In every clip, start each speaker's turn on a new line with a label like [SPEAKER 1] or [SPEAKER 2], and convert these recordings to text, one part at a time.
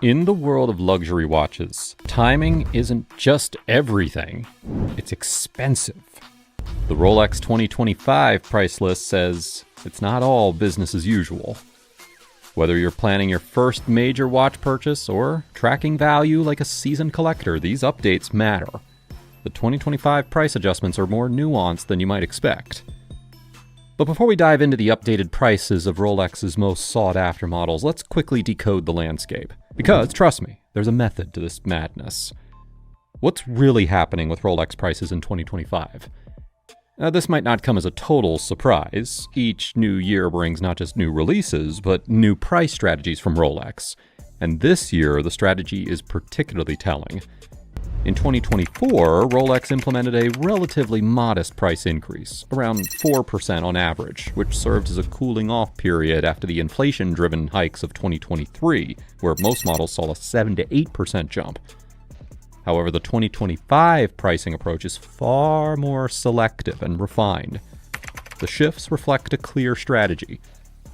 [SPEAKER 1] In the world of luxury watches, timing isn't just everything, it's expensive. The Rolex 2025 price list says it's not all business as usual. Whether you're planning your first major watch purchase or tracking value like a seasoned collector, these updates matter. The 2025 price adjustments are more nuanced than you might expect. But before we dive into the updated prices of Rolex's most sought-after models, let's quickly decode the landscape. Because, trust me, there's a method to this madness. What's really happening with Rolex prices in 2025? This might not come as a total surprise. Each new year brings not just new releases, but new price strategies from Rolex. And this year, the strategy is particularly telling. In 2024, Rolex implemented a relatively modest price increase, around 4% on average, which served as a cooling-off period after the inflation-driven hikes of 2023, where most models saw a 7 to 8% jump. However, the 2025 pricing approach is far more selective and refined. The shifts reflect a clear strategy.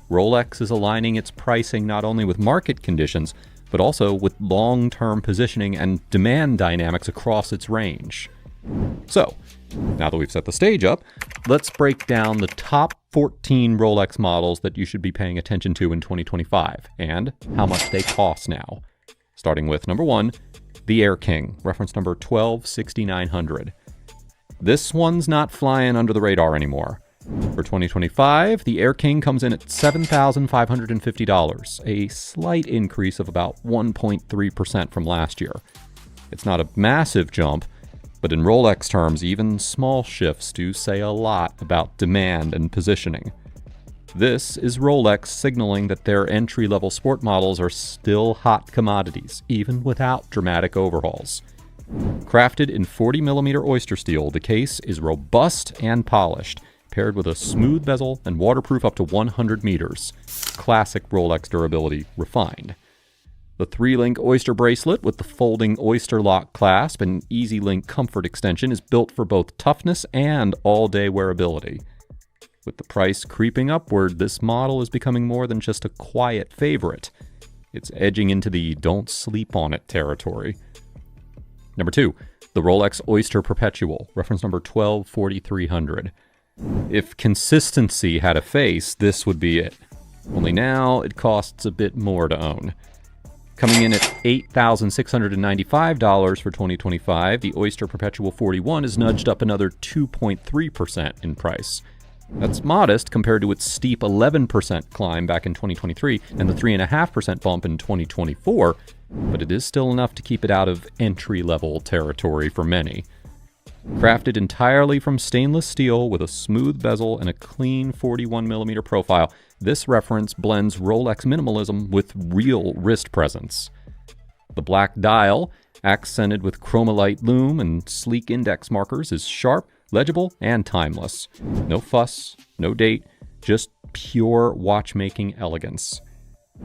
[SPEAKER 1] Rolex is aligning its pricing not only with market conditions, but also with long-term positioning and demand dynamics across its range. So, now that we've set the stage up, let's break down the top 14 Rolex models that you should be paying attention to in 2025, and how much they cost now. Starting with number 1, the Air King, reference number 126900. This one's not flying under the radar anymore. For 2025, the Air King comes in at $7,550, a slight increase of about 1.3% from last year. It's not a massive jump, but in Rolex terms, even small shifts do say a lot about demand and positioning. This is Rolex signaling that their entry-level sport models are still hot commodities, even without dramatic overhauls. Crafted in 40mm oyster steel, the case is robust and polished, paired with a smooth bezel and waterproof up to 100 meters. Classic Rolex durability refined. The 3-link oyster bracelet with the folding oyster lock clasp and easy link comfort extension is built for both toughness and all-day wearability. With the price creeping upward, this model is becoming more than just a quiet favorite. It's edging into the don't sleep on it territory. Number 2, the Rolex Oyster Perpetual, reference number 124300. If consistency had a face, this would be it. Only now, it costs a bit more to own. Coming in at $8,695 for 2025, the Oyster Perpetual 41 is nudged up another 2.3% in price. That's modest compared to its steep 11% climb back in 2023 and the 3.5% bump in 2024, but it is still enough to keep it out of entry-level territory for many. Crafted entirely from stainless steel with a smooth bezel and a clean 41mm profile, this reference blends Rolex minimalism with real wrist presence. The black dial, accented with chromolite lume and sleek index markers, is sharp, legible, and timeless. No fuss, no date, just pure watchmaking elegance.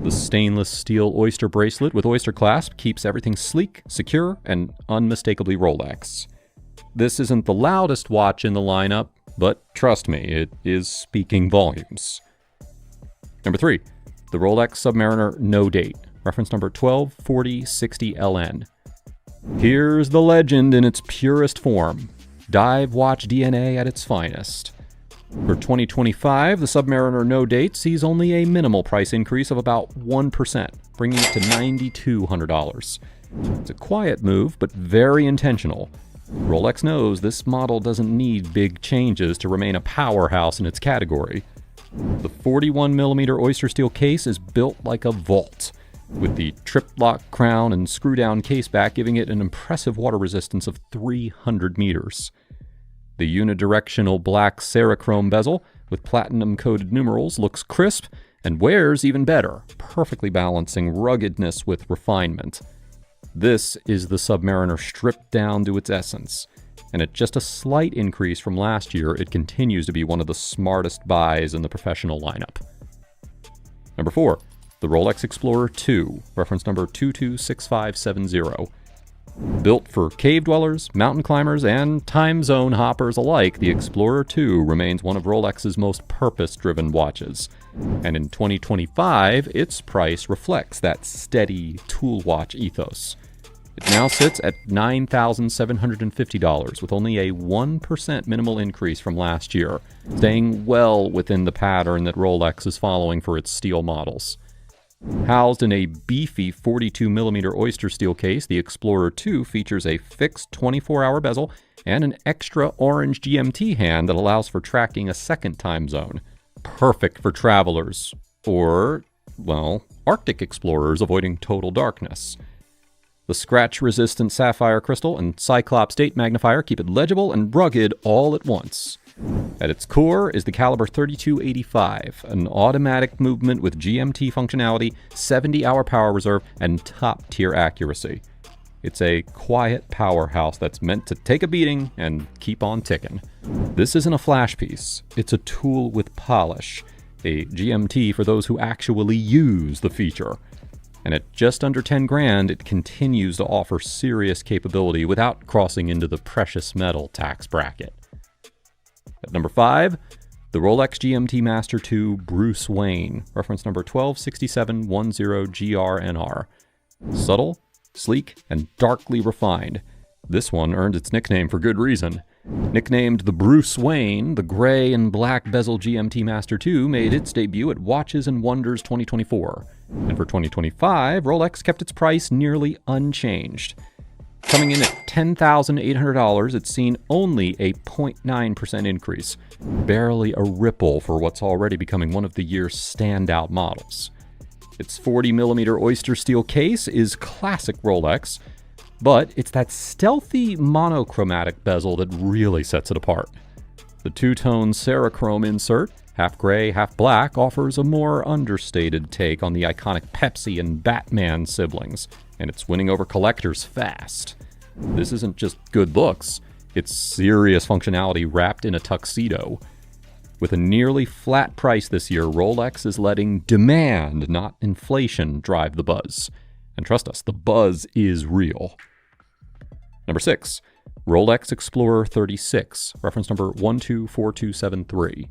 [SPEAKER 1] The stainless steel oyster bracelet with oyster clasp keeps everything sleek, secure, and unmistakably Rolex. This isn't the loudest watch in the lineup, but trust me, it is speaking volumes. Number 3, the Rolex Submariner No Date, reference number 124060LN. Here's the legend in its purest form. Dive watch DNA at its finest. For 2025, the Submariner No Date sees only a minimal price increase of about 1%, bringing it to $9,200. It's a quiet move, but very intentional. Rolex knows this model doesn't need big changes to remain a powerhouse in its category. The 41mm oyster steel case is built like a vault, with the trip-lock crown and screw-down case back giving it an impressive water resistance of 300 meters. The unidirectional black Cerachrome bezel with platinum-coated numerals looks crisp and wears even better, perfectly balancing ruggedness with refinement. This is the Submariner stripped down to its essence, and at just a slight increase from last year, it continues to be one of the smartest buys in the professional lineup. Number 4, the Rolex Explorer 2, reference number 226570. Built for cave dwellers, mountain climbers, and time zone hoppers alike, the Explorer 2 remains one of Rolex's most purpose-driven watches. And in 2025, its price reflects that steady tool watch ethos. It now sits at $9,750, with only a 1% minimal increase from last year, staying well within the pattern that Rolex is following for its steel models. Housed in a beefy 42mm oyster steel case, the Explorer 2 features a fixed 24-hour bezel and an extra orange GMT hand that allows for tracking a second time zone. Perfect for travelers, or, well, Arctic explorers avoiding total darkness. The scratch-resistant sapphire crystal and Cyclops date magnifier keep it legible and rugged all at once. At its core is the caliber 3285, an automatic movement with GMT functionality, 70-hour power reserve, and top-tier accuracy. It's a quiet powerhouse that's meant to take a beating and keep on ticking. This isn't a flash piece, it's a tool with polish, a GMT for those who actually use the feature. And at just under 10 grand, it continues to offer serious capability without crossing into the precious metal tax bracket. At number 5, the Rolex GMT Master 2 Bruce Wayne, reference number 126710GRNR. Subtle, sleek, and darkly refined. This one earned its nickname for good reason. Nicknamed the Bruce Wayne, the gray and black bezel GMT Master 2 made its debut at Watches and Wonders 2024. And for 2025, Rolex kept its price nearly unchanged. Coming in at $10,800, it's seen only a 0.9% increase, barely a ripple for what's already becoming one of the year's standout models. Its 40mm oyster steel case is classic Rolex, but it's that stealthy monochromatic bezel that really sets it apart. The two-tone Cerachrome insert, half gray, half black, offers a more understated take on the iconic Pepsi and Batman siblings, and it's winning over collectors fast. This isn't just good looks, it's serious functionality wrapped in a tuxedo. With a nearly flat price this year, Rolex is letting demand, not inflation, drive the buzz. And trust us, the buzz is real. Number 6, Rolex Explorer 36, reference number 124273.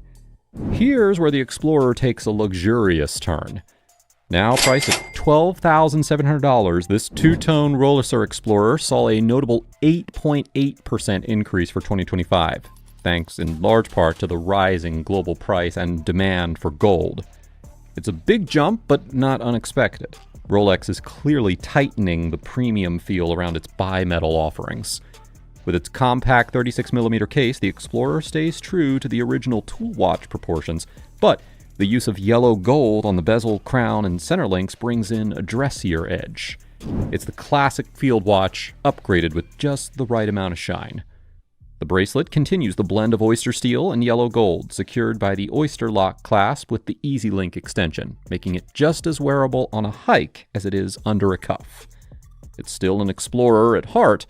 [SPEAKER 1] Here's where the Explorer takes a luxurious turn. Now priced at $12,700, this two-tone Rolex Explorer saw a notable 8.8% increase for 2025, thanks in large part to the rising global price and demand for gold. It's a big jump, but not unexpected. Rolex is clearly tightening the premium feel around its bimetal offerings. With its compact 36mm case, the Explorer stays true to the original tool watch proportions, but the use of yellow gold on the bezel, crown, and center links brings in a dressier edge. It's the classic field watch, upgraded with just the right amount of shine. The bracelet continues the blend of oyster steel and yellow gold, secured by the Oyster Lock clasp with the Easy Link extension, making it just as wearable on a hike as it is under a cuff. It's still an Explorer at heart,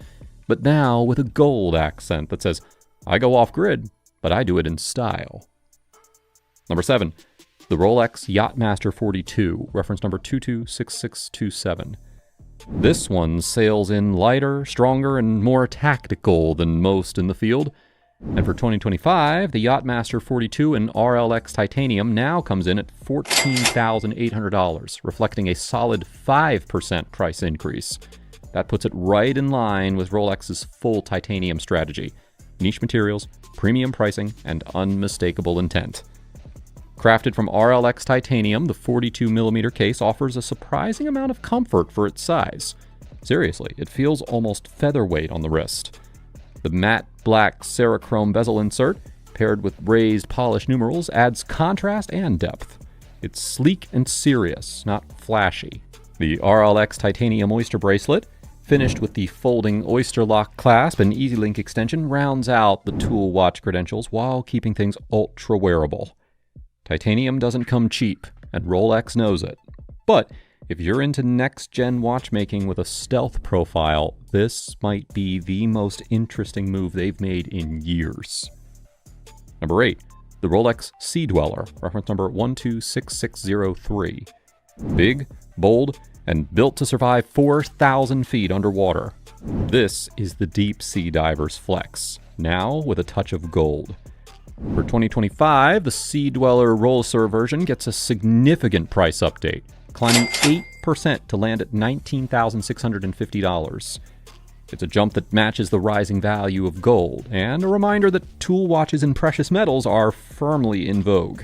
[SPEAKER 1] but now with a gold accent that says, "I go off-grid, but I do it in style." Number 7, the Rolex Yachtmaster 42, reference number 226627. This one sails in lighter, stronger, and more tactical than most in the field. And for 2025, the Yachtmaster 42 in RLX titanium now comes in at $14,800, reflecting a solid 5% price increase. That puts it right in line with Rolex's full titanium strategy: niche materials, premium pricing, and unmistakable intent. Crafted from RLX titanium, the 42mm case offers a surprising amount of comfort for its size. Seriously, it feels almost featherweight on the wrist. The matte black Cerachrome bezel insert, paired with raised polished numerals, adds contrast and depth. It's sleek and serious, not flashy. The RLX titanium oyster bracelet, finished with the folding Oyster Lock clasp and Easy Link extension, rounds out the tool watch credentials while keeping things ultra wearable. Titanium doesn't come cheap, and Rolex knows it. But if you're into next-gen watchmaking with a stealth profile, this might be the most interesting move they've made in years. Number 8, the Rolex Sea Dweller, reference number 126603. Big, bold, and built to survive 4,000 feet underwater. This is the Deep Sea Diver's Flex, now with a touch of gold. For 2025, the Sea Dweller Rollser version gets a significant price update, climbing 8% to land at $19,650. It's a jump that matches the rising value of gold, and a reminder that tool watches and precious metals are firmly in vogue.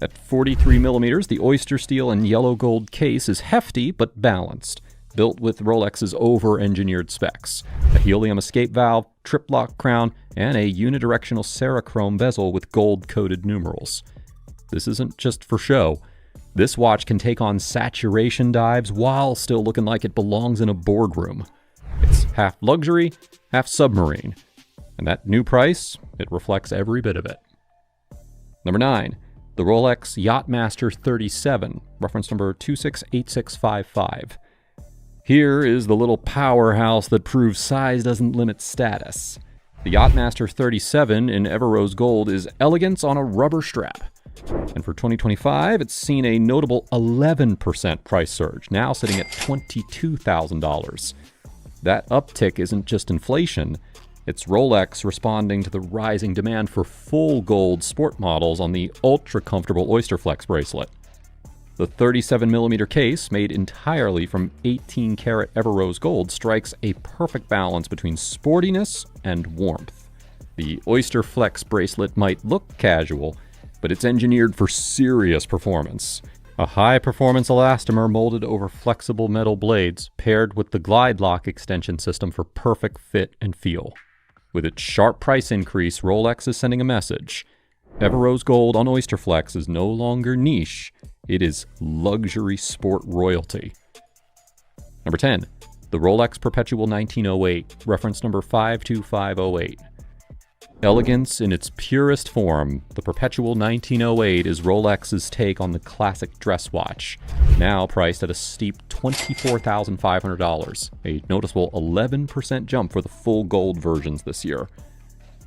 [SPEAKER 1] At 43 millimeters, the oyster steel and yellow gold case is hefty but balanced, built with Rolex's over-engineered specs: a helium escape valve, trip-lock crown, and a unidirectional Cerachrome bezel with gold-coated numerals. This isn't just for show. This watch can take on saturation dives while still looking like it belongs in a boardroom. It's half luxury, half submarine. And that new price, it reflects every bit of it. Number 9, the Rolex Yachtmaster 37, reference number 268655. Here is the little powerhouse that proves size doesn't limit status. The Yachtmaster 37 in Everose Gold is elegance on a rubber strap. And for 2025, it's seen a notable 11% price surge, now sitting at $22,000. That uptick isn't just inflation, it's Rolex responding to the rising demand for full gold sport models on the ultra-comfortable Oyster Flex bracelet. The 37mm case, made entirely from 18-karat Everose gold, strikes a perfect balance between sportiness and warmth. The Oyster Flex bracelet might look casual, but it's engineered for serious performance. A high-performance elastomer molded over flexible metal blades, paired with the glide lock extension system for perfect fit and feel. With its sharp price increase, Rolex is sending a message. Everose Gold on Oyster Flex is no longer niche, it is luxury sport royalty. Number 10, the Rolex Perpetual 1908, reference number 52508. Elegance in its purest form, the Perpetual 1908 is Rolex's take on the classic dress watch, now priced at a steep $24,500, a noticeable 11% jump for the full gold versions this year.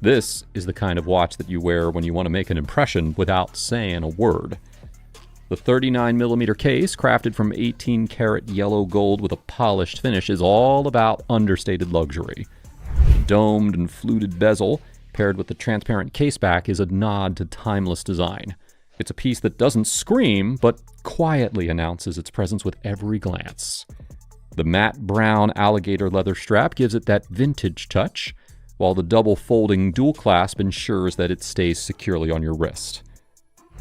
[SPEAKER 1] This is the kind of watch that you wear when you want to make an impression without saying a word. The 39mm case, crafted from 18-karat yellow gold with a polished finish, is all about understated luxury. The domed and fluted bezel, paired with the transparent caseback, is a nod to timeless design. It's a piece that doesn't scream, but quietly announces its presence with every glance. The matte brown alligator leather strap gives it that vintage touch, while the double folding dual clasp ensures that it stays securely on your wrist.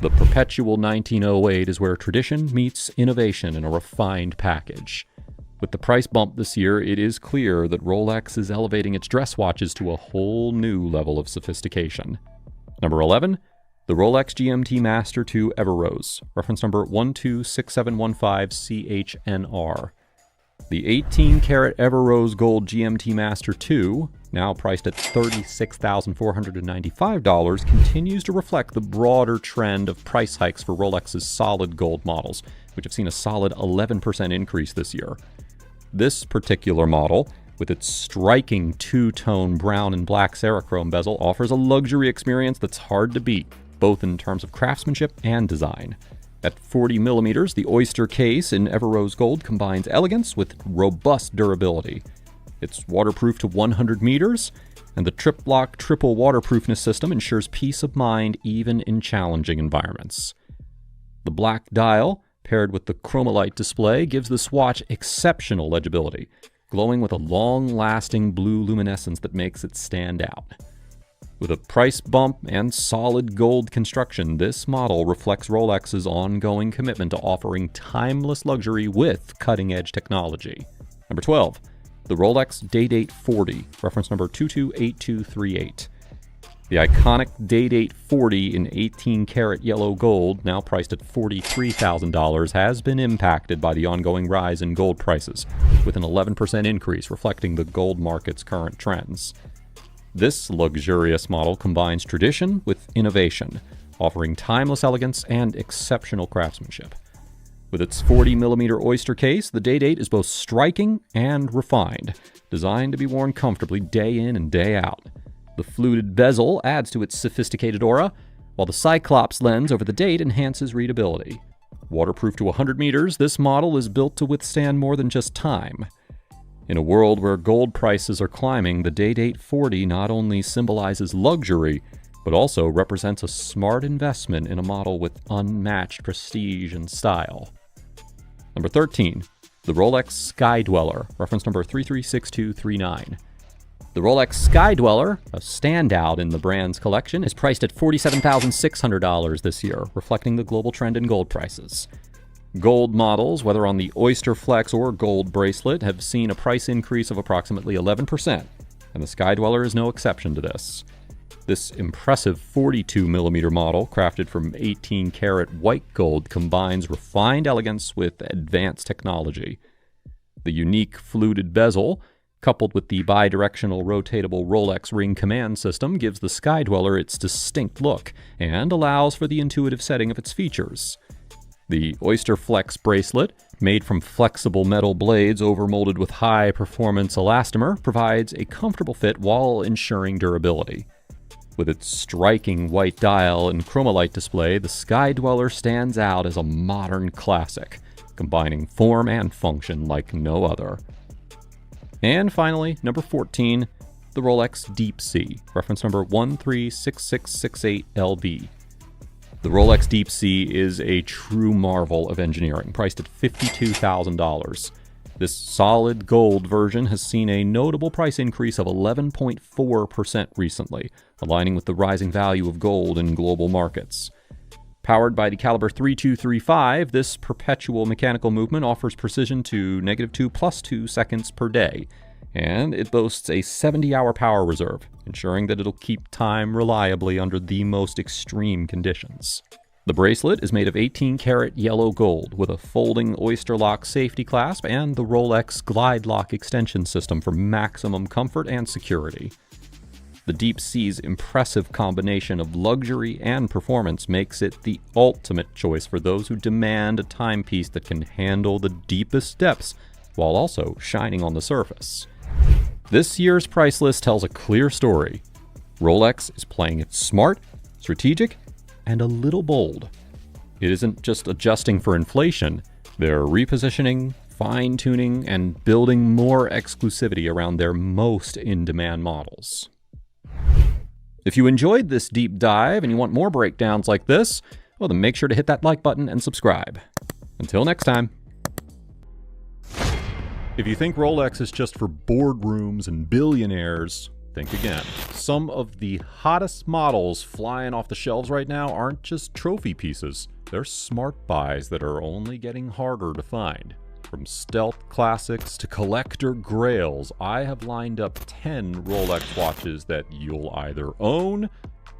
[SPEAKER 1] The Perpetual 1908 is where tradition meets innovation in a refined package. With the price bump this year, it is clear that Rolex is elevating its dress watches to a whole new level of sophistication. Number 11, the Rolex GMT Master 2 Everose, reference number 126715CHNR. The 18-karat Everose Gold GMT Master 2, now priced at $36,495, continues to reflect the broader trend of price hikes for Rolex's solid gold models, which have seen a solid 11% increase this year. This particular model, with its striking two-tone brown and black Cerachrome bezel, offers a luxury experience that's hard to beat, both in terms of craftsmanship and design. At 40 millimeters, the Oyster case in Everose Gold combines elegance with robust durability. It's waterproof to 100 meters, and the trip-lock triple waterproofness system ensures peace of mind even in challenging environments. The black dial, paired with the Chromolite display, gives this watch exceptional legibility, glowing with a long-lasting blue luminescence that makes it stand out. With a price bump and solid gold construction, this model reflects Rolex's ongoing commitment to offering timeless luxury with cutting-edge technology. Number 12, the Rolex Day-Date 40, reference number 228238. The iconic Day-Date 40 in 18-karat yellow gold, now priced at $43,000, has been impacted by the ongoing rise in gold prices, with an 11% increase reflecting the gold market's current trends. This luxurious model combines tradition with innovation, offering timeless elegance and exceptional craftsmanship. With its 40mm Oyster case, the Day-Date is both striking and refined, designed to be worn comfortably day in and day out. The fluted bezel adds to its sophisticated aura, while the Cyclops lens over the date enhances readability. Waterproof to 100 meters, this model is built to withstand more than just time. In a world where gold prices are climbing, the Day-Date 40 not only symbolizes luxury, but also represents a smart investment in a model with unmatched prestige and style. Number 13, the Rolex Sky Dweller, reference number 336239. The Rolex Sky Dweller, a standout in the brand's collection, is priced at $47,600 this year, reflecting the global trend in gold prices. Gold models, whether on the Oyster Flex or gold bracelet, have seen a price increase of approximately 11%, and the Sky Dweller is no exception to this. This impressive 42mm model, crafted from 18-karat white gold, combines refined elegance with advanced technology. The unique fluted bezel, coupled with the bi-directional rotatable Rolex ring command system, gives the Sky Dweller its distinct look and allows for the intuitive setting of its features. The Oyster Flex bracelet, made from flexible metal blades overmolded with high-performance elastomer, provides a comfortable fit while ensuring durability. With its striking white dial and chromalite display, the Sky Dweller stands out as a modern classic, combining form and function like no other. And finally, number 14, the Rolex Deep Sea, reference number 136668LB. The Rolex Deep Sea is a true marvel of engineering, priced at $52,000. This solid gold version has seen a notable price increase of 11.4% recently, aligning with the rising value of gold in global markets. Powered by the caliber 3235, this perpetual mechanical movement offers precision to -2 + 2 seconds per day, and it boasts a 70-hour power reserve, ensuring that it'll keep time reliably under the most extreme conditions. The bracelet is made of 18-karat yellow gold with a folding Oyster Lock safety clasp and the Rolex Glide Lock extension system for maximum comfort and security. The Deep Sea's impressive combination of luxury and performance makes it the ultimate choice for those who demand a timepiece that can handle the deepest depths while also shining on the surface. This year's price list tells a clear story. Rolex is playing it smart, strategic, and a little bold. It isn't just adjusting for inflation, they're repositioning, fine-tuning, and building more exclusivity around their most in-demand models. If you enjoyed this deep dive and you want more breakdowns like this, well then make sure to hit that like button and subscribe. Until next time. If you think Rolex is just for boardrooms and billionaires, think again. Some of the hottest models flying off the shelves right now aren't just trophy pieces. They're smart buys that are only getting harder to find. From stealth classics to collector grails, I have lined up 10 Rolex watches that you'll either own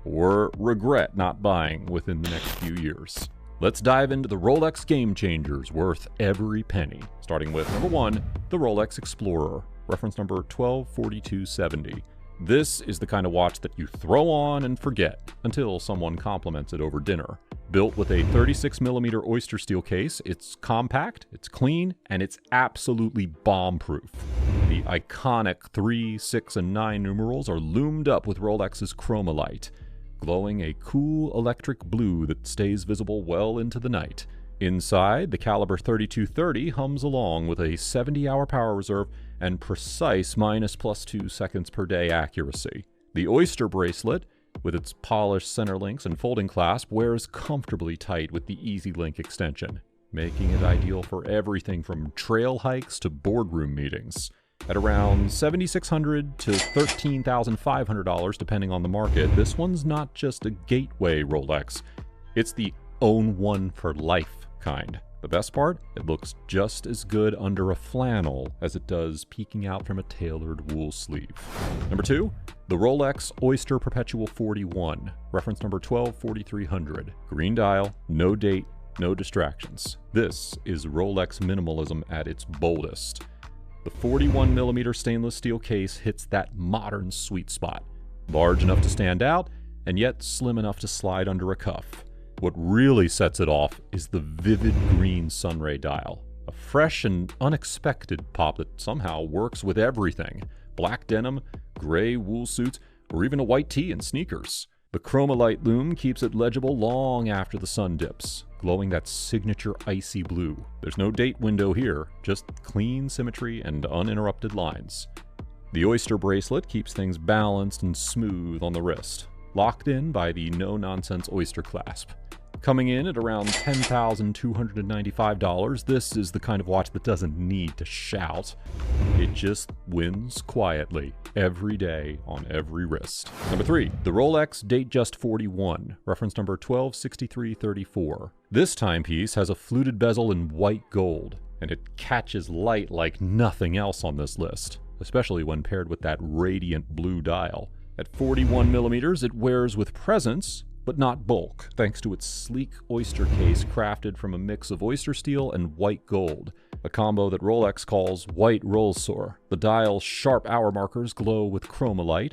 [SPEAKER 1] or regret not buying within the next few years. Let's dive into the Rolex game changers worth every penny, starting with number 1, the Rolex Explorer, reference number 124270. This is the kind of watch that you throw on and forget until someone compliments it over dinner. Built with a 36mm Oyster steel case, it's compact, it's clean, and it's absolutely bomb-proof. The iconic 3, 6, and 9 numerals are loomed up with Rolex's chromalite, glowing a cool electric blue that stays visible well into the night. Inside, the caliber 3230 hums along with a 70-hour power reserve and precise -+2 seconds per day accuracy. The Oyster bracelet, with its polished center links and folding clasp, wears comfortably tight with the Easy Link extension, making it ideal for everything from trail hikes to boardroom meetings. At around $7,600 to $13,500 depending on the market, this one's not just a gateway Rolex, it's the own one for life kind. The best part? It looks just as good under a flannel as it does peeking out from a tailored wool sleeve. Number 2, the Rolex Oyster Perpetual 41, reference number 124300. Green dial, no date, no distractions. This is Rolex minimalism at its boldest. The 41mm stainless steel case hits that modern sweet spot, large enough to stand out, and yet slim enough to slide under a cuff. What really sets it off is the vivid green sunray dial, a fresh and unexpected pop that somehow works with everything: black denim, gray wool suits, or even a white tee and sneakers. The Chromolite lume keeps it legible long after the sun dips, glowing that signature icy blue. There's no date window here, just clean symmetry and uninterrupted lines. The Oyster bracelet keeps things balanced and smooth on the wrist, locked in by the no-nonsense Oyster clasp. Coming in at around $10,295, this is the kind of watch that doesn't need to shout. It just wins quietly, every day, on every wrist. Number 3, the Rolex Datejust 41, reference number 126334. This timepiece has a fluted bezel in white gold, and it catches light like nothing else on this list, especially when paired with that radiant blue dial. At 41 millimeters, it wears with presence, but not bulk, thanks to its sleek Oyster case crafted from a mix of oyster steel and white gold, a combo that Rolex calls white Rolsor. The dial's sharp hour markers glow with chromolite,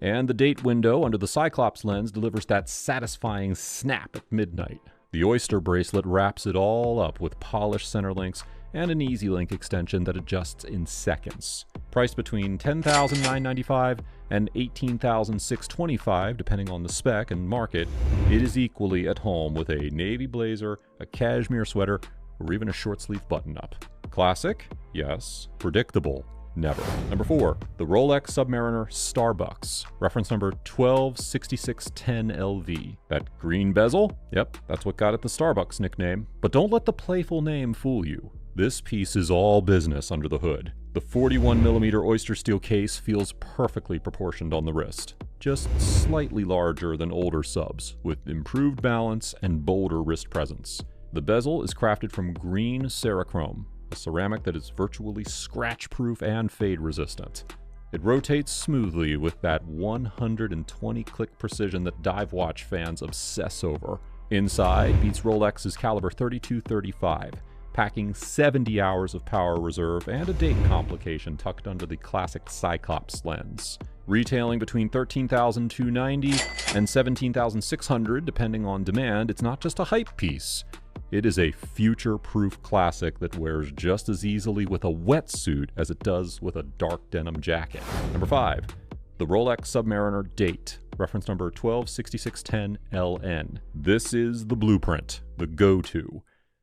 [SPEAKER 1] and the date window under the Cyclops lens delivers that satisfying snap at midnight. The Oyster bracelet wraps it all up with polished center links and an Easy Link extension that adjusts in seconds. Priced between $10,995 and $18,625 depending on the spec and market, it is equally at home with a navy blazer, a cashmere sweater, or even a short-sleeve button-up. Classic? Yes. Predictable? Never. Number 4, the Rolex Submariner Starbucks, reference number 126610LV. That green bezel? Yep, that's what got it the Starbucks nickname. But don't let the playful name fool you. This piece is all business under the hood. The 41mm Oyster steel case feels perfectly proportioned on the wrist, just slightly larger than older subs, with improved balance and bolder wrist presence. The bezel is crafted from green Cerachrome, a ceramic that is virtually scratch-proof and fade-resistant. It rotates smoothly with that 120-click precision that dive watch fans obsess over. Inside beats Rolex's caliber 3235, packing 70 hours of power reserve and a date complication tucked under the classic Cyclops lens. Retailing between $13,290 and $17,600 depending on demand, it's not just a hype piece. It is a future-proof classic that wears just as easily with a wetsuit as it does with a dark denim jacket. Number 5, the Rolex Submariner Date, reference number 126610LN. This is the blueprint, the go-to.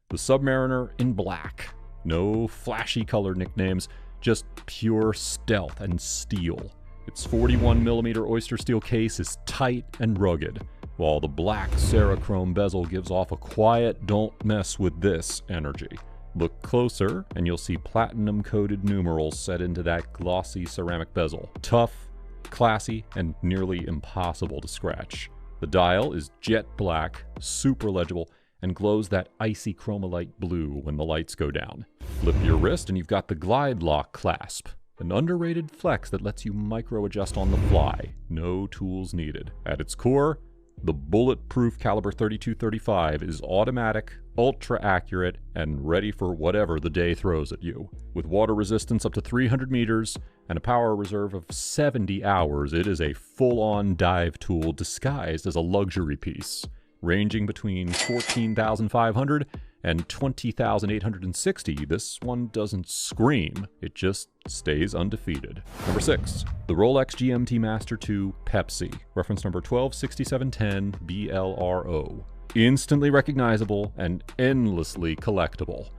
[SPEAKER 1] The Submariner in black. No flashy color nicknames, just pure stealth and steel. Its 41mm Oyster steel case is tight and rugged, while the black Cerachrome bezel gives off a quiet, don't mess with this energy. Look closer and you'll see platinum-coated numerals set into that glossy ceramic bezel. Tough, classy, and nearly impossible to scratch. The dial is jet black, super legible, and glows that icy chromolite blue when the lights go down. Flip your wrist and you've got the glide lock clasp, an underrated flex that lets you micro-adjust on the fly, no tools needed. At its core, the bulletproof caliber 3235 is automatic, ultra-accurate, and ready for whatever the day throws at you. With water resistance up to 300 meters and a power reserve of 70 hours, it is a full-on dive tool disguised as a luxury piece. Ranging between $14,500 and $20,860, this one doesn't scream, it just stays undefeated. Number 6, the Rolex GMT Master 2 Pepsi, reference number 126710BLRO. Instantly recognizable and endlessly collectible.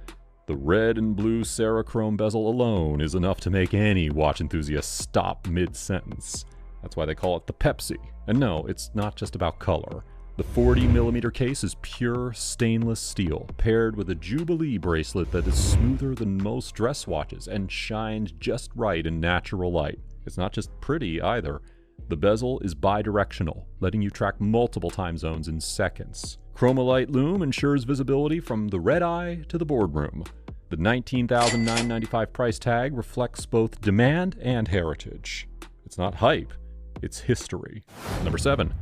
[SPEAKER 1] The red and blue Cerachrome bezel alone is enough to make any watch enthusiast stop mid-sentence. That's why they call it the Pepsi. And no, it's not just about color. The 40mm case is pure stainless steel, paired with a Jubilee bracelet that is smoother than most dress watches and shines just right in natural light. It's not just pretty either. The bezel is bidirectional, letting you track multiple time zones in seconds. Chromolite lume ensures visibility from the red eye to the boardroom. The $19,995 price tag reflects both demand and heritage. It's not hype, it's history. Number 7.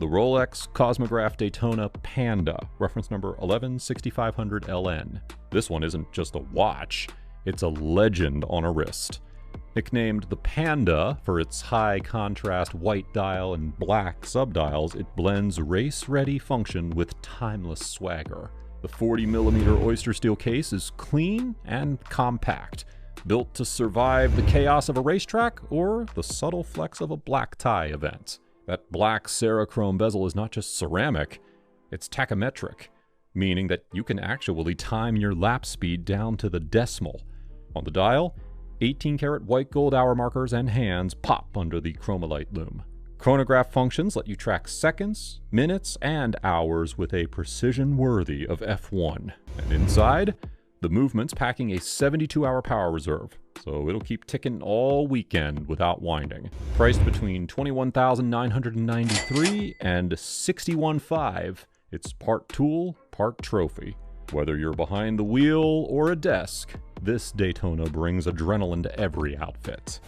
[SPEAKER 1] The Rolex Cosmograph Daytona Panda, reference number 116500LN. This one isn't just a watch, it's a legend on a wrist. Nicknamed the Panda for its high contrast white dial and black subdials, it blends race-ready function with timeless swagger. The 40mm Oyster steel case is clean and compact, built to survive the chaos of a racetrack or the subtle flex of a black tie event. That black Cerachrome bezel is not just ceramic, it's tachometric, meaning that you can actually time your lap speed down to the decimal. On the dial, 18-karat white gold hour markers and hands pop under the chromalite lume. Chronograph functions let you track seconds, minutes, and hours with a precision worthy of F1. And inside, the movement's packing a 72-hour power reserve, so it'll keep ticking all weekend without winding. Priced between $21,993 and $61,500, it's part tool, part trophy. Whether you're behind the wheel or a desk, this Daytona brings adrenaline to every outfit.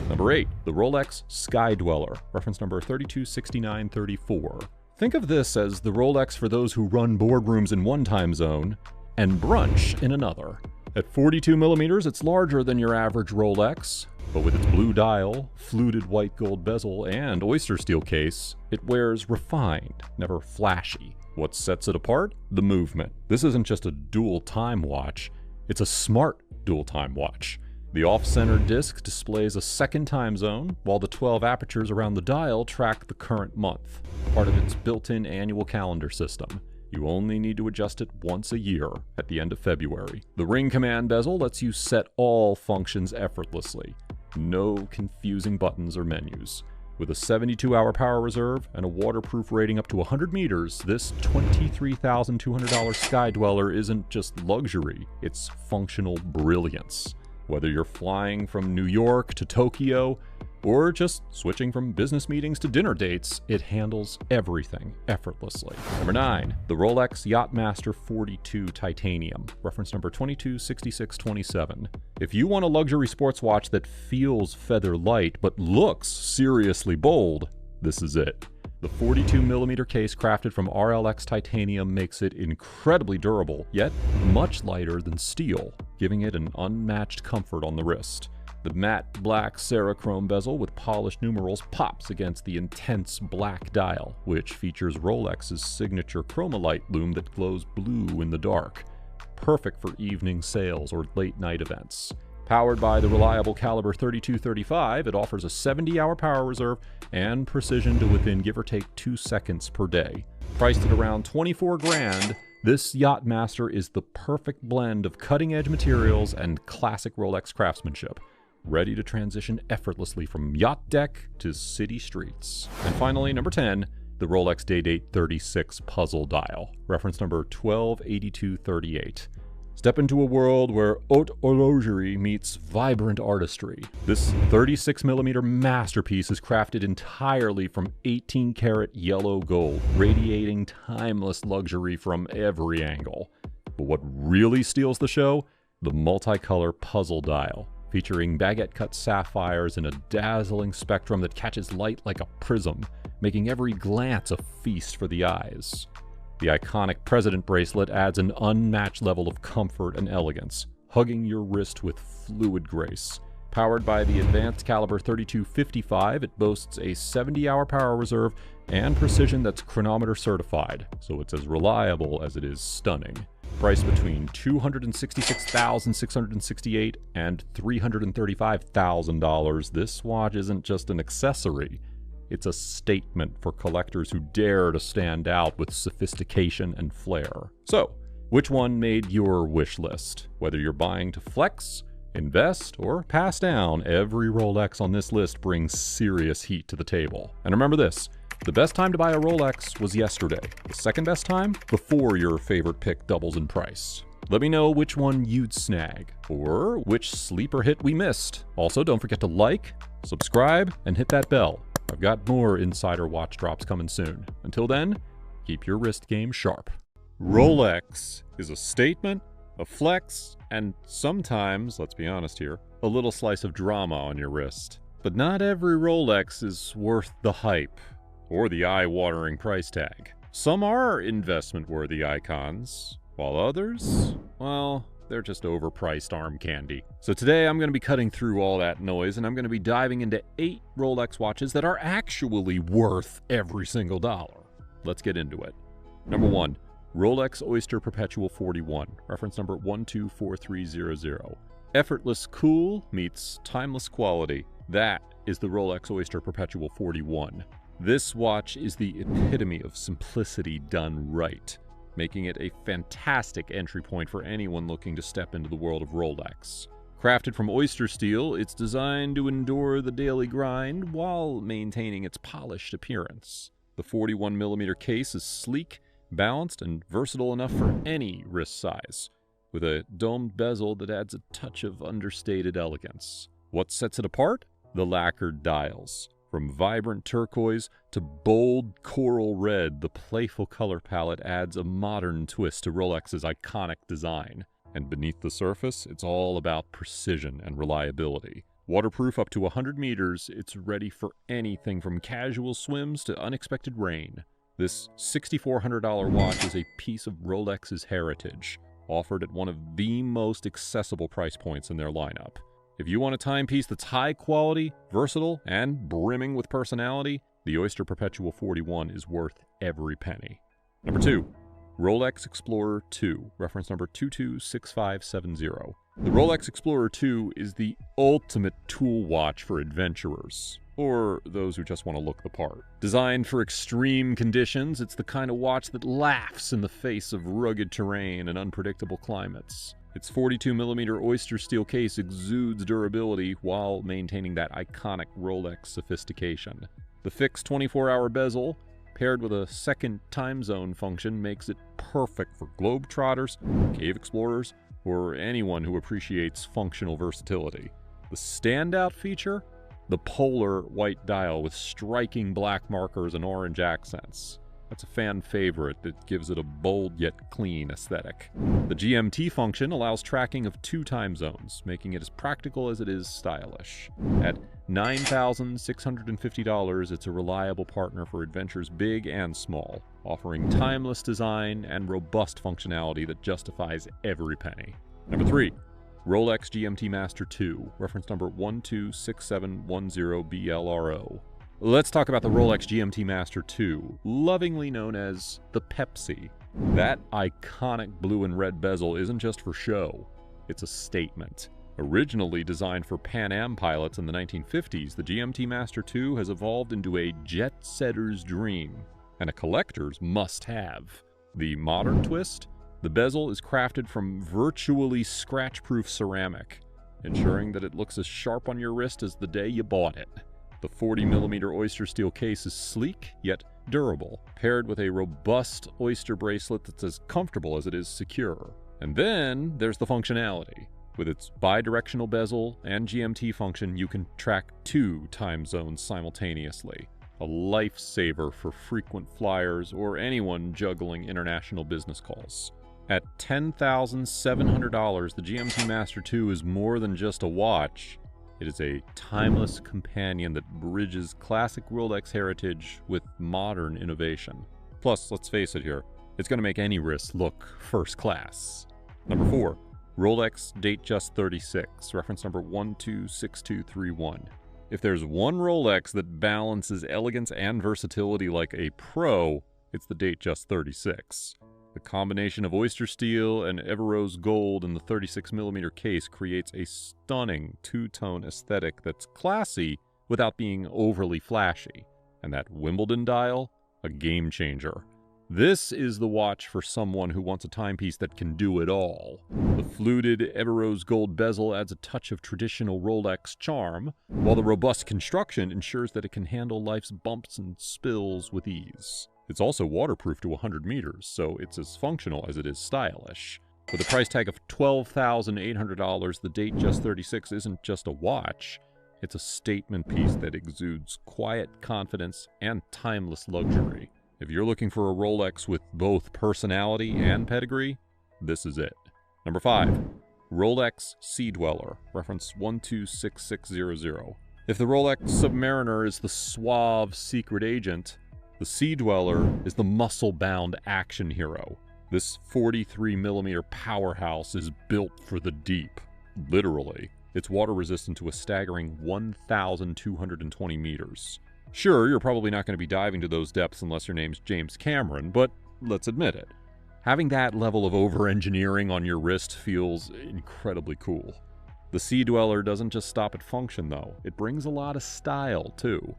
[SPEAKER 1] Number 8, the Rolex Sky Dweller, reference number 326934. Think of this as the Rolex for those who run boardrooms in one time zone and brunch in another. At 42 millimeters, it's larger than your average Rolex, but with its blue dial, fluted white gold bezel, and oyster steel case, it wears refined, never flashy. What sets it apart? The movement. This isn't just a dual time watch, it's a smart dual time watch. The off-center disc displays a second time zone, while the 12 apertures around the dial track the current month, part of its built-in annual calendar system. You only need to adjust it once a year, at the end of February. The ring command bezel lets you set all functions effortlessly. No confusing buttons or menus. With a 72-hour power reserve and a waterproof rating up to 100 meters, this $23,200 Sky Dweller isn't just luxury, it's functional brilliance. Whether you're flying from New York to Tokyo, or just switching from business meetings to dinner dates, it handles everything effortlessly. Number 9, the Rolex Yachtmaster 42 Titanium, reference number 226627. If you want a luxury sports watch that feels feather light but looks seriously bold, this is it. The 42mm case crafted from RLX titanium makes it incredibly durable, yet much lighter than steel, giving it an unmatched comfort on the wrist. The matte black Cerachrome bezel with polished numerals pops against the intense black dial, which features Rolex's signature chromalite lume that glows blue in the dark. Perfect for evening sales or late-night events. Powered by the reliable caliber 3235, it offers a 70-hour power reserve and precision to within give or take 2 seconds per day. Priced at around $24,000, this Yachtmaster is the perfect blend of cutting-edge materials and classic Rolex craftsmanship, ready to transition effortlessly from yacht deck to city streets. And finally, number 10, the Rolex Day-Date 36 Puzzle Dial, reference number 128238. Step into a world where haute horlogerie meets vibrant artistry. This 36mm masterpiece is crafted entirely from 18-karat yellow gold, radiating timeless luxury from every angle. But what really steals the show? The multicolor puzzle dial, featuring baguette-cut sapphires in a dazzling spectrum that catches light like a prism, making every glance a feast for the eyes. The iconic President bracelet adds an unmatched level of comfort and elegance, hugging your wrist with fluid grace. Powered by the advanced caliber 3255, it boasts a 70-hour power reserve and precision that's chronometer certified, so it's as reliable as it is stunning. Priced between $266,668 and $335,000, this watch isn't just an accessory. It's a statement for collectors who dare to stand out with sophistication and flair. So, which one made your wish list? Whether you're buying to flex, invest, or pass down, every Rolex on this list brings serious heat to the table. And remember this, the best time to buy a Rolex was yesterday. The second best time? Before your favorite pick doubles in price. Let me know which one you'd snag, or which sleeper hit we missed. Also, don't forget to like, subscribe, and hit that bell. I've got more insider watch drops coming soon. Until then, keep your wrist game sharp. Rolex is a statement, a flex, and sometimes, let's be honest here, a little slice of drama on your wrist. But not every Rolex is worth the hype or the eye-watering price tag. Some are investment-worthy icons, while others, well, they're just overpriced arm candy. So today I'm going to be cutting through all that noise and I'm going to be diving into 8 Rolex watches that are actually worth every single dollar. Let's get into it. Number 1, Rolex Oyster Perpetual 41, reference number 124300. Effortless cool meets timeless quality. That is the Rolex Oyster Perpetual 41. This watch is the epitome of simplicity done right, making it a fantastic entry point for anyone looking to step into the world of Rolex. Crafted from oyster steel, it's designed to endure the daily grind while maintaining its polished appearance. The 41mm case is sleek, balanced, and versatile enough for any wrist size, with a domed bezel that adds a touch of understated elegance. What sets it apart? The lacquered dials. From vibrant turquoise to bold coral red, the playful color palette adds a modern twist to Rolex's iconic design. And beneath the surface, it's all about precision and reliability. Waterproof up to 100 meters, it's ready for anything from casual swims to unexpected rain. This $6,400 watch is a piece of Rolex's heritage, offered at one of the most accessible price points in their lineup. If you want a timepiece that's high quality, versatile, and brimming with personality, the Oyster Perpetual 41 is worth every penny. Number 2. Rolex Explorer 2, reference number 226570. The Rolex Explorer 2 is the ultimate tool watch for adventurers, or those who just want to look the part. Designed for extreme conditions, it's the kind of watch that laughs in the face of rugged terrain and unpredictable climates. Its 42mm oyster steel case exudes durability while maintaining that iconic Rolex sophistication. The fixed 24-hour bezel, paired with a second time zone function, makes it perfect for globetrotters, cave explorers, or anyone who appreciates functional versatility. The standout feature? The polar white dial with striking black markers and orange accents. That's a fan favorite that gives it a bold yet clean aesthetic. The GMT function allows tracking of 2 time zones, making it as practical as it is stylish. At $9,650, it's a reliable partner for adventures big and small, offering timeless design and robust functionality that justifies every penny. Number 3. Rolex GMT Master 2, reference number 126710BLRO. Let's talk about the Rolex GMT Master 2, lovingly known as the Pepsi. That iconic blue and red bezel isn't just for show, it's a statement. Originally designed for Pan Am pilots in the 1950s, the GMT Master 2 has evolved into a jet-setter's dream, and a collector's must-have. The modern twist? The bezel is crafted from virtually scratch-proof ceramic, ensuring that it looks as sharp on your wrist as the day you bought it. The 40mm oyster steel case is sleek, yet durable, paired with a robust oyster bracelet that's as comfortable as it is secure. And then there's the functionality. With its bidirectional bezel and GMT function, you can track 2 time zones simultaneously. A lifesaver for frequent flyers or anyone juggling international business calls. At $10,700, the GMT Master 2 is more than just a watch. It is a timeless companion that bridges classic Rolex heritage with modern innovation. Plus, let's face it here, it's going to make any wrist look first class. Number 4. Rolex Datejust 36, reference number 126231. If there's one Rolex that balances elegance and versatility like a pro, it's the Datejust 36. The combination of oyster steel and Ever-Rose gold in the 36mm case creates a stunning two-tone aesthetic that's classy without being overly flashy. And that Wimbledon dial? A game changer. This is the watch for someone who wants a timepiece that can do it all. The fluted Ever-Rose gold bezel adds a touch of traditional Rolex charm, while the robust construction ensures that it can handle life's bumps and spills with ease. It's also waterproof to 100 meters, so it's as functional as it is stylish. With a price tag of $12,800, the Datejust 36 isn't just a watch, it's a statement piece that exudes quiet confidence and timeless luxury. If you're looking for a Rolex with both personality and pedigree, this is it. Number 5. Rolex Sea Dweller, reference 126600. If the Rolex Submariner is the suave secret agent, the Sea Dweller is the muscle-bound action hero. This 43mm powerhouse is built for the deep. Literally. It's water-resistant to a staggering 1,220 meters. Sure, you're probably not going to be diving to those depths unless your name's James Cameron, but let's admit it. Having that level of over-engineering on your wrist feels incredibly cool. The Sea Dweller doesn't just stop at function, though. It brings a lot of style, too.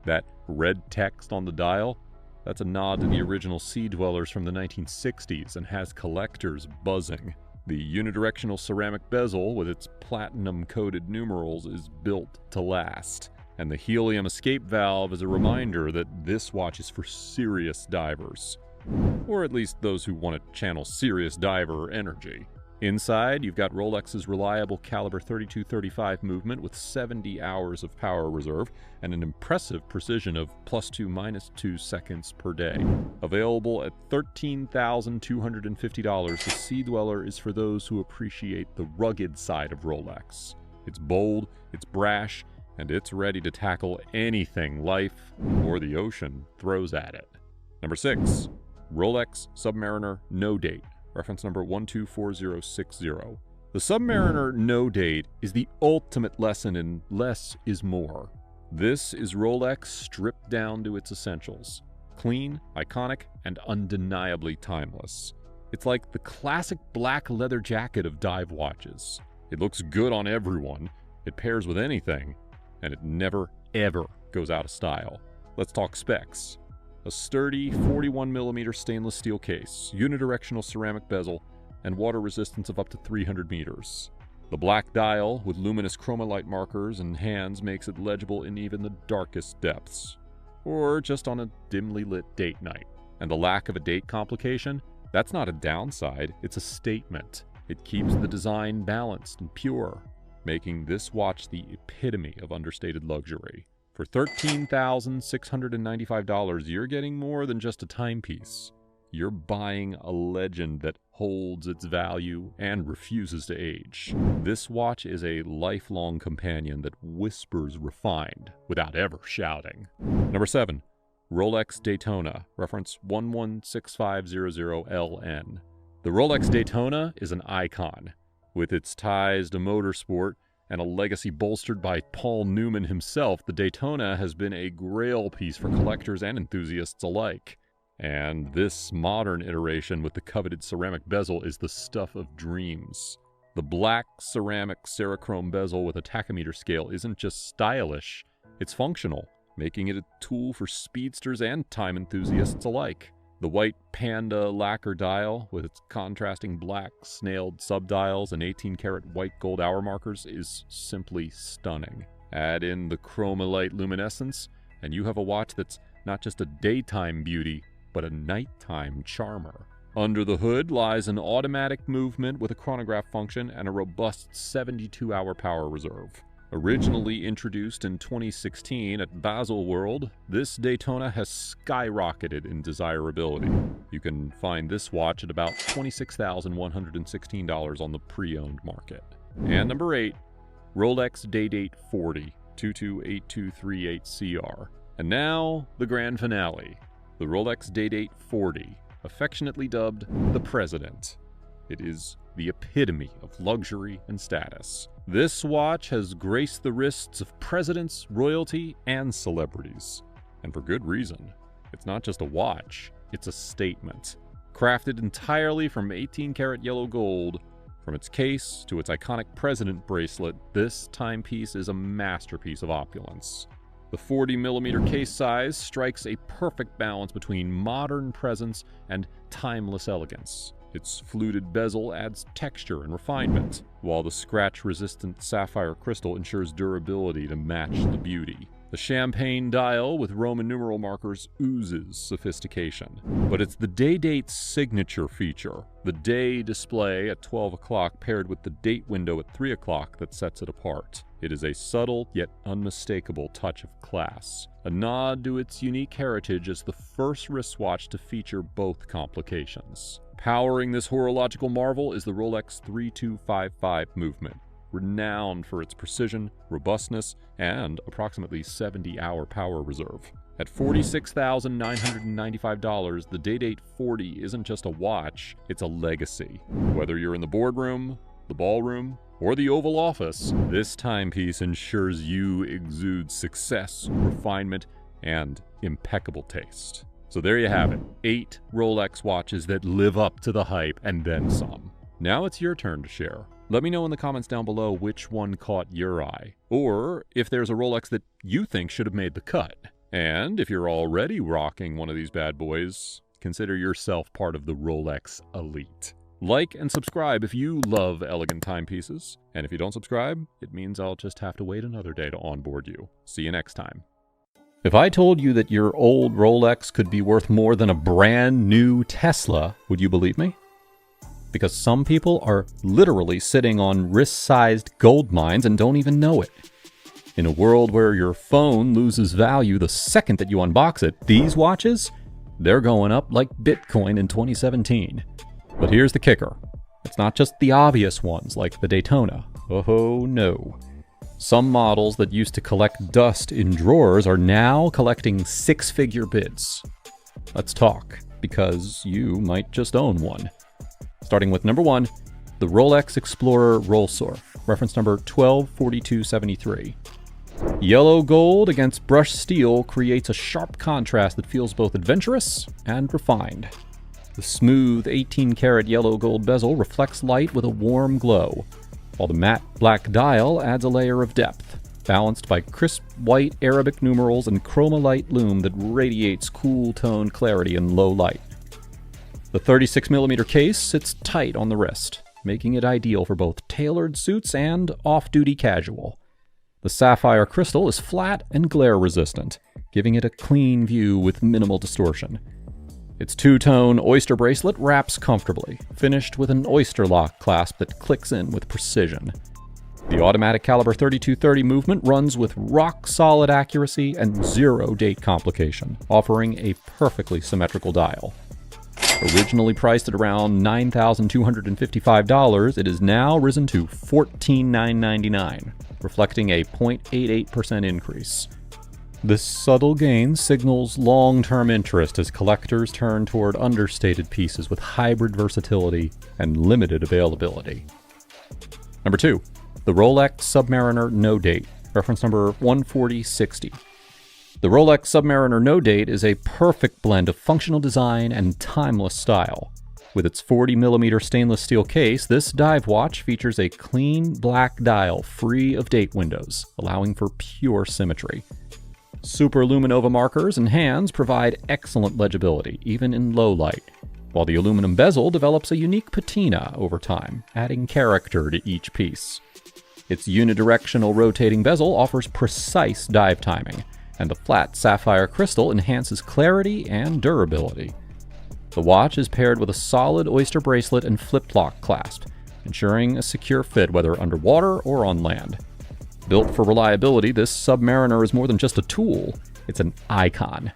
[SPEAKER 1] That red text on the dial? That's a nod to the original Sea Dwellers from the 1960s and has collectors buzzing. The unidirectional ceramic bezel with its platinum-coated numerals is built to last. And the helium escape valve is a reminder that this watch is for serious divers. Or at least those who want to channel serious diver energy. Inside, you've got Rolex's reliable caliber 3235 movement with 70 hours of power reserve and an impressive precision of +2 -2 seconds per day. Available at $13,250, the Sea Dweller is for those who appreciate the rugged side of Rolex. It's bold, it's brash, and it's ready to tackle anything life or the ocean throws at it. Number 6. Rolex Submariner No Date. Reference number 124060. The Submariner No Date is the ultimate lesson in less is more. This is Rolex stripped down to its essentials. Clean, iconic, and undeniably timeless. It's like the classic black leather jacket of dive watches. It looks good on everyone, it pairs with anything, and it never, ever goes out of style. Let's talk specs. A sturdy 41mm stainless steel case, unidirectional ceramic bezel, and water resistance of up to 300 meters. The black dial with luminous chromolite markers and hands makes it legible in even the darkest depths, or just on a dimly lit date night. And the lack of a date complication? That's not a downside, it's a statement. It keeps the design balanced and pure, making this watch the epitome of understated luxury. For $13,695, you're getting more than just a timepiece. You're buying a legend that holds its value and refuses to age. This watch is a lifelong companion that whispers refined without ever shouting. Number 7. Rolex Daytona, reference 116500LN. The Rolex Daytona is an icon. With its ties to motorsport, and a legacy bolstered by Paul Newman himself, the Daytona has been a grail piece for collectors and enthusiasts alike. And this modern iteration with the coveted ceramic bezel is the stuff of dreams. The black ceramic Cerachrome bezel with a tachymeter scale isn't just stylish, it's functional, making it a tool for speedsters and time enthusiasts alike. The white panda lacquer dial, with its contrasting black snailed subdials and 18-karat white gold hour markers, is simply stunning. Add in the chromolite luminescence, and you have a watch that's not just a daytime beauty, but a nighttime charmer. Under the hood lies an automatic movement with a chronograph function and a robust 72-hour power reserve. Originally introduced in 2016 at Baselworld, this Daytona has skyrocketed in desirability. You can find this watch at about $26,116 on the pre-owned market. And number 8, Rolex Day-Date 40, 228238CR. And now, the grand finale, the Rolex Day-Date 40, affectionately dubbed the President. It is the epitome of luxury and status. This watch has graced the wrists of presidents, royalty, and celebrities. And for good reason. It's not just a watch, it's a statement. Crafted entirely from 18-karat yellow gold, from its case to its iconic president bracelet, this timepiece is a masterpiece of opulence. The 40mm case size strikes a perfect balance between modern presence and timeless elegance. Its fluted bezel adds texture and refinement, while the scratch-resistant sapphire crystal ensures durability to match the beauty. The champagne dial with Roman numeral markers oozes sophistication. But it's the day-date's signature feature, the day display at 12 o'clock paired with the date window at 3 o'clock, that sets it apart. It is a subtle yet unmistakable touch of class, a nod to its unique heritage as the first wristwatch to feature both complications. Powering this horological marvel is the Rolex 3255 movement, renowned for its precision, robustness, and approximately 70-hour power reserve. At $46,995, the Day-Date 40 isn't just a watch, it's a legacy. Whether you're in the boardroom, the ballroom, or the Oval Office, this timepiece ensures you exude success, refinement, and impeccable taste. So there you have it, 8 Rolex watches that live up to the hype and then some. Now it's your turn to share. Let me know in the comments down below which one caught your eye, or if there's a Rolex that you think should have made the cut. And if you're already rocking one of these bad boys, consider yourself part of the Rolex elite. Like and subscribe if you love elegant timepieces. And if you don't subscribe, it means I'll just have to wait another day to onboard you. See you next time. If I told you that your old Rolex could be worth more than a brand new Tesla, would you believe me? Because some people are literally sitting on wrist-sized gold mines and don't even know it. In a world where your phone loses value the second that you unbox it, these watches, they're going up like Bitcoin in 2017. But here's the kicker. It's not just the obvious ones like the Daytona. Oh no. Some models that used to collect dust in drawers are now collecting six-figure bids. Let's talk, because you might just own one. Starting with number 1, the Rolex Explorer Rollsor, reference number 124273. Yellow gold against brushed steel creates a sharp contrast that feels both adventurous and refined. The smooth 18-karat yellow gold bezel reflects light with a warm glow, while the matte black dial adds a layer of depth, balanced by crisp white Arabic numerals and chroma-light lume that radiates cool tone clarity in low light. The 36mm case sits tight on the wrist, making it ideal for both tailored suits and off-duty casual. The sapphire crystal is flat and glare-resistant, giving it a clean view with minimal distortion. Its two-tone oyster bracelet wraps comfortably, finished with an oyster lock clasp that clicks in with precision. The automatic caliber 3230 movement runs with rock-solid accuracy and zero date complication, offering a perfectly symmetrical dial. Originally priced at around $9,255, it is now risen to $14,999, reflecting a 0.88% increase. This subtle gain signals long-term interest as collectors turn toward understated pieces with hybrid versatility and limited availability. Number 2, the Rolex Submariner No Date, reference number 14060. The Rolex Submariner No Date is a perfect blend of functional design and timeless style. With its 40mm stainless steel case, this dive watch features a clean black dial free of date windows, allowing for pure symmetry. Superluminova markers and hands provide excellent legibility, even in low light, while the aluminum bezel develops a unique patina over time, adding character to each piece. Its unidirectional rotating bezel offers precise dive timing, and the flat sapphire crystal enhances clarity and durability. The watch is paired with a solid oyster bracelet and flip-lock clasp, ensuring a secure fit whether underwater or on land. Built for reliability, this Submariner is more than just a tool, it's an icon.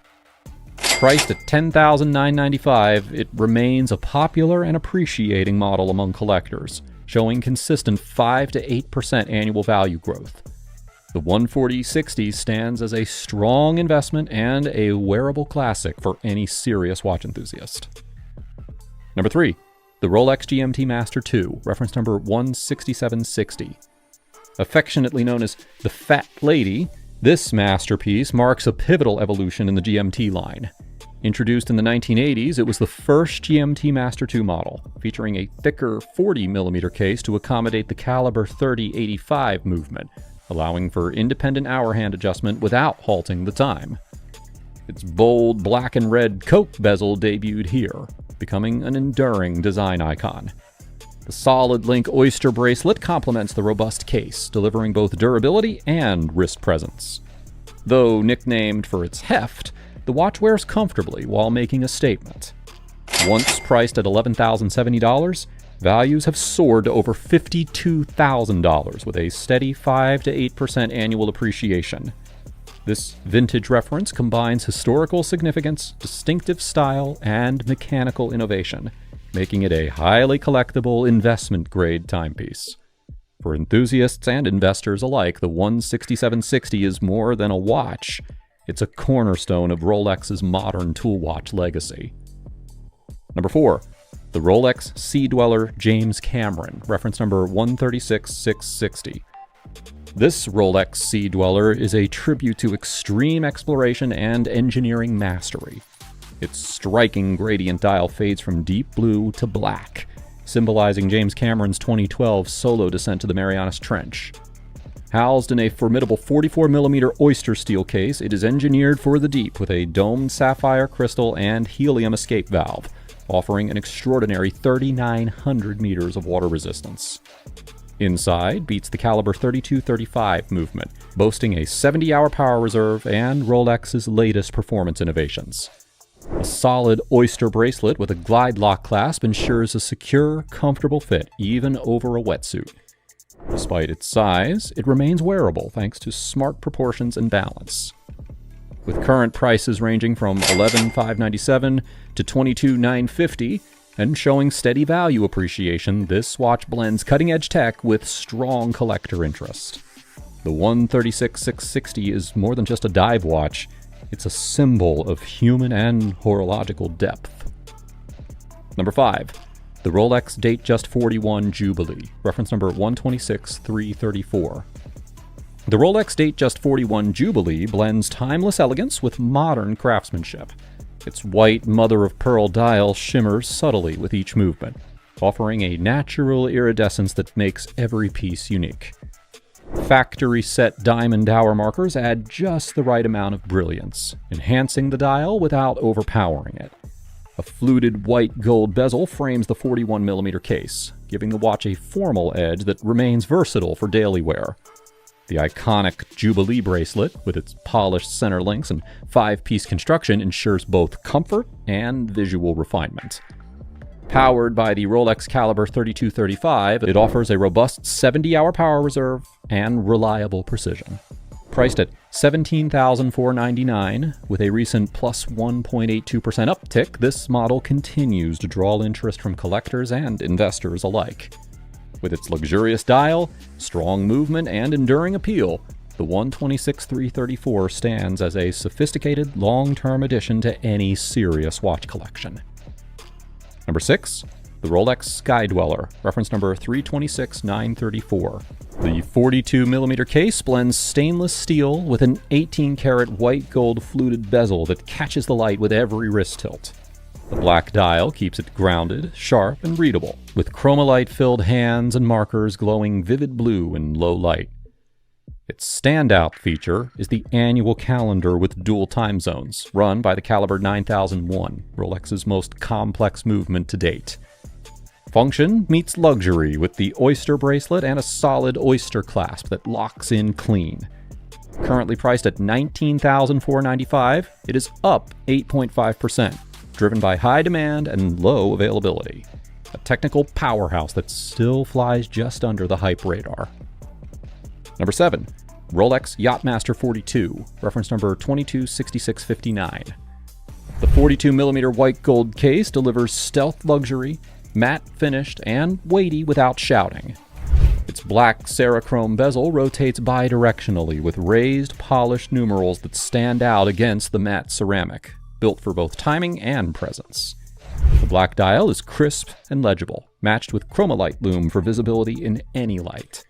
[SPEAKER 1] Priced at $10,995, it remains a popular and appreciating model among collectors, showing consistent 5 to 8% annual value growth. The 14060 stands as a strong investment and a wearable classic for any serious watch enthusiast. Number 3, the Rolex GMT Master 2, reference number 16760. Affectionately known as the Fat Lady, this masterpiece marks a pivotal evolution in the GMT line. Introduced in the 1980s, it was the first GMT Master 2 model, featuring a thicker 40mm case to accommodate the caliber 3085 movement, allowing for independent hour hand adjustment without halting the time. Its bold black and red Coke bezel debuted here, becoming an enduring design icon. The solid link oyster bracelet complements the robust case, delivering both durability and wrist presence. Though nicknamed for its heft, the watch wears comfortably while making a statement. Once priced at $11,070, values have soared to over $52,000 with a steady 5 to 8% annual appreciation. This vintage reference combines historical significance, distinctive style, and mechanical innovation, making it a highly collectible investment-grade timepiece. For enthusiasts and investors alike, the 16760 is more than a watch. It's a cornerstone of Rolex's modern tool watch legacy. Number 4, the Rolex Sea Dweller James Cameron, reference number 136660. This Rolex Sea Dweller is a tribute to extreme exploration and engineering mastery. Its striking gradient dial fades from deep blue to black, symbolizing James Cameron's 2012 solo descent to the Marianas Trench. Housed in a formidable 44mm oyster steel case, it is engineered for the deep with a domed sapphire crystal and helium escape valve, offering an extraordinary 3,900 meters of water resistance. Inside beats the caliber 32-35 movement, boasting a 70-hour power reserve and Rolex's latest performance innovations. A solid oyster bracelet with a glide lock clasp ensures a secure, comfortable fit even over a wetsuit. Despite its size, it remains wearable thanks to smart proportions and balance. With current prices ranging from $11,597 to $22,950 and showing steady value appreciation, this watch blends cutting-edge tech with strong collector interest. The 136-660 is more than just a dive watch. It's a symbol of human and horological depth. Number 5. The Rolex Datejust 41 Jubilee, reference number 126334. The Rolex Datejust 41 Jubilee blends timeless elegance with modern craftsmanship. Its white mother-of-pearl dial shimmers subtly with each movement, offering a natural iridescence that makes every piece unique. Factory-set diamond hour markers add just the right amount of brilliance, enhancing the dial without overpowering it. A fluted white gold bezel frames the 41mm case, giving the watch a formal edge that remains versatile for daily wear. The iconic Jubilee bracelet, with its polished center links and 5-piece construction, ensures both comfort and visual refinement. Powered by the Rolex caliber 32-35, it offers a robust 70-hour power reserve and reliable precision. Priced at $17,499, with a recent plus 1.82% uptick, this model continues to draw interest from collectors and investors alike. With its luxurious dial, strong movement, and enduring appeal, the 126-334 stands as a sophisticated, long-term addition to any serious watch collection. Number 6. The Rolex Sky Dweller, reference number 326934. The 42mm case blends stainless steel with an 18-karat white gold fluted bezel that catches the light with every wrist tilt. The black dial keeps it grounded, sharp, and readable, with chromalite-filled hands and markers glowing vivid blue in low light. Its standout feature is the annual calendar with dual time zones, run by the caliber 9001, Rolex's most complex movement to date. Function meets luxury with the oyster bracelet and a solid oyster clasp that locks in clean. Currently priced at $19,495, it is up 8.5%, driven by high demand and low availability. A technical powerhouse that still flies just under the hype radar. Number 7. Rolex Yachtmaster 42, reference number 226659. The 42mm white gold case delivers stealth luxury, matte finished, and weighty without shouting. Its black Cerachrome bezel rotates bidirectionally with raised, polished numerals that stand out against the matte ceramic, built for both timing and presence. The black dial is crisp and legible, matched with chromalite lume for visibility in any light.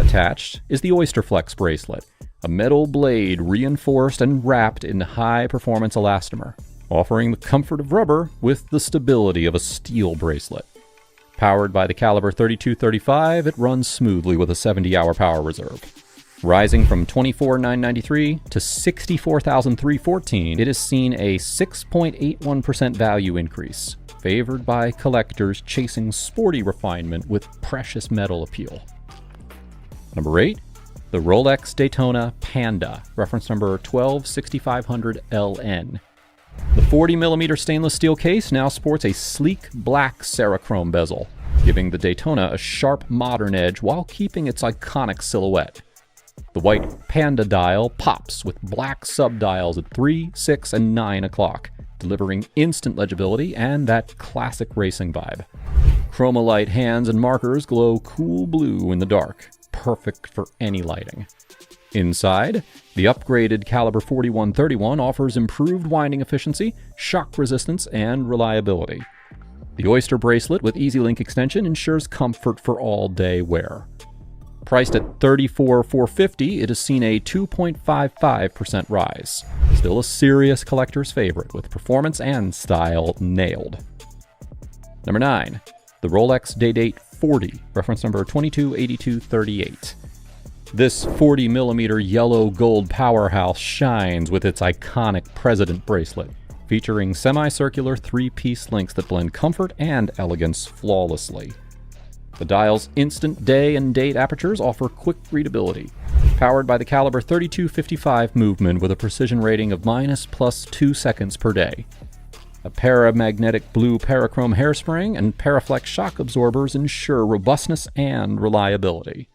[SPEAKER 1] Attached is the Oyster Flex bracelet, a metal blade reinforced and wrapped in high-performance elastomer, offering the comfort of rubber with the stability of a steel bracelet. Powered by the caliber 32-35, it runs smoothly with a 70-hour power reserve. Rising from $24,993 to $64,314, it has seen a 6.81% value increase, favored by collectors chasing sporty refinement with precious metal appeal. Number 8. The Rolex Daytona Panda, reference number 126500LN. The 40mm stainless steel case now sports a sleek black Cerachrome bezel, giving the Daytona a sharp modern edge while keeping its iconic silhouette. The white Panda dial pops with black subdials at 3, 6, and 9 o'clock, delivering instant legibility and that classic racing vibe. Chromalite hands and markers glow cool blue in the dark, perfect for any lighting. Inside, the upgraded caliber 4131 offers improved winding efficiency, shock resistance, and reliability. The Oyster bracelet with Easy Link extension ensures comfort for all-day wear. Priced at $34,450, it has seen a 2.55% rise. Still a serious collector's favorite, with performance and style nailed. Number 9. The Rolex Day-Date 40, reference number 228238. This 40mm yellow gold powerhouse shines with its iconic President bracelet, featuring semicircular three-piece links that blend comfort and elegance flawlessly. The dial's instant day and date apertures offer quick readability, powered by the caliber 3255 movement with a precision rating of -+2 seconds per day. A paramagnetic blue parachrome hairspring and Paraflex shock absorbers ensure robustness and reliability.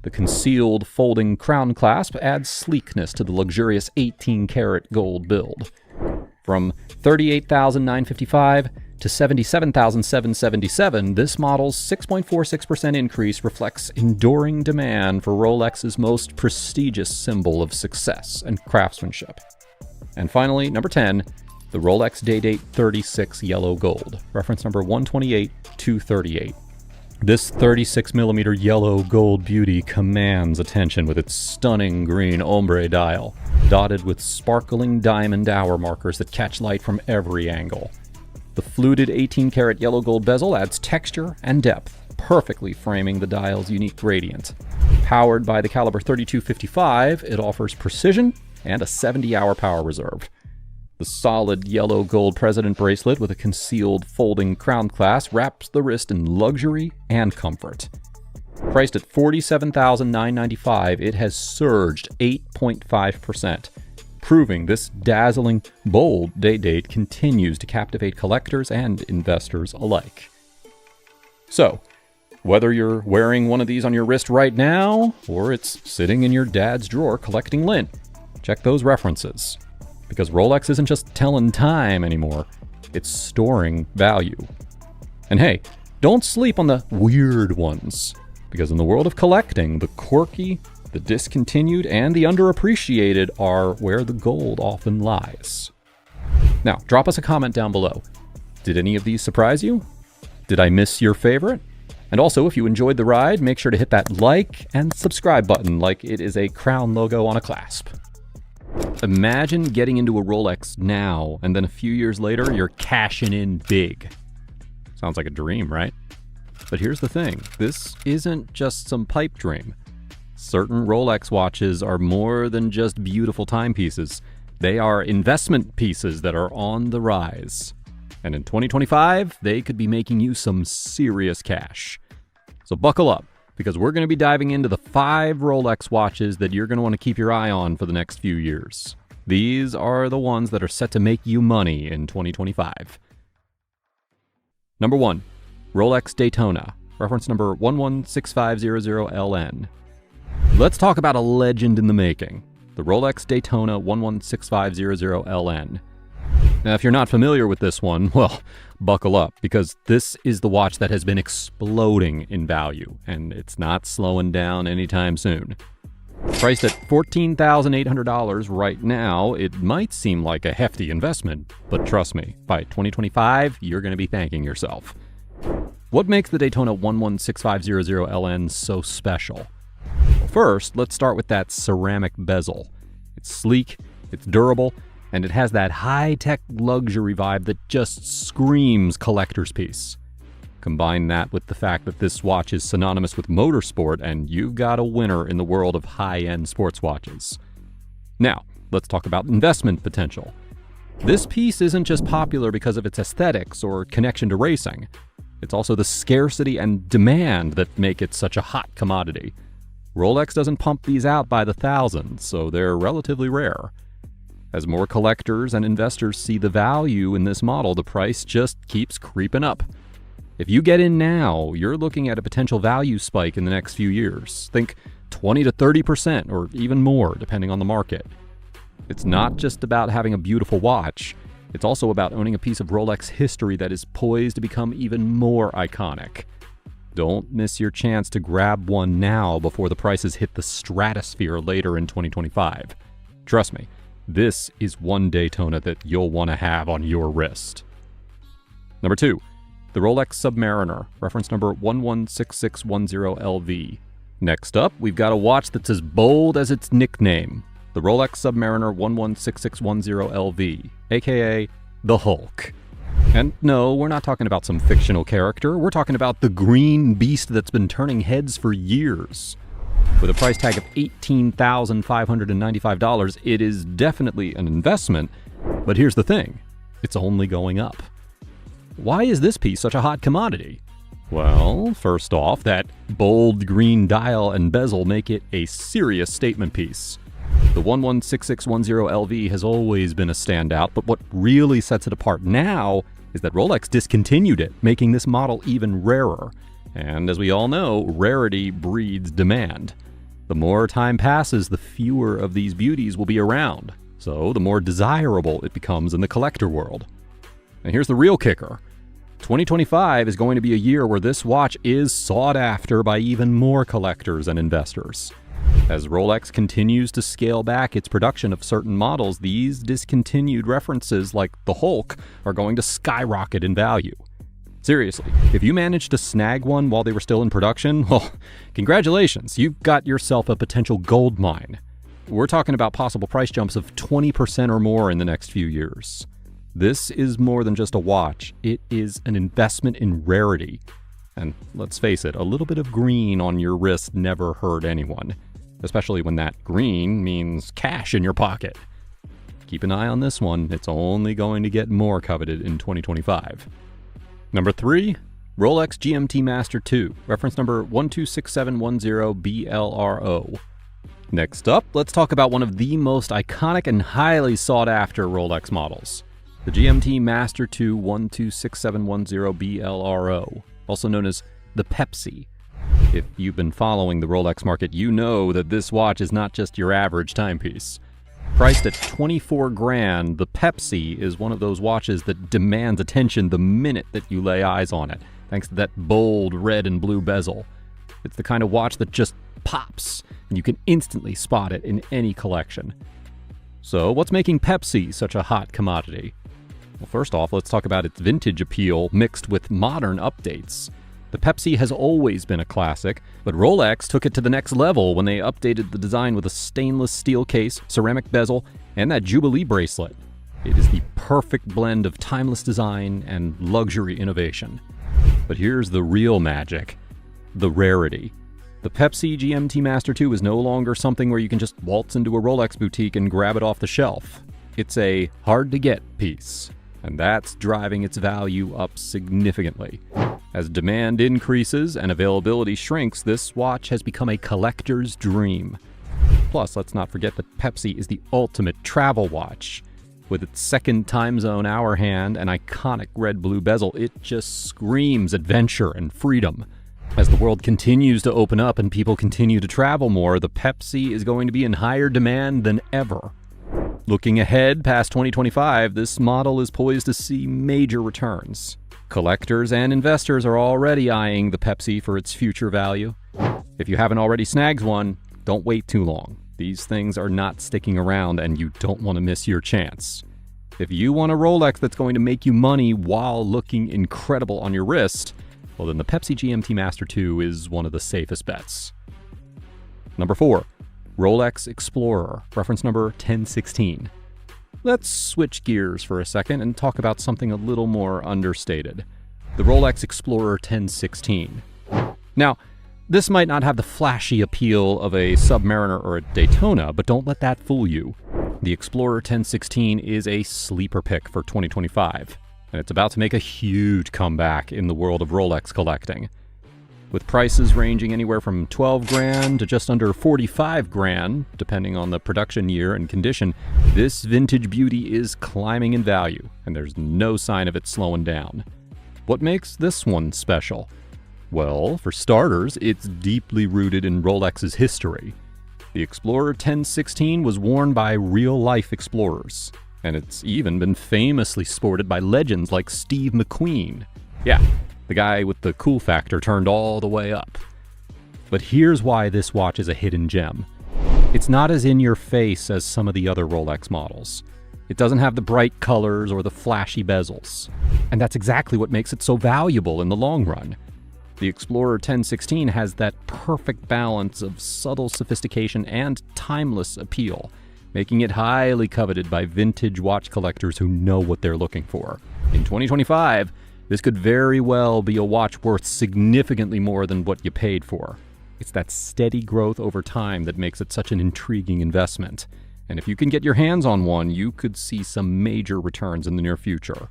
[SPEAKER 1] The concealed folding crown clasp adds sleekness to the luxurious 18-karat gold build. From $38,955 to $77,777, this model's 6.46% increase reflects enduring demand for Rolex's most prestigious symbol of success and craftsmanship. And finally, number 10, the Rolex Day-Date 36 Yellow Gold, reference number 128238. This 36mm yellow gold beauty commands attention with its stunning green ombre dial, dotted with sparkling diamond hour markers that catch light from every angle. The fluted 18-karat yellow gold bezel adds texture and depth, perfectly framing the dial's unique gradient. Powered by the caliber 3255, it offers precision and a 70-hour power reserve. The solid yellow gold President bracelet with a concealed folding crown clasp wraps the wrist in luxury and comfort. Priced at $47,995, it has surged 8.5%, proving this dazzling, bold day-date continues to captivate collectors and investors alike. So, whether you're wearing one of these on your wrist right now, or it's sitting in your dad's drawer collecting lint, check those references. Because Rolex isn't just telling time anymore, it's storing value. And hey, don't sleep on the weird ones, because in the world of collecting, the quirky, the discontinued, and the underappreciated are where the gold often lies. Now, drop us a comment down below. Did any of these surprise you? Did I miss your favorite? And also, if you enjoyed the ride, make sure to hit that like and subscribe button like it is a crown logo on a clasp. Imagine getting into a Rolex now, and then a few years later, you're cashing in big. Sounds like a dream, right? But here's the thing, this isn't just some pipe dream. Certain Rolex watches are more than just beautiful timepieces. They are investment pieces that are on the rise. And in 2025, they could be making you some serious cash. So buckle up, because we're going to be diving into the 5 Rolex watches that you're going to want to keep your eye on for the next few years. These are the ones that are set to make you money in 2025. Number 1, Rolex Daytona, reference number 116500LN. Let's talk about a legend in the making, the Rolex Daytona 116500LN. Now, if you're not familiar with this one, well, buckle up, because this is the watch that has been exploding in value, and it's not slowing down anytime soon. Priced at $14,800 right now, it might seem like a hefty investment, but trust me, by 2025, you're going to be thanking yourself. What makes the Daytona 116500LN so special? Well, first, let's start with that ceramic bezel. It's sleek, it's durable, and it has that high-tech luxury vibe that just screams collector's piece. Combine that with the fact that this watch is synonymous with motorsport, and you've got a winner in the world of high-end sports watches. Now, let's talk about investment potential. This piece isn't just popular because of its aesthetics or connection to racing. It's also the scarcity and demand that make it such a hot commodity. Rolex doesn't pump these out by the thousands, so they're relatively rare. As more collectors and investors see the value in this model, the price just keeps creeping up. If you get in now, you're looking at a potential value spike in the next few years. Think 20 to 30% or even more, depending on the market. It's not just about having a beautiful watch. It's also about owning a piece of Rolex history that is poised to become even more iconic. Don't miss your chance to grab one now before the prices hit the stratosphere later in 2025. Trust me, this is one Daytona that you'll want to have on your wrist. Number 2, the Rolex Submariner, reference number 116610LV. Next up, we've got a watch that's as bold as its nickname, the Rolex Submariner 116610LV, aka the Hulk. And no, we're not talking about some fictional character, we're talking about the green beast that's been turning heads for years. With a price tag of $18,595, it is definitely an investment, but here's the thing, it's only going up. Why is this piece such a hot commodity? Well, first off, that bold green dial and bezel make it a serious statement piece. The 116610LV has always been a standout, but what really sets it apart now is that Rolex discontinued it, making this model even rarer. And as we all know, rarity breeds demand. The more time passes, the fewer of these beauties will be around, so the more desirable it becomes in the collector world. And here's the real kicker. 2025 is going to be a year where this watch is sought after by even more collectors and investors. As Rolex continues to scale back its production of certain models, these discontinued references like the Hulk are going to skyrocket in value. Seriously, if you managed to snag one while they were still in production, well, congratulations, you've got yourself a potential gold mine. We're talking about possible price jumps of 20% or more in the next few years. This is more than just a watch, it is an investment in rarity. And let's face it, a little bit of green on your wrist never hurt anyone, especially when that green means cash in your pocket. Keep an eye on this one, it's only going to get more coveted in 2025. Number 3, Rolex GMT Master 2, reference number 126710BLRO. Next up, let's talk about one of the most iconic and highly sought after Rolex models, the GMT Master 2 126710BLRO, also known as the Pepsi. If you've been following the Rolex market, you know that this watch is not just your average timepiece. Priced at $24,000, the Pepsi is one of those watches that demands attention the minute that you lay eyes on it, thanks to that bold red and blue bezel. It's the kind of watch that just pops, and you can instantly spot it in any collection. So what's making Pepsi such a hot commodity? Well, first off, let's talk about its vintage appeal mixed with modern updates. The Pepsi has always been a classic, but Rolex took it to the next level when they updated the design with a stainless steel case, ceramic bezel, and that Jubilee bracelet. It is the perfect blend of timeless design and luxury innovation. But here's the real magic, the rarity. The Pepsi GMT Master 2 is no longer something where you can just waltz into a Rolex boutique and grab it off the shelf. It's a hard-to-get piece, and that's driving its value up significantly. As demand increases and availability shrinks, this watch has become a collector's dream. Plus, let's not forget that Pepsi is the ultimate travel watch. With its second time zone hour hand and iconic red-blue bezel, it just screams adventure and freedom. As the world continues to open up and people continue to travel more, the Pepsi is going to be in higher demand than ever. Looking ahead past 2025, this model is poised to see major returns. Collectors and investors are already eyeing the Pepsi for its future value. If you haven't already snagged one, don't wait too long. These things are not sticking around and you don't want to miss your chance. If you want a Rolex that's going to make you money while looking incredible on your wrist, well then the Pepsi GMT Master 2 is one of the safest bets. Number 4, Rolex Explorer, reference number 1016. Let's switch gears for a second and talk about something a little more understated. The Rolex Explorer 1016. Now, this might not have the flashy appeal of a Submariner or a Daytona, but don't let that fool you. The Explorer 1016 is a sleeper pick for 2025, and it's about to make a huge comeback in the world of Rolex collecting. With prices ranging anywhere from $12,000 to just under $45,000, depending on the production year and condition, this vintage beauty is climbing in value, and there's no sign of it slowing down. What makes this one special? Well, for starters, it's deeply rooted in Rolex's history. The Explorer 1016 was worn by real-life explorers, and it's even been famously sported by legends like Steve McQueen. Yeah, the guy with the cool factor turned all the way up. But here's why this watch is a hidden gem. It's not as in your face as some of the other Rolex models. It doesn't have the bright colors or the flashy bezels. And that's exactly what makes it so valuable in the long run. The Explorer 1016 has that perfect balance of subtle sophistication and timeless appeal, making it highly coveted by vintage watch collectors who know what they're looking for. In 2025, this could very well be a watch worth significantly more than what you paid for. It's that steady growth over time that makes it such an intriguing investment. And if you can get your hands on one, you could see some major returns in the near future.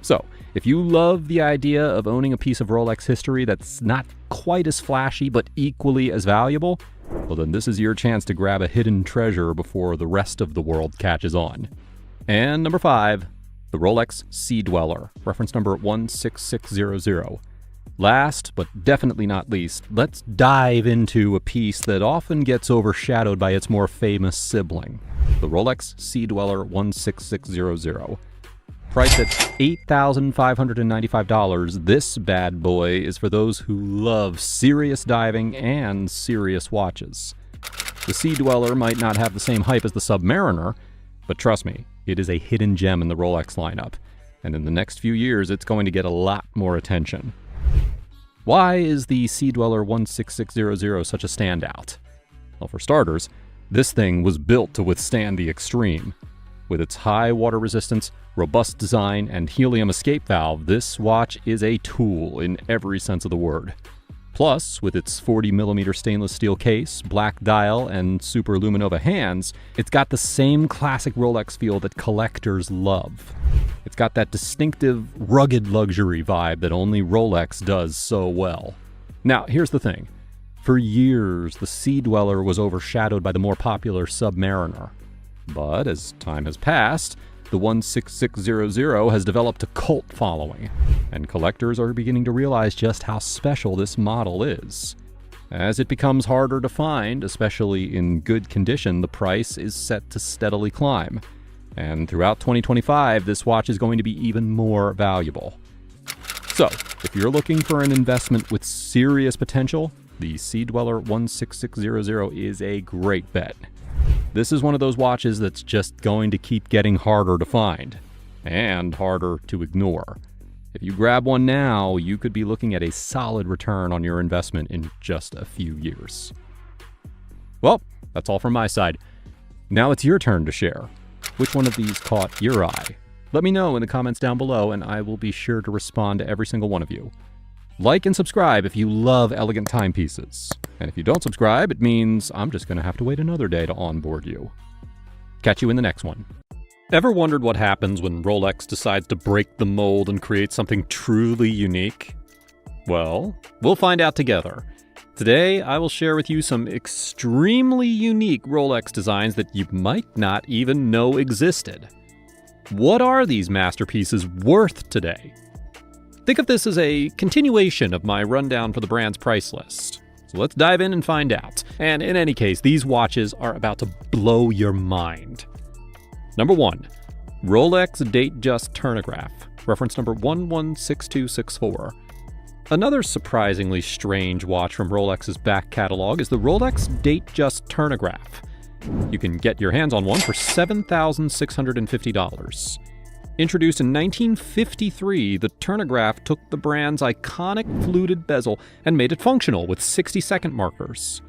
[SPEAKER 1] So, if you love the idea of owning a piece of Rolex history that's not quite as flashy but equally as valuable, well then this is your chance to grab a hidden treasure before the rest of the world catches on. And number 5, the Rolex Sea Dweller, reference number 16600. Last, but definitely not least, let's dive into a piece that often gets overshadowed by its more famous sibling, the Rolex Sea Dweller 16600. Priced at $8,595, this bad boy is for those who love serious diving and serious watches. The Sea Dweller might not have the same hype as the Submariner, but trust me, it is a hidden gem in the Rolex lineup, and in the next few years it's going to get a lot more attention. Why is the Sea Dweller 16600 such a standout? Well, for starters, this thing was built to withstand the extreme. With its high water resistance, robust design, and helium escape valve, this watch is a tool in every sense of the word. Plus, with its 40mm stainless steel case, black dial, and super luminova hands, it's got the same classic Rolex feel that collectors love. It's got that distinctive, rugged luxury vibe that only Rolex does so well. Now, here's the thing. For years, the Sea Dweller was overshadowed by the more popular Submariner. But as time has passed, the 16600 has developed a cult following, and collectors are beginning to realize just how special this model is. As it becomes harder to find, especially in good condition, the price is set to steadily climb. And throughout 2025, this watch is going to be even more valuable. So, if you're looking for an investment with serious potential, the Sea Dweller 16600 is a great bet. This is one of those watches that's just going to keep getting harder to find, and harder to ignore. If you grab one now, you could be looking at a solid return on your investment in just a few years. Well, that's all from my side. Now it's your turn to share. Which one of these caught your eye? Let me know in the comments down below, and I will be sure to respond to every single one of you. Like and subscribe if you love elegant timepieces. And if you don't subscribe, it means I'm just going to have to wait another day to onboard you. Catch you in the next one. Ever wondered what happens when Rolex decides to break the mold and create something truly unique? Well, we'll find out together. Today, I will share with you some extremely unique Rolex designs that you might not even know existed. What are these masterpieces worth today? Think of this as a continuation of my rundown for the brand's price list. So let's dive in and find out. And in any case, these watches are about to blow your mind. Number 1, Rolex Datejust Turnograph, reference number 116264. Another surprisingly strange watch from Rolex's back catalog is the Rolex Datejust Turnograph. You can get your hands on one for $7,650. Introduced in 1953, the Turnograph took the brand's iconic fluted bezel and made it functional with 60-second markers.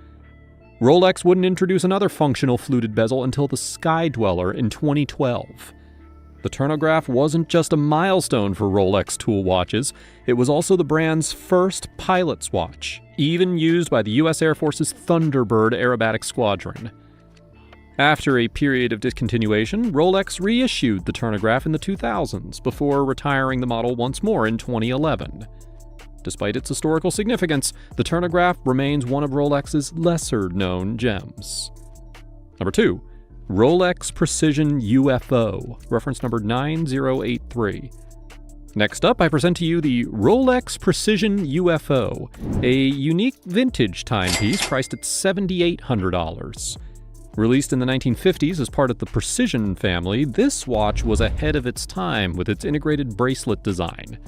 [SPEAKER 1] Rolex wouldn't introduce another functional fluted bezel until the Sky Dweller in 2012. The Turnograph wasn't just a milestone for Rolex tool watches, it was also the brand's first pilot's watch, even used by the U.S. Air Force's Thunderbird aerobatic squadron. After a period of discontinuation, Rolex reissued the Turnograph in the 2000s before retiring the model once more in 2011. Despite its historical significance, the Turnograph remains one of Rolex's lesser-known gems. Number 2, Rolex Precision UFO, reference number 9083. Next up, I present to you the Rolex Precision UFO, a unique vintage timepiece priced at $7,800. Released in the 1950s as part of the Precision family, this watch was ahead of its time with its integrated bracelet design.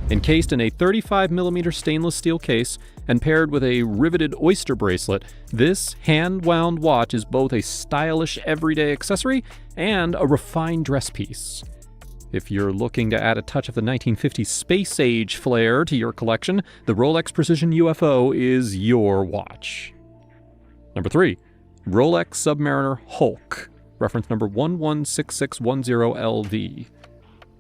[SPEAKER 1] Encased in a 35mm stainless steel case and paired with a riveted oyster bracelet, this hand-wound watch is both a stylish everyday accessory and a refined dress piece. If you're looking to add a touch of the 1950s space-age flair to your collection, the Rolex Precision UFO is your watch. Number 3. Rolex Submariner Hulk, reference number 116610LV.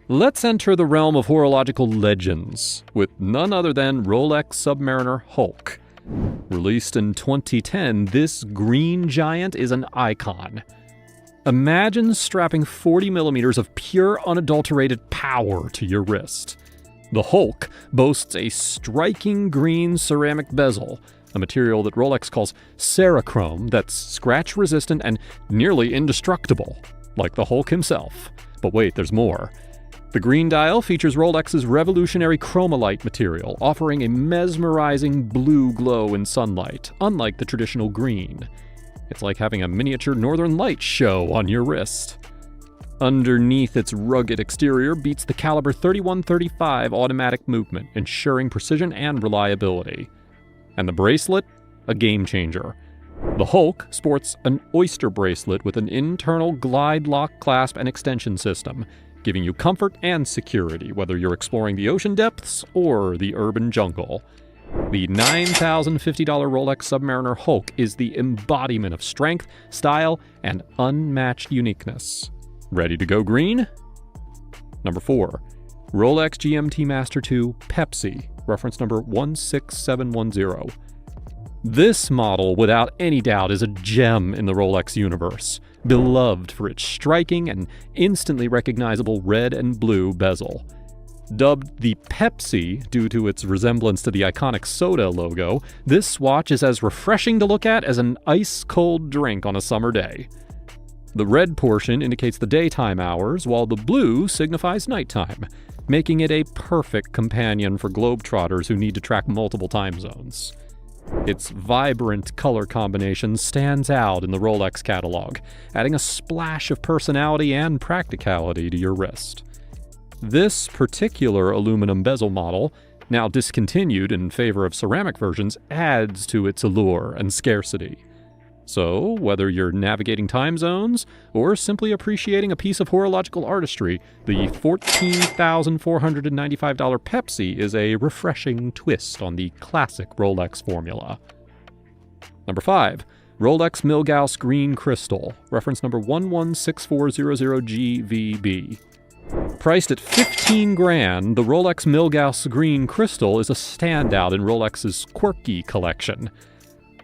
[SPEAKER 1] Let's enter the realm of horological legends with none other than Rolex Submariner Hulk, Released in 2010, this green giant is an icon. Imagine strapping 40 millimeters of pure unadulterated power to your wrist. The Hulk boasts a striking green ceramic bezel, a material that Rolex calls Cerachrome that's scratch-resistant and nearly indestructible, like the Hulk himself. But wait, there's more. The green dial features Rolex's revolutionary chromalite material, offering a mesmerizing blue glow in sunlight, unlike the traditional green. It's like having a miniature northern light show on your wrist. Underneath its rugged exterior beats the caliber 3135 automatic movement, ensuring precision and reliability. And the bracelet? A game changer. The Hulk sports an Oyster bracelet with an internal glide lock clasp and extension system, giving you comfort and security whether you're exploring the ocean depths or the urban jungle. The $9,050 Rolex Submariner Hulk is the embodiment of strength, style, and unmatched uniqueness. Ready to go green? Number 4. Rolex GMT Master 2 Pepsi, reference number 16710. This model, without any doubt, is a gem in the Rolex universe, beloved for its striking and instantly recognizable red and blue bezel. Dubbed the Pepsi due to its resemblance to the iconic soda logo, this watch is as refreshing to look at as an ice-cold drink on a summer day. The red portion indicates the daytime hours, while the blue signifies nighttime, making it a perfect companion for globetrotters who need to track multiple time zones. Its vibrant color combination stands out in the Rolex catalog, adding a splash of personality and practicality to your wrist. This particular aluminum bezel model, now discontinued in favor of ceramic versions, adds to its allure and scarcity. So, whether you're navigating time zones or simply appreciating a piece of horological artistry, the $14,495 Pepsi is a refreshing twist on the classic Rolex formula. Number 5. Rolex Milgauss Green Crystal, reference number 116400GVB. Priced at $15,000, the Rolex Milgauss Green Crystal is a standout in Rolex's quirky collection.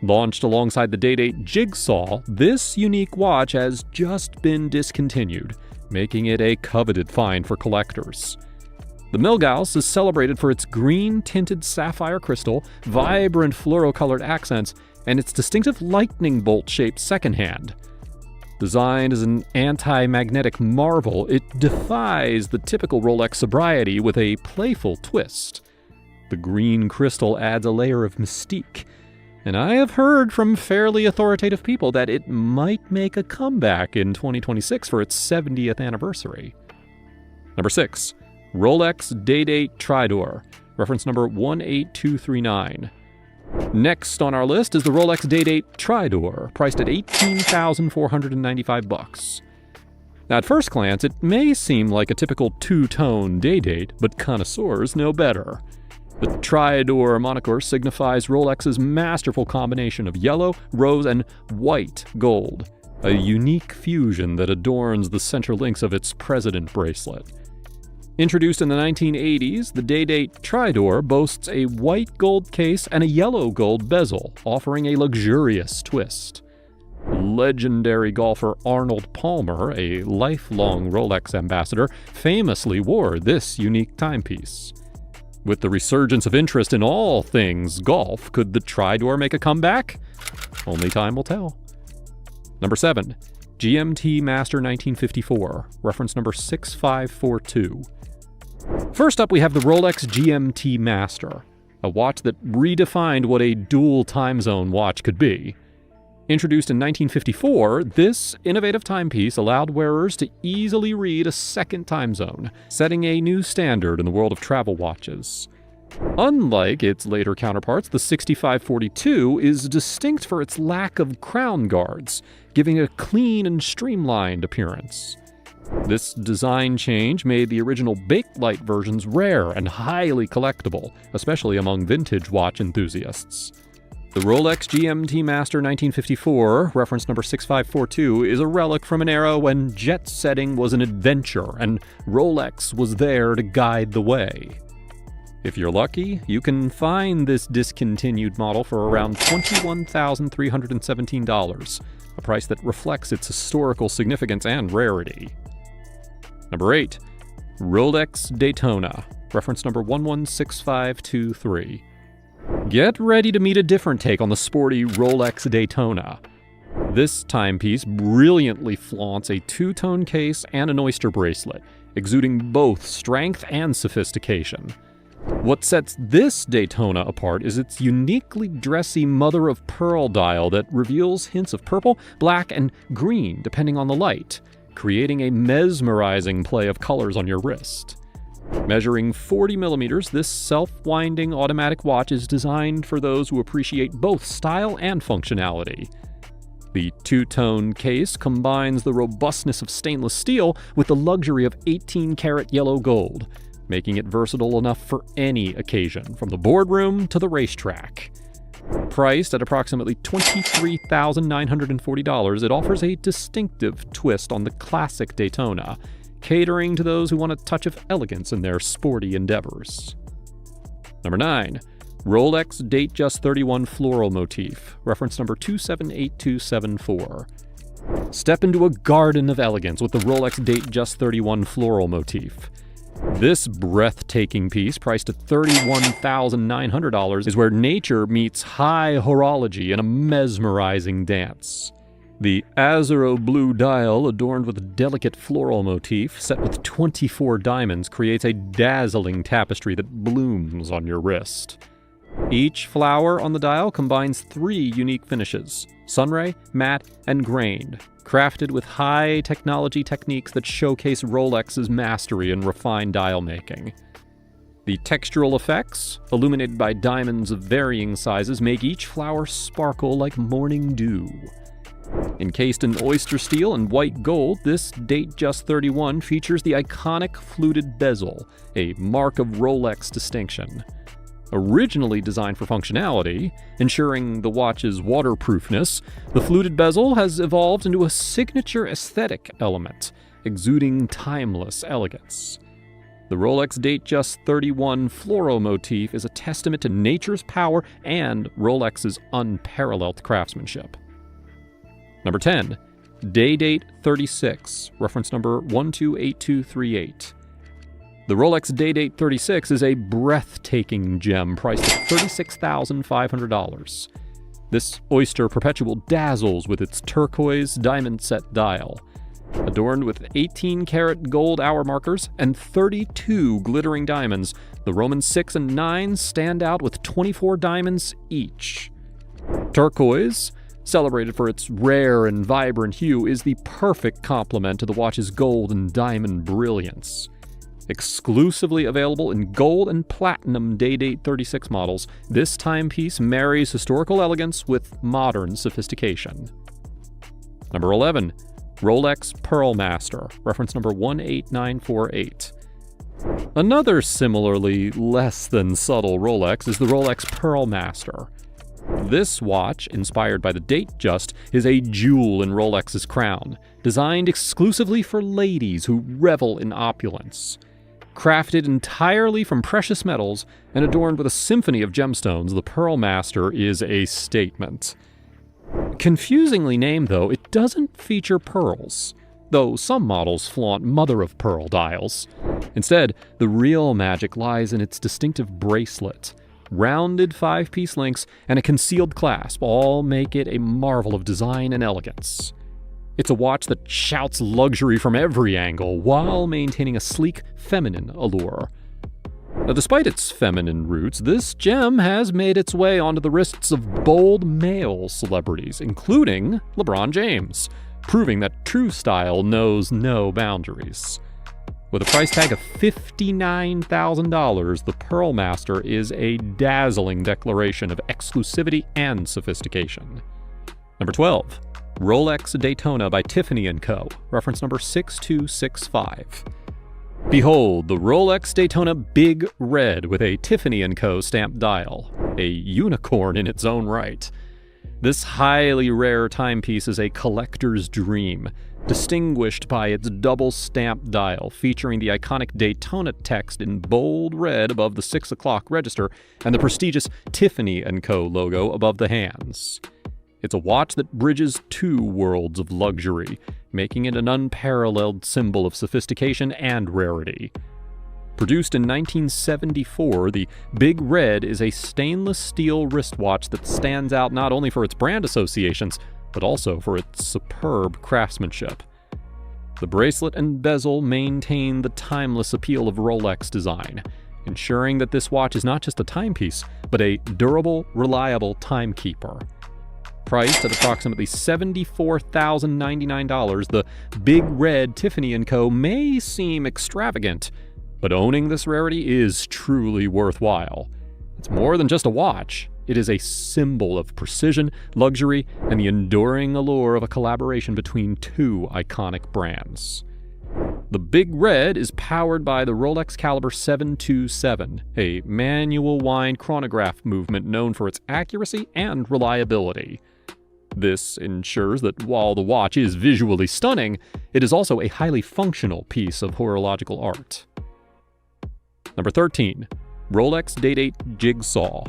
[SPEAKER 1] Launched alongside the Day-Date Jigsaw, this unique watch has just been discontinued, making it a coveted find for collectors. The Milgauss is celebrated for its green-tinted sapphire crystal, vibrant fluoro-colored accents, and its distinctive lightning bolt-shaped second hand. Designed as an anti-magnetic marvel, it defies the typical Rolex sobriety with a playful twist. The green crystal adds a layer of mystique, and I have heard from fairly authoritative people that it might make a comeback in 2026 for its 70th anniversary. Number 6. Rolex Day-Date Tridor, reference number 18239. Next on our list is the Rolex Day-Date Tridor, priced at $18,495. Now, at first glance, it may seem like a typical two-tone Day-Date, but connoisseurs know better. The Tridor moniker signifies Rolex's masterful combination of yellow, rose, and white gold, a unique fusion that adorns the center links of its President bracelet. Introduced in the 1980s, the Day-Date Tridor boasts a white gold case and a yellow gold bezel, offering a luxurious twist. Legendary golfer Arnold Palmer, a lifelong Rolex ambassador, famously wore this unique timepiece. With the resurgence of interest in all things golf, could the Tridor make a comeback? Only time will tell. Number 7. GMT Master 1954, reference number 6542. First up, we have the Rolex GMT Master, a watch that redefined what a dual time zone watch could be. Introduced in 1954, this innovative timepiece allowed wearers to easily read a second time zone, setting a new standard in the world of travel watches. Unlike its later counterparts, the 6542 is distinct for its lack of crown guards, giving a clean and streamlined appearance. This design change made the original Bakelite versions rare and highly collectible, especially among vintage watch enthusiasts. The Rolex GMT Master 1954, reference number 6542, is a relic from an era when jet setting was an adventure and Rolex was there to guide the way. If you're lucky, you can find this discontinued model for around $21,317, a price that reflects its historical significance and rarity. Number 8. Rolex Daytona, reference number 116523. Get ready to meet a different take on the sporty Rolex Daytona. This timepiece brilliantly flaunts a two-tone case and an oyster bracelet, exuding both strength and sophistication. What sets this Daytona apart is its uniquely dressy mother-of-pearl dial that reveals hints of purple, black, and green depending on the light, creating a mesmerizing play of colors on your wrist. Measuring 40 millimeters, this self-winding automatic watch is designed for those who appreciate both style and functionality. The two-tone case combines the robustness of stainless steel with the luxury of 18-karat yellow gold, making it versatile enough for any occasion, from the boardroom to the racetrack. Priced at approximately $23,940, it offers a distinctive twist on the classic Daytona, catering to those who want a touch of elegance in their sporty endeavors. Number 9. Rolex Datejust 31 Floral Motif, reference number 278274. Step into a garden of elegance with the Rolex Datejust 31 Floral Motif. This breathtaking piece, priced at $31,900, is where nature meets high horology in a mesmerizing dance. The azuro blue dial, adorned with a delicate floral motif set with 24 diamonds, creates a dazzling tapestry that blooms on your wrist. Each flower on the dial combines 3 unique finishes: sunray, matte, and grained, crafted with high-technology techniques that showcase Rolex's mastery in refined dial making. The textural effects, illuminated by diamonds of varying sizes, make each flower sparkle like morning dew. Encased in oyster steel and white gold, this Datejust 31 features the iconic fluted bezel, a mark of Rolex distinction. Originally designed for functionality, ensuring the watch's waterproofness, the fluted bezel has evolved into a signature aesthetic element, exuding timeless elegance. The Rolex Datejust 31 floral motif is a testament to nature's power and Rolex's unparalleled craftsmanship. Number 10. Day-Date 36, reference number 128238. The Rolex Day-Date 36 is a breathtaking gem priced at $36,500. This oyster perpetual dazzles with its turquoise diamond-set dial. Adorned with 18-karat gold hour markers and 32 glittering diamonds, the Roman 6 and 9 stand out with 24 diamonds each. Turquoise, celebrated for its rare and vibrant hue, is the perfect complement to the watch's gold and diamond brilliance. Exclusively available in gold and platinum Day-Date 36 models, this timepiece marries historical elegance with modern sophistication. Number 11. Rolex Pearl Master, reference number 18948. Another similarly less than subtle Rolex is the Rolex Pearl Master. This watch, inspired by the Datejust, is a jewel in Rolex's crown, designed exclusively for ladies who revel in opulence. Crafted entirely from precious metals and adorned with a symphony of gemstones, the Pearl Master is a statement. Confusingly named, though, it doesn't feature pearls, though some models flaunt mother-of-pearl dials. Instead, the real magic lies in its distinctive bracelet. Rounded 5-piece links and a concealed clasp all make it a marvel of design and elegance. It's a watch that shouts luxury from every angle while maintaining a sleek, feminine allure. Now, despite its feminine roots, this gem has made its way onto the wrists of bold male celebrities, including LeBron James, proving that true style knows no boundaries. With a price tag of $59,000, the Pearl Master is a dazzling declaration of exclusivity and sophistication. Number 12. Rolex Daytona by Tiffany & Co., reference number 6265. Behold the Rolex Daytona Big Red with a Tiffany & Co. stamped dial, a unicorn in its own right. This highly rare timepiece is a collector's dream, distinguished by its double-stamped dial featuring the iconic Daytona text in bold red above the 6 o'clock register and the prestigious Tiffany & Co. logo above the hands. It's a watch that bridges two worlds of luxury, making it an unparalleled symbol of sophistication and rarity. Produced in 1974, the Big Red is a stainless steel wristwatch that stands out not only for its brand associations, but also for its superb craftsmanship. The bracelet and bezel maintain the timeless appeal of Rolex design, ensuring that this watch is not just a timepiece, but a durable, reliable timekeeper. Priced at approximately $74,099, the Big Red Tiffany & Co. may seem extravagant, but owning this rarity is truly worthwhile. It's more than just a watch. It is a symbol of precision, luxury, and the enduring allure of a collaboration between two iconic brands. The Big Red is powered by the Rolex Caliber 727, a manual wind chronograph movement known for its accuracy and reliability. This ensures that while the watch is visually stunning, it is also a highly functional piece of horological art. Number 13. Rolex Day-Date Jigsaw.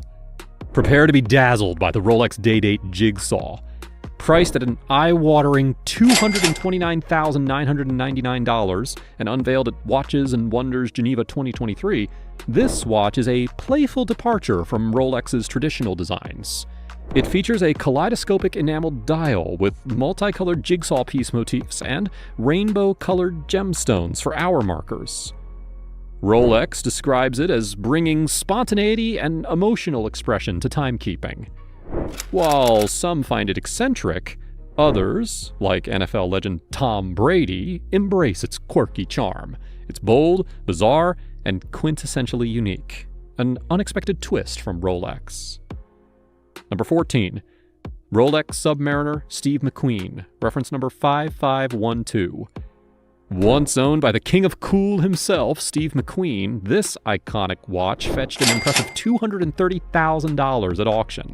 [SPEAKER 1] Prepare to be dazzled by the Rolex Day-Date Jigsaw. Priced at an eye-watering $229,999 and unveiled at Watches and Wonders Geneva 2023, this watch is a playful departure from Rolex's traditional designs. It features a kaleidoscopic enameled dial with multicolored jigsaw piece motifs and rainbow-colored gemstones for hour markers. Rolex describes it as bringing spontaneity and emotional expression to timekeeping. While some find it eccentric, others, like NFL legend Tom Brady, embrace its quirky charm. It's bold, bizarre, and quintessentially unique. An unexpected twist from Rolex. Number 14. Rolex Submariner Steve McQueen, reference number 5512. Once owned by the king of cool himself, Steve McQueen, this iconic watch fetched an impressive $230,000 at auction.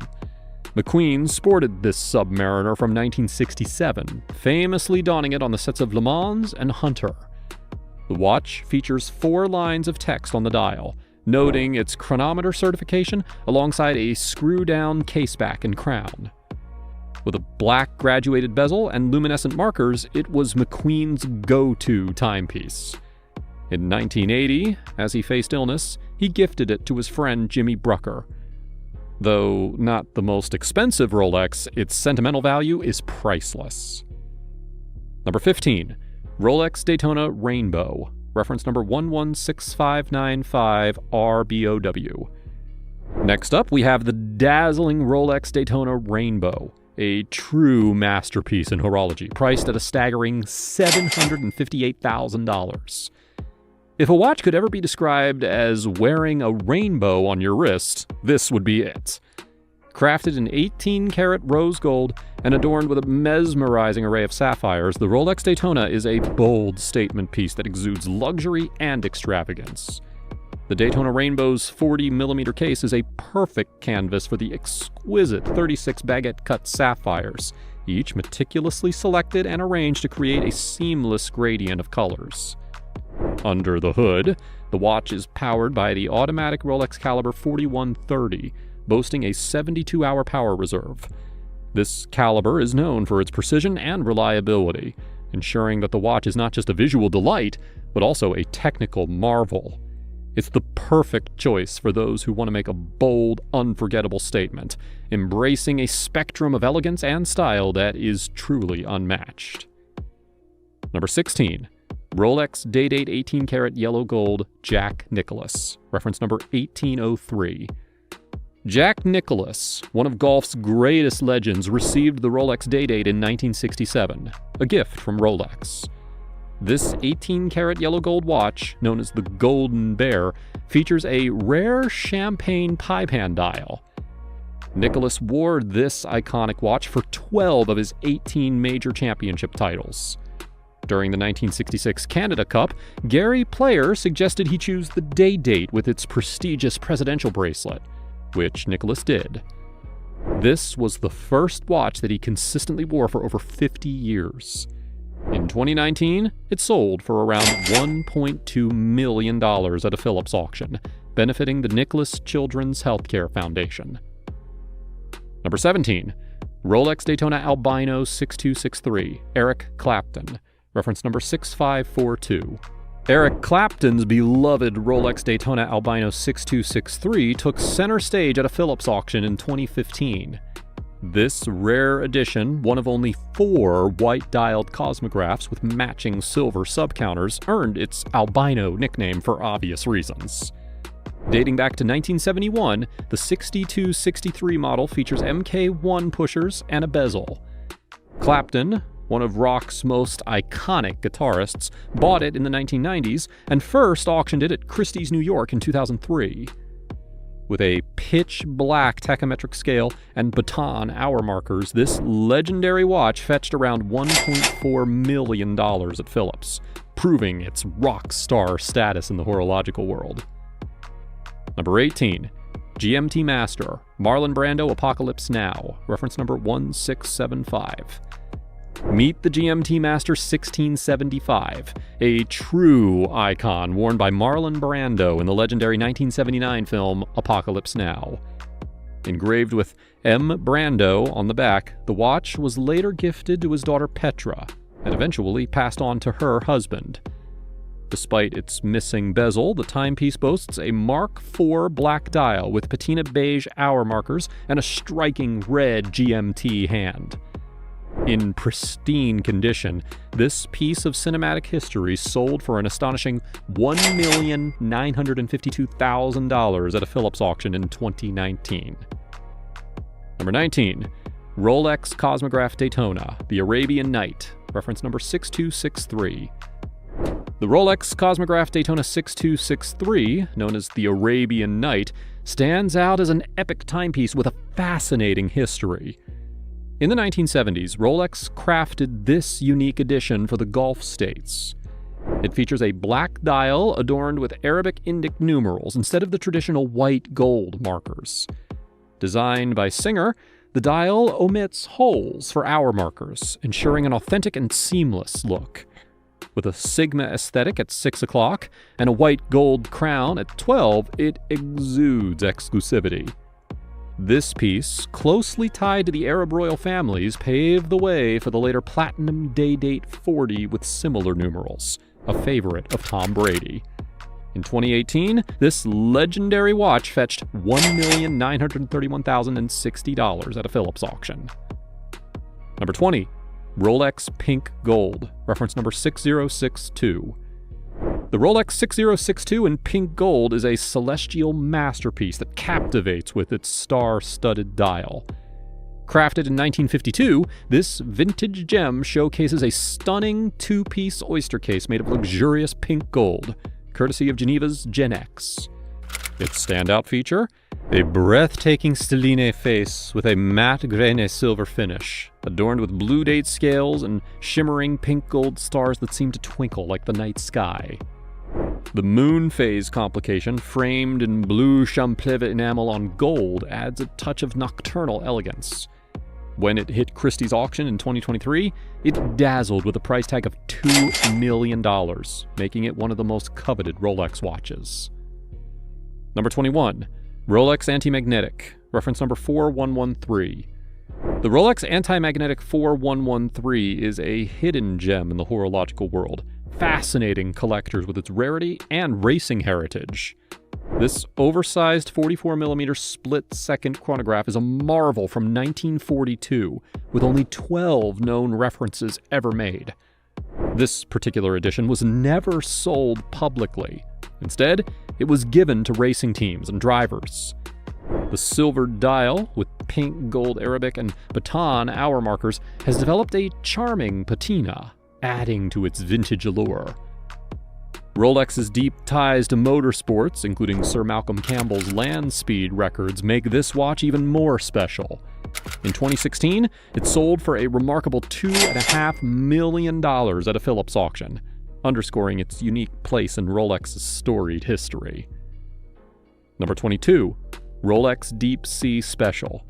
[SPEAKER 1] McQueen sported this Submariner from 1967, famously donning it on the sets of Le Mans and Hunter. The watch features 4 lines of text on the dial, noting its chronometer certification alongside a screw-down caseback and crown. With a black graduated bezel and luminescent markers, it was McQueen's go-to timepiece. In 1980, as he faced illness, he gifted it to his friend Jimmy Brucker. Though not the most expensive Rolex, its sentimental value is priceless. Number 15. Rolex Daytona Rainbow, reference number 116595RBOW. Next up, we have the dazzling Rolex Daytona Rainbow, a true masterpiece in horology, priced at a staggering $758,000. If a watch could ever be described as wearing a rainbow on your wrist, this would be it. Crafted in 18-karat rose gold and adorned with a mesmerizing array of sapphires, the Rolex Daytona is a bold statement piece that exudes luxury and extravagance. The Daytona Rainbow's 40mm case is a perfect canvas for the exquisite 36 baguette-cut sapphires, each meticulously selected and arranged to create a seamless gradient of colors. Under the hood, the watch is powered by the automatic Rolex Caliber 4130, boasting a 72-hour power reserve. This caliber is known for its precision and reliability, ensuring that the watch is not just a visual delight, but also a technical marvel. It's the perfect choice for those who want to make a bold, unforgettable statement, embracing a spectrum of elegance and style that is truly unmatched. Number 16. Rolex Day-Date 18-karat yellow gold Jack Nicklaus, reference number 1803. Jack Nicklaus, one of golf's greatest legends, received the Rolex Day-Date in 1967, a gift from Rolex. This 18-karat yellow gold watch, known as the Golden Bear, features a rare champagne pie pan dial. Nicklaus wore this iconic watch for 12 of his 18 major championship titles. During the 1966 Canada Cup, Gary Player suggested he choose the Day-Date with its prestigious presidential bracelet, which Nicklaus did. This was the first watch that he consistently wore for over 50 years. In 2019, it sold for around $1.2 million at a Phillips auction, benefiting the Nicholas Children's Healthcare Foundation. Number 17. Rolex Daytona Albino 6263, Eric Clapton, reference number 6542. Eric Clapton's beloved Rolex Daytona Albino 6263 took center stage at a Phillips auction in 2015. This rare edition, one of only 4 white-dialed cosmographs with matching silver subcounters, earned its albino nickname for obvious reasons. Dating back to 1971, the 6263 model features MK1 pushers and a bezel. Clapton, one of rock's most iconic guitarists, bought it in the 1990s and first auctioned it at Christie's, New York in 2003. With a pitch-black tachymetric scale and baton hour markers, this legendary watch fetched around $1.4 million at Phillips, proving its rock star status in the horological world. Number 18. GMT Master, Marlon Brando Apocalypse Now, reference number 1675. Meet the GMT Master 1675, a true icon worn by Marlon Brando in the legendary 1979 film Apocalypse Now. Engraved with M. Brando on the back, the watch was later gifted to his daughter Petra, and eventually passed on to her husband. Despite its missing bezel, the timepiece boasts a Mark IV black dial with patina beige hour markers and a striking red GMT hand. In pristine condition, this piece of cinematic history sold for an astonishing $1,952,000 at a Phillips auction in 2019. Number 19. Rolex Cosmograph Daytona, the Arabian Night, reference number 6263. The Rolex Cosmograph Daytona 6263, known as the Arabian Night, stands out as an epic timepiece with a fascinating history. In the 1970s, Rolex crafted this unique edition for the Gulf states. It features a black dial adorned with Arabic Indic numerals instead of the traditional white gold markers. Designed by Singer, the dial omits holes for hour markers, ensuring an authentic and seamless look. With a Sigma aesthetic at 6 o'clock and a white gold crown at 12, it exudes exclusivity. This piece, closely tied to the Arab royal families, paved the way for the later Platinum Day-Date 40 with similar numerals, a favorite of Tom Brady. In 2018, this legendary watch fetched $1,931,060 at a Phillips auction. Number 20. Rolex Pink Gold, reference number 6062. The Rolex 6062 in pink gold is a celestial masterpiece that captivates with its star-studded dial. Crafted in 1952, this vintage gem showcases a stunning 2-piece oyster case made of luxurious pink gold, courtesy of Geneva's Gen X. Its standout feature? A breathtaking stelline face with a matte grain silver finish, adorned with blue date scales and shimmering pink gold stars that seem to twinkle like the night sky. The moon phase complication, framed in blue champleve enamel on gold, adds a touch of nocturnal elegance. When it hit Christie's auction in 2023, it dazzled with a price tag of $2 million, making it one of the most coveted Rolex watches. Number 21. Rolex Anti-Magnetic, reference number 4113. The Rolex Anti-Magnetic 4113 is a hidden gem in the horological world, fascinating collectors with its rarity and racing heritage. This oversized 44mm split-second chronograph is a marvel from 1942, with only 12 known references ever made. This particular edition was never sold publicly. Instead, it was given to racing teams and drivers. The silver dial, with pink, gold, Arabic, and baton hour markers, has developed a charming patina, adding to its vintage allure. Rolex's deep ties to motorsports, including Sir Malcolm Campbell's land speed records, make this watch even more special. In 2016, it sold for a remarkable $2.5 million at a Phillips auction, underscoring its unique place in Rolex's storied history. Number 22. Rolex Deep Sea Special.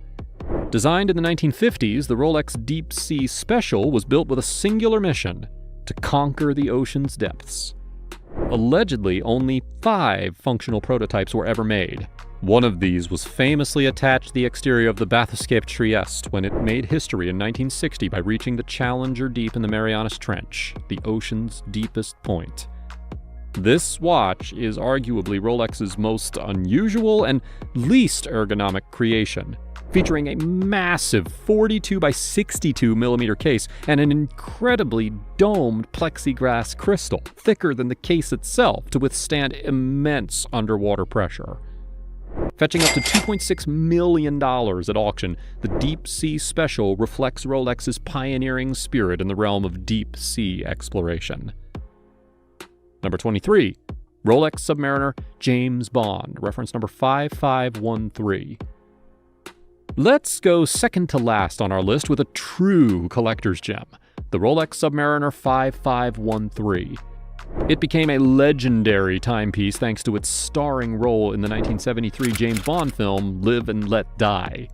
[SPEAKER 1] Designed in the 1950s, the Rolex Deep Sea Special was built with a singular mission: to conquer the ocean's depths. Allegedly, only 5 functional prototypes were ever made. One of these was famously attached to the exterior of the Bathyscaphe Trieste when it made history in 1960 by reaching the Challenger Deep in the Marianas Trench, the ocean's deepest point. This watch is arguably Rolex's most unusual and least ergonomic creation, featuring a massive 42 by 62 millimeter case and an incredibly domed plexiglass crystal, thicker than the case itself to withstand immense underwater pressure. Fetching up to $2.6 million at auction, the Deep Sea Special reflects Rolex's pioneering spirit in the realm of deep sea exploration. Number 23, Rolex Submariner James Bond, reference number 5513. Let's go second to last on our list with a true collector's gem, the Rolex Submariner 5513. It became a legendary timepiece thanks to its starring role in the 1973 James Bond film Live and Let Die.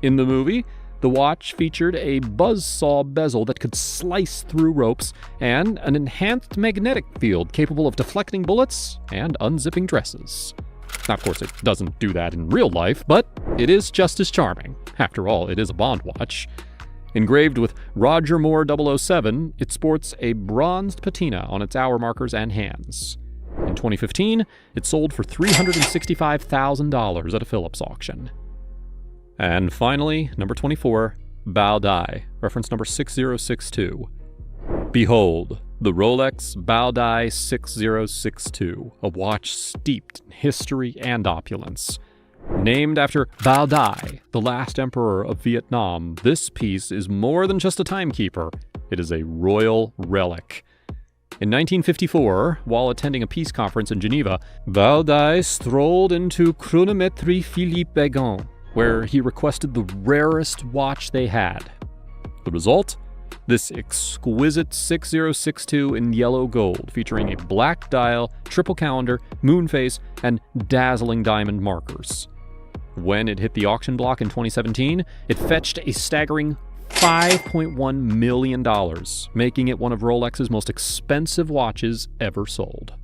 [SPEAKER 1] In the movie, the watch featured a buzzsaw bezel that could slice through ropes and an enhanced magnetic field capable of deflecting bullets and unzipping dresses. Now, of course, it doesn't do that in real life, but it is just as charming. After all, it is a Bond watch. Engraved with Roger Moore 007, it sports a bronzed patina on its hour markers and hands. In 2015, it sold for $365,000 at a Phillips auction. And finally, number 24, Bao Dai, reference number 6062. Behold, the Rolex Bao Dai 6062, a watch steeped in history and opulence. Named after Bao Dai, the last emperor of Vietnam, this piece is more than just a timekeeper. It is a royal relic. In 1954, while attending a peace conference in Geneva, Bao Dai strolled into Chronométrie Philippe Begon, where he requested the rarest watch they had. The result? This exquisite 6062 in yellow gold, featuring a black dial, triple calendar, moon face, and dazzling diamond markers. When it hit the auction block in 2017, it fetched a staggering $5.1 million, making it one of Rolex's most expensive watches ever sold.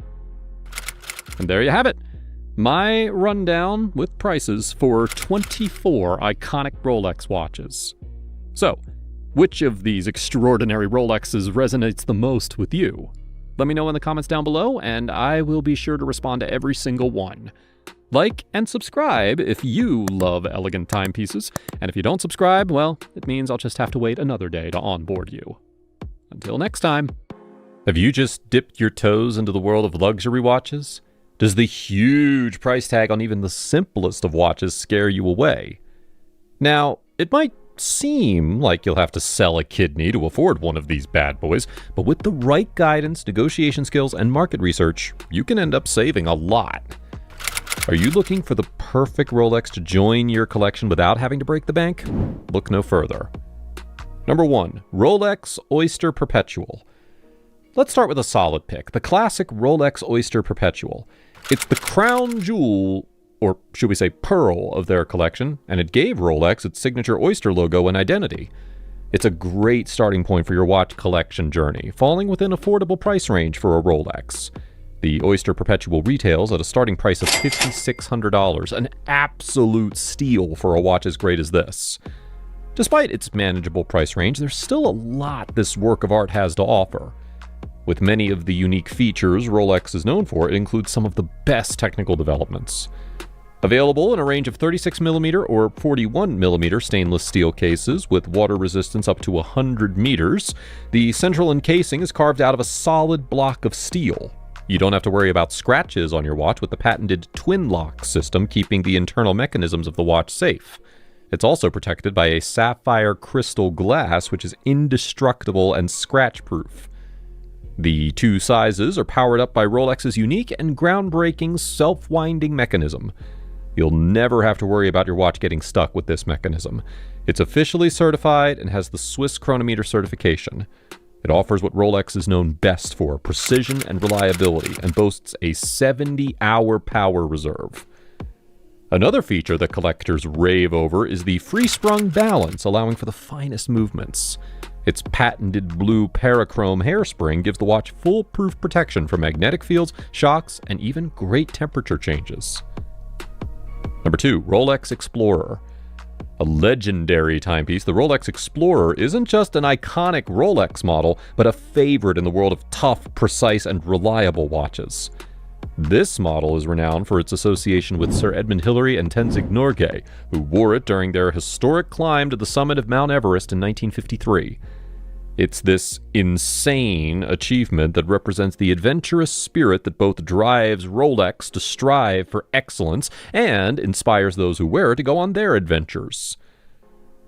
[SPEAKER 1] And there you have it. My rundown with prices for 24 iconic Rolex watches. So, which of these extraordinary Rolexes resonates the most with you? Let me know in the comments down below, and I will be sure to respond to every single one. Like and subscribe if you love elegant timepieces, and if you don't subscribe, well, it means I'll just have to wait another day to onboard you. Until next time. Have you just dipped your toes into the world of luxury watches? Does the huge price tag on even the simplest of watches scare you away? Now, it might seem like you'll have to sell a kidney to afford one of these bad boys, but with the right guidance, negotiation skills, and market research, you can end up saving a lot. Are you looking for the perfect Rolex to join your collection without having to break the bank? Look no further. Number 1, Rolex Oyster Perpetual. Let's start with a solid pick, the classic Rolex Oyster Perpetual. It's the crown jewel, or should we say pearl, of their collection, and it gave Rolex its signature oyster logo and identity. It's a great starting point for your watch collection journey, falling within affordable price range for a Rolex. The Oyster Perpetual retails at a starting price of $5,600, an absolute steal for a watch as great as this. Despite its manageable price range, there's still a lot this work of art has to offer. With many of the unique features Rolex is known for, it includes some of the best technical developments. Available in a range of 36mm or 41mm stainless steel cases with water resistance up to 100 meters, the central encasing is carved out of a solid block of steel. You don't have to worry about scratches on your watch with the patented twin lock system keeping the internal mechanisms of the watch safe. It's also protected by a sapphire crystal glass which is indestructible and scratch-proof. The two sizes are powered up by Rolex's unique and groundbreaking self-winding mechanism. You'll never have to worry about your watch getting stuck with this mechanism. It's officially certified and has the Swiss chronometer certification. It offers what Rolex is known best for, precision and reliability, and boasts a 70-hour power reserve. Another feature that collectors rave over is the free-sprung balance, allowing for the finest movements. Its patented blue parachrome hairspring gives the watch foolproof protection from magnetic fields, shocks, and even great temperature changes. Number 2, Rolex Explorer. A legendary timepiece, the Rolex Explorer isn't just an iconic Rolex model, but a favorite in the world of tough, precise, and reliable watches. This model is renowned for its association with Sir Edmund Hillary and Tenzing Norgay, who wore it during their historic climb to the summit of Mount Everest in 1953. It's this insane achievement that represents the adventurous spirit that both drives Rolex to strive for excellence and inspires those who wear it to go on their adventures.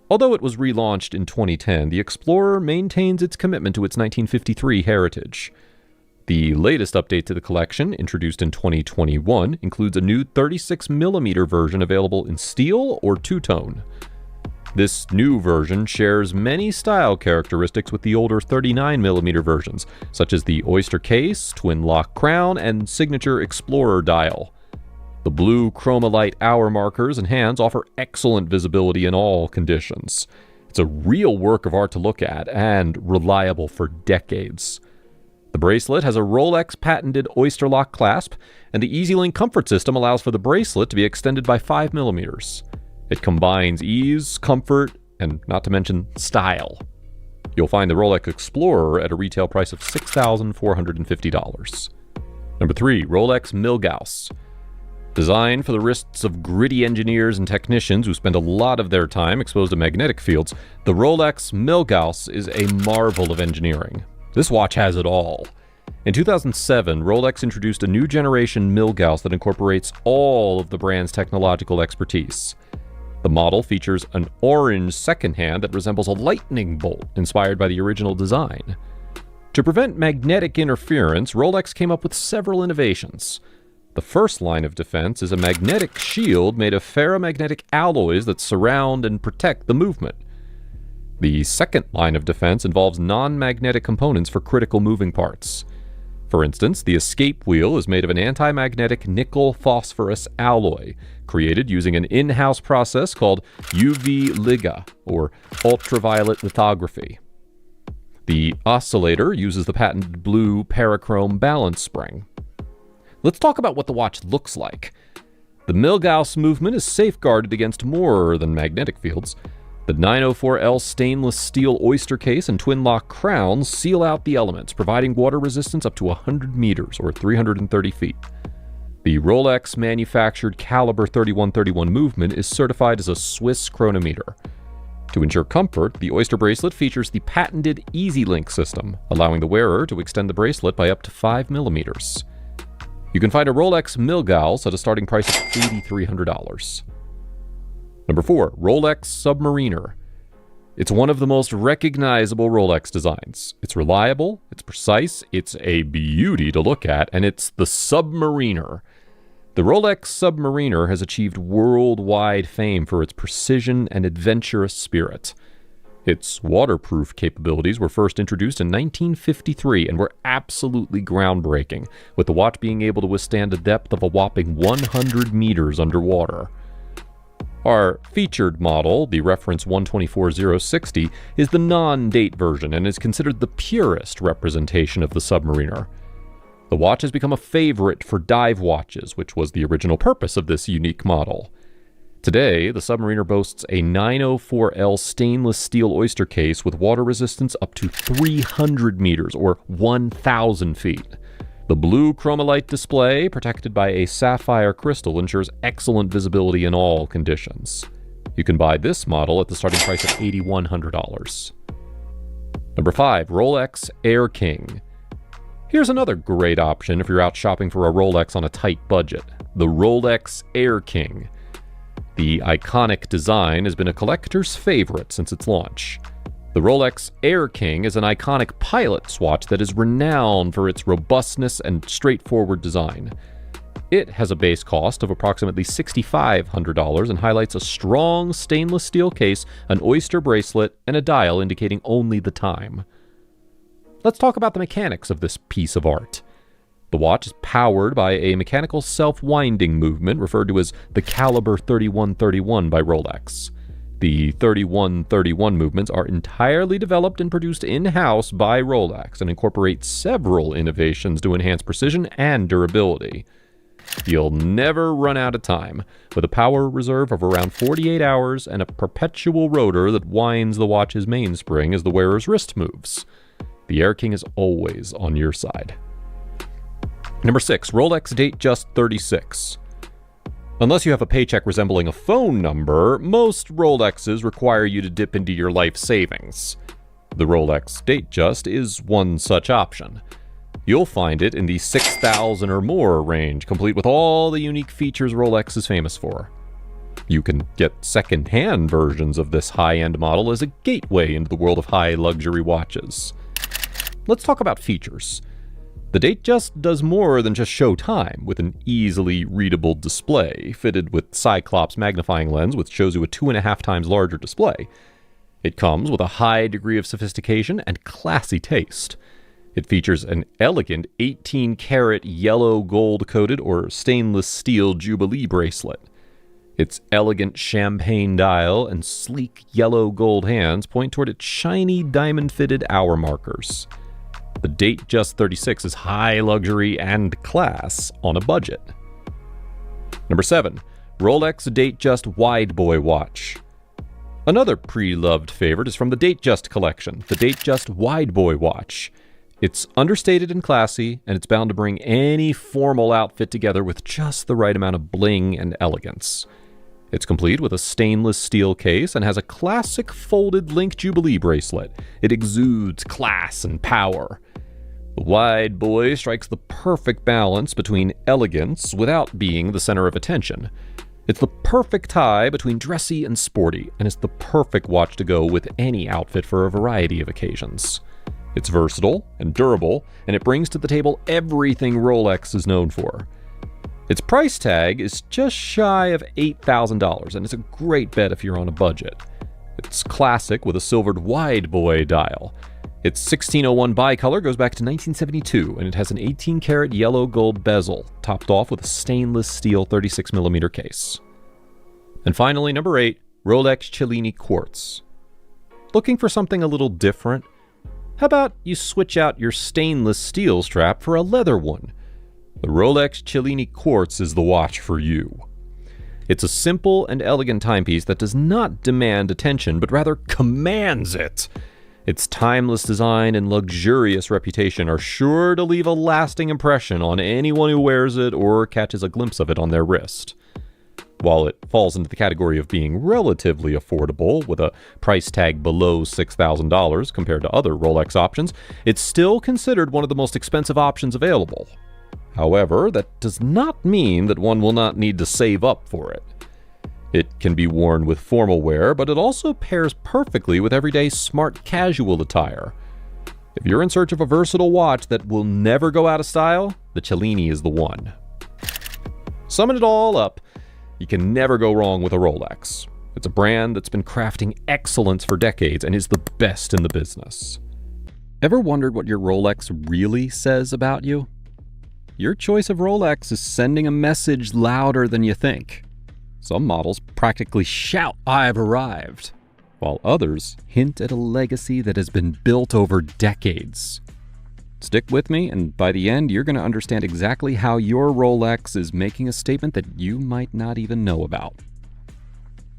[SPEAKER 1] Although it was relaunched in 2010, the Explorer maintains its commitment to its 1953 heritage. The latest update to the collection, introduced in 2021, includes a new 36mm version available in steel or two-tone. This new version shares many style characteristics with the older 39mm versions, such as the Oyster case, twin lock crown, and signature Explorer dial. The blue chromolite hour markers and hands offer excellent visibility in all conditions. It's a real work of art to look at and reliable for decades. The bracelet has a Rolex patented Oyster lock clasp, and the EasyLink comfort system allows for the bracelet to be extended by 5mm. It combines ease, comfort, and not to mention style. You'll find the Rolex Explorer at a retail price of $6,450. Number 3, Rolex Milgauss. Designed for the wrists of gritty engineers and technicians who spend a lot of their time exposed to magnetic fields, the Rolex Milgauss is a marvel of engineering. This watch has it all. In 2007, Rolex introduced a new generation Milgauss that incorporates all of the brand's technological expertise. The model features an orange second hand that resembles a lightning bolt inspired by the original design. To prevent magnetic interference, Rolex came up with several innovations. The first line of defense is a magnetic shield made of ferromagnetic alloys that surround and protect the movement. The second line of defense involves non-magnetic components for critical moving parts. For instance, the escape wheel is made of an anti-magnetic nickel-phosphorus alloy, created using an in-house process called UV Liga, or ultraviolet lithography. The oscillator uses the patented blue parachrome balance spring. Let's talk about what the watch looks like. The Milgauss movement is safeguarded against more than magnetic fields. The 904L stainless steel Oyster case and twin lock crown seal out the elements, providing water resistance up to 100 meters or 330 feet. The Rolex manufactured caliber 3131 movement is certified as a Swiss chronometer. To ensure comfort, the Oyster bracelet features the patented EasyLink system, allowing the wearer to extend the bracelet by up to 5mm. You can find a Rolex Milgauss at a starting price of $8,300. Number 4, Rolex Submariner. It's one of the most recognizable Rolex designs. It's reliable, it's precise, it's a beauty to look at, and it's the Submariner. The Rolex Submariner has achieved worldwide fame for its precision and adventurous spirit. Its waterproof capabilities were first introduced in 1953 and were absolutely groundbreaking, with the watch being able to withstand a depth of a whopping 100 meters underwater. Our featured model, the reference 124060, is the non-date version and is considered the purest representation of the Submariner. The watch has become a favorite for dive watches, which was the original purpose of this unique model. Today, the Submariner boasts a 904L stainless steel Oyster case with water resistance up to 300 meters or 1,000 feet. The blue chromolite display, protected by a sapphire crystal, ensures excellent visibility in all conditions. You can buy this model at the starting price of $8,100. Number 5, Rolex Air King. Here's another great option if you're out shopping for a Rolex on a tight budget, the Rolex Air King. The iconic design has been a collector's favorite since its launch. The Rolex Air King is an iconic pilot's watch that is renowned for its robustness and straightforward design. It has a base cost of approximately $6,500 and highlights a strong stainless steel case, an Oyster bracelet, and a dial indicating only the time. Let's talk about the mechanics of this piece of art. The The watch is powered by a mechanical self-winding movement referred to as the Caliber 3131 by Rolex. The 3131 movements are entirely developed and produced in-house by Rolex and incorporate several innovations to enhance precision and durability. You'll never run out of time, with a power reserve of around 48 hours and a perpetual rotor that winds the watch's mainspring as the wearer's wrist moves. The Air King is always on your side. Number 6, Rolex Datejust 36. Unless you have a paycheck resembling a phone number, most Rolexes require you to dip into your life savings. The Rolex Datejust is one such option. You'll find it in the $6,000 or more range, complete with all the unique features Rolex is famous for. You can get second-hand versions of this high-end model as a gateway into the world of high luxury watches. Let's talk about features. The Datejust does more than just show time, with an easily readable display fitted with Cyclops magnifying lens, which shows you a 2.5 times larger display. It comes with a high degree of sophistication and classy taste. It features an elegant 18-karat yellow gold-coated or stainless steel Jubilee bracelet. Its elegant champagne dial and sleek yellow gold hands point toward its shiny diamond-fitted hour markers. The Datejust 36 is high luxury and class on a budget. Number 7, Rolex Datejust Wide Boy Watch. Another pre-loved favorite is from the Datejust collection, the Datejust Wide Boy Watch. It's understated and classy, and it's bound to bring any formal outfit together with just the right amount of bling and elegance. It's complete with a stainless steel case and has a classic folded link Jubilee bracelet. It exudes class and power. The Wide Boy strikes the perfect balance between elegance without being the center of attention. It's the perfect tie between dressy and sporty, and it's the perfect watch to go with any outfit for a variety of occasions. It's versatile and durable, and it brings to the table everything Rolex is known for. Its price tag is just shy of $8,000, and it's a great bet if you're on a budget. It's classic with a silvered Wide Boy dial. Its 1601 bicolor goes back to 1972, and it has an 18-karat yellow gold bezel, topped off with a stainless steel 36mm case. And finally, number 8, Rolex Cellini Quartz. Looking for something a little different? How about you switch out your stainless steel strap for a leather one? The Rolex Cellini Quartz is the watch for you. It's a simple and elegant timepiece that does not demand attention, but rather commands it. Its timeless design and luxurious reputation are sure to leave a lasting impression on anyone who wears it or catches a glimpse of it on their wrist. While it falls into the category of being relatively affordable, with a price tag below $6,000 compared to other Rolex options, it's still considered one of the most expensive options available. However, that does not mean that one will not need to save up for it. It can be worn with formal wear, but it also pairs perfectly with everyday smart casual attire. If you're in search of a versatile watch that will never go out of style, the Cellini is the one. Summing it all up, you can never go wrong with a Rolex. It's a brand that's been crafting excellence for decades and is the best in the business. Ever wondered what your Rolex really says about you? Your choice of Rolex is sending a message louder than you think. Some models practically shout, "I've arrived," while others hint at a legacy that has been built over decades. Stick with me, and by the end, you're going to understand exactly how your Rolex is making a statement that you might not even know about.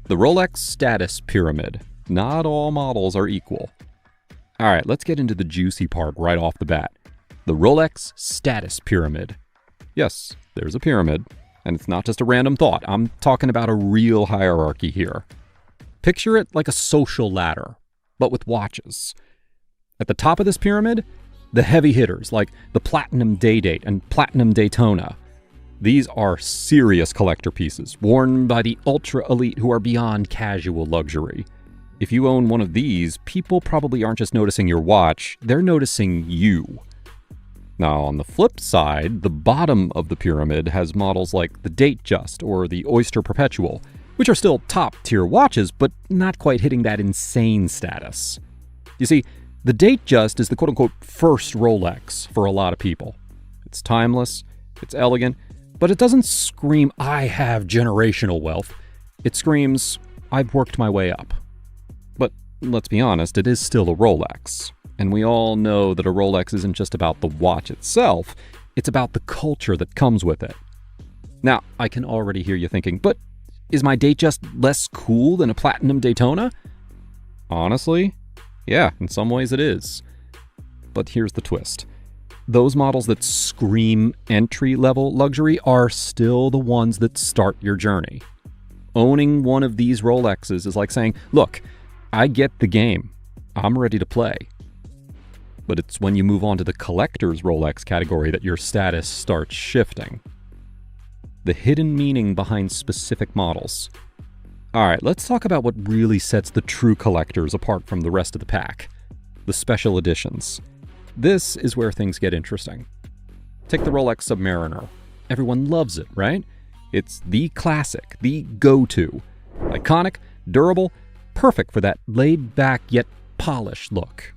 [SPEAKER 1] The Rolex Status Pyramid. Not all models are equal. All right, let's get into the juicy part right off the bat. The Rolex Status Pyramid. Yes, there's a pyramid, and it's not just a random thought. I'm talking about a real hierarchy here. Picture it like a social ladder, but with watches. At the top of this pyramid, the heavy hitters like the Platinum Day-Date and Platinum Daytona. These are serious collector pieces, worn by the ultra-elite who are beyond casual luxury. If you own one of these, people probably aren't just noticing your watch, they're noticing you. Now, on the flip side, the bottom of the pyramid has models like the Datejust or the Oyster Perpetual, which are still top-tier watches, but not quite hitting that insane status. You see, the Datejust is the quote-unquote first Rolex for a lot of people. It's timeless, it's elegant, but it doesn't scream, I have generational wealth. It screams, I've worked my way up. But let's be honest, it is still a Rolex. And we all know that a Rolex isn't just about the watch itself, it's about the culture that comes with it. Now, I can already hear you thinking, but is my date just less cool than a platinum Daytona? Honestly, yeah, in some ways it is. But here's the twist. Those models that scream entry-level luxury are still the ones that start your journey. Owning one of these Rolexes is like saying, look, I get the game. I'm ready to play. But it's when you move on to the collector's Rolex category that your status starts shifting. The hidden meaning behind specific models. Alright, let's talk about what really sets the true collectors apart from the rest of the pack. The special editions. This is where things get interesting. Take the Rolex Submariner. Everyone loves it, right? It's the classic, the go-to. Iconic, durable, perfect for that laid-back yet polished look.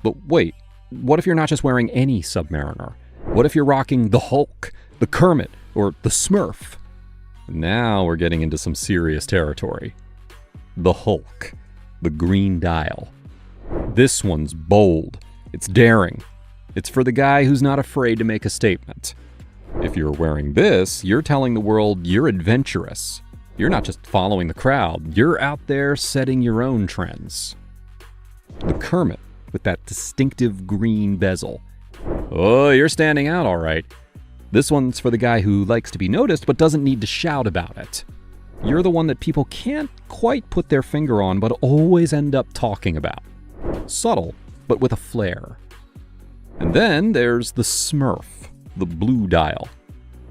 [SPEAKER 1] But wait, what if you're not just wearing any Submariner? What if you're rocking the Hulk, the Kermit, or the Smurf? Now we're getting into some serious territory. The Hulk, the green dial. This one's bold. It's daring. It's for the guy who's not afraid to make a statement. If you're wearing this, you're telling the world you're adventurous. You're not just following the crowd. You're out there setting your own trends. The Kermit, with that distinctive green bezel. Oh, you're standing out all right. This one's for the guy who likes to be noticed but doesn't need to shout about it. You're the one that people can't quite put their finger on but always end up talking about. Subtle, but with a flair. And then there's the Smurf, the blue dial.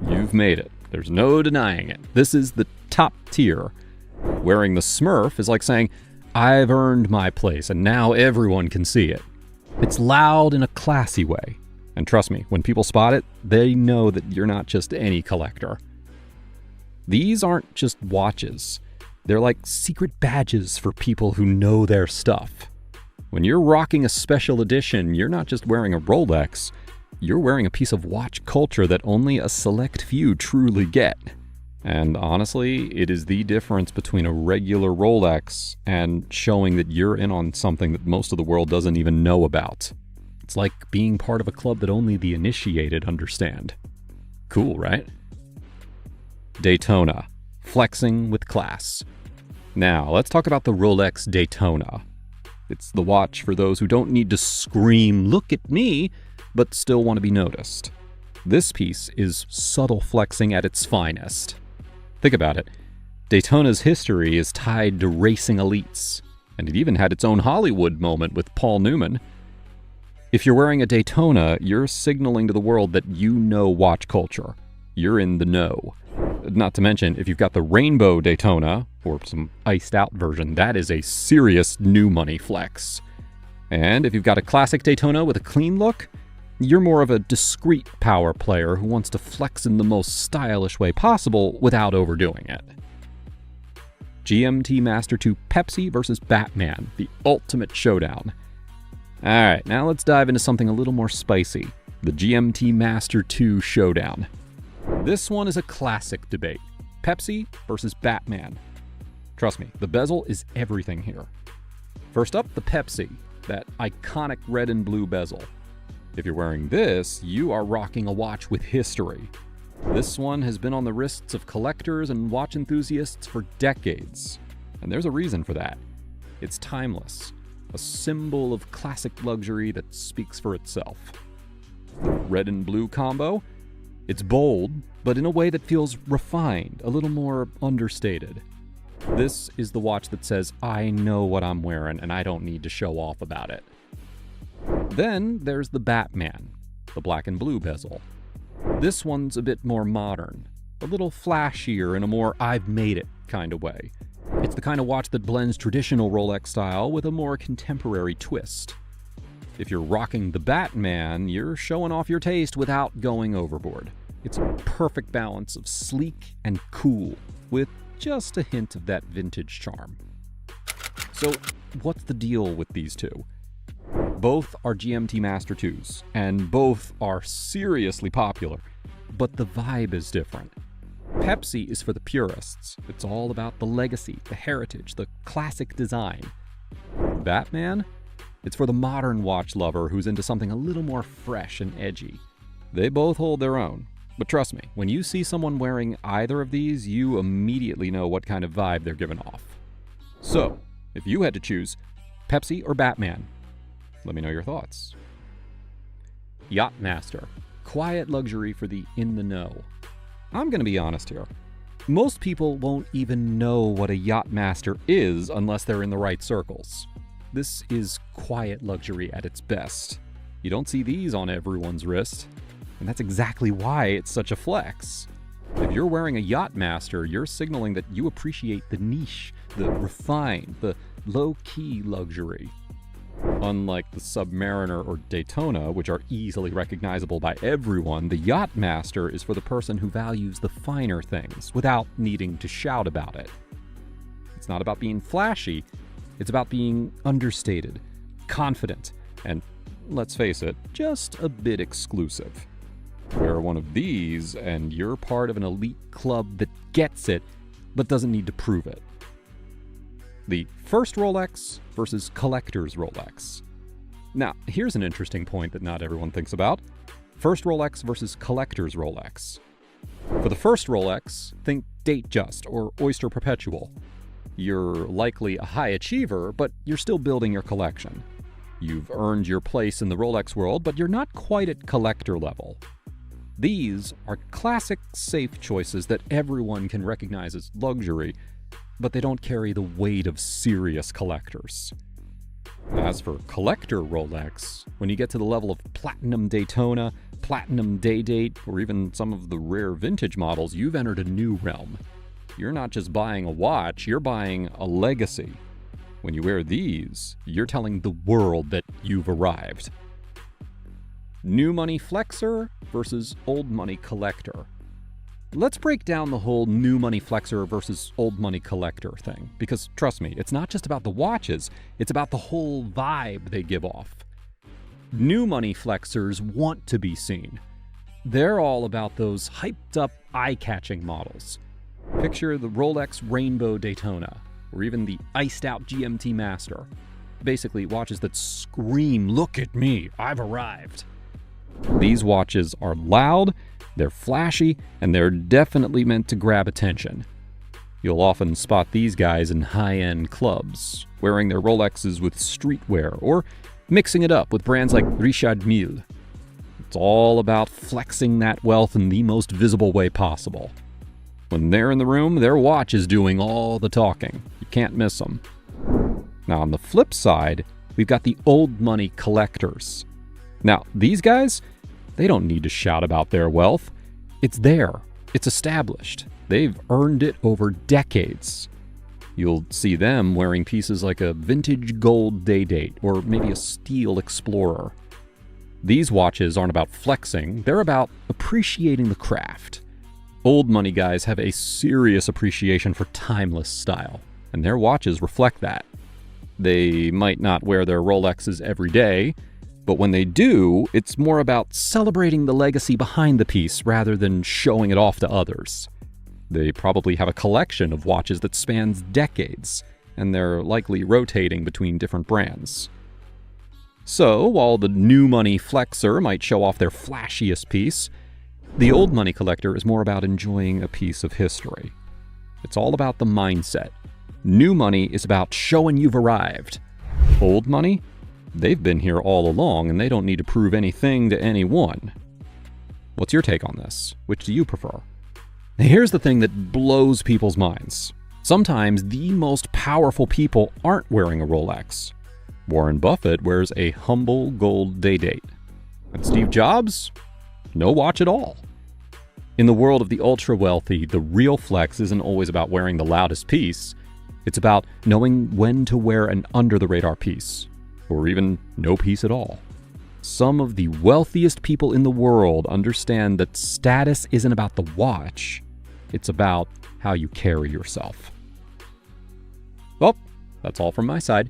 [SPEAKER 1] You've made it. There's no denying it. This is the top tier. Wearing the Smurf is like saying, I've earned my place and now everyone can see it. It's loud in a classy way. And trust me, when people spot it, they know that you're not just any collector. These aren't just watches. They're like secret badges for people who know their stuff. When you're rocking a special edition, you're not just wearing a Rolex, you're wearing a piece of watch culture that only a select few truly get. And honestly, it is the difference between a regular Rolex and showing that you're in on something that most of the world doesn't even know about. It's like being part of a club that only the initiated understand. Cool, right? Daytona. Flexing with class. Now, let's talk about the Rolex Daytona. It's the watch for those who don't need to scream, look at me, but still want to be noticed. This piece is subtle flexing at its finest. Think about it. Daytona's history is tied to racing elites, and it even had its own Hollywood moment with Paul Newman. If you're wearing a Daytona, you're signaling to the world that you know watch culture. You're in the know. Not to mention, if you've got the rainbow Daytona, or some iced out version, that is a serious new money flex. And if you've got a classic Daytona with a clean look, you're more of a discreet power player who wants to flex in the most stylish way possible without overdoing it. GMT Master 2 Pepsi versus Batman, the ultimate showdown. Alright, now let's dive into something a little more spicy, the GMT Master 2 showdown. This one is a classic debate, Pepsi versus Batman. Trust me, the bezel is everything here. First up, the Pepsi, that iconic red and blue bezel. If you're wearing this, you are rocking a watch with history. This one has been on the wrists of collectors and watch enthusiasts for decades. And there's a reason for that. It's timeless, a symbol of classic luxury that speaks for itself. The red and blue combo? It's bold, but in a way that feels refined, a little more understated. This is the watch that says, I know what I'm wearing and I don't need to show off about it. Then there's the Batman, the black and blue bezel. This one's a bit more modern, a little flashier in a more I've made it kind of way. It's the kind of watch that blends traditional Rolex style with a more contemporary twist. If you're rocking the Batman, you're showing off your taste without going overboard. It's a perfect balance of sleek and cool, with just a hint of that vintage charm. So, what's the deal with these two? Both are GMT Master 2s, and both are seriously popular, but the vibe is different. Pepsi is for the purists. It's all about the legacy, the heritage, the classic design. Batman? It's for the modern watch lover who's into something a little more fresh and edgy. They both hold their own. But trust me, when you see someone wearing either of these, you immediately know what kind of vibe they're giving off. So, if you had to choose Pepsi or Batman, let me know your thoughts. Yachtmaster. Quiet luxury for the in the know. I'm going to be honest here. Most people won't even know what a Yachtmaster is unless they're in the right circles. This is quiet luxury at its best. You don't see these on everyone's wrist, and that's exactly why it's such a flex. If you're wearing a Yachtmaster, you're signaling that you appreciate the niche, the refined, the low-key luxury. Unlike the Submariner or Daytona, which are easily recognizable by everyone, the Yachtmaster is for the person who values the finer things without needing to shout about it. It's not about being flashy, it's about being understated, confident, and, let's face it, just a bit exclusive. Wear one of these, and you're part of an elite club that gets it, but doesn't need to prove it. The first Rolex versus collector's Rolex. Now, here's an interesting point that not everyone thinks about. First Rolex versus collector's Rolex. For the first Rolex, think Datejust or Oyster Perpetual. You're likely a high achiever, but you're still building your collection. You've earned your place in the Rolex world, but you're not quite at collector level. These are classic, safe choices that everyone can recognize as luxury, but they don't carry the weight of serious collectors. As for collector Rolex, when you get to the level of Platinum Daytona, Platinum Day-Date, or even some of the rare vintage models, you've entered a new realm. You're not just buying a watch, you're buying a legacy. When you wear these, you're telling the world that you've arrived. New money flexor versus old money collector. Let's break down the whole new money flexor versus old money collector thing, because trust me, it's not just about the watches, it's about the whole vibe they give off. New money flexors want to be seen. They're all about those hyped up, eye-catching models. Picture the Rolex Rainbow Daytona, or even the iced out GMT Master. Basically, watches that scream, "Look at me, I've arrived." These watches are loud, they're flashy, and they're definitely meant to grab attention. You'll often spot these guys in high-end clubs, wearing their Rolexes with streetwear, or mixing it up with brands like Richard Mille. It's all about flexing that wealth in the most visible way possible. When they're in the room, their watch is doing all the talking. You can't miss them. Now, on the flip side, we've got the old money collectors. Now, these guys, they don't need to shout about their wealth. It's there. It's established. They've earned it over decades. You'll see them wearing pieces like a vintage gold Day-Date or maybe a steel Explorer. These watches aren't about flexing. They're about appreciating the craft. Old money guys have a serious appreciation for timeless style, and their watches reflect that. They might not wear their Rolexes every day, but when they do, it's more about celebrating the legacy behind the piece rather than showing it off to others. They probably have a collection of watches that spans decades, and they're likely rotating between different brands. So, while the new money flexor might show off their flashiest piece, the old money collector is more about enjoying a piece of history. It's all about the mindset. New money is about showing you've arrived. Old money? They've been here all along, and they don't need to prove anything to anyone. What's your take on this? Which do you prefer? Here's the thing that blows people's minds. Sometimes the most powerful people aren't wearing a Rolex. Warren Buffett wears a humble gold Day-Date. And Steve Jobs? No watch at all. In the world of the ultra-wealthy, the real flex isn't always about wearing the loudest piece. It's about knowing when to wear an under-the-radar piece, or even no piece at all. Some of the wealthiest people in the world understand that status isn't about the watch, it's about how you carry yourself. Well, that's all from my side.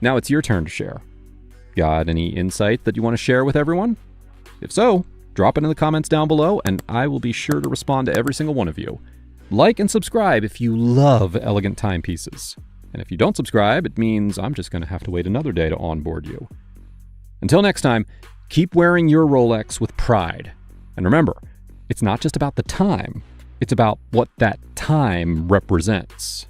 [SPEAKER 1] Now it's your turn to share. Got any insight that you want to share with everyone? If so, drop it in the comments down below and I will be sure to respond to every single one of you. Like and subscribe if you love elegant timepieces. And if you don't subscribe, it means I'm just going to have to wait another day to onboard you. Until next time, keep wearing your Rolex with pride. And remember, it's not just about the time, it's about what that time represents.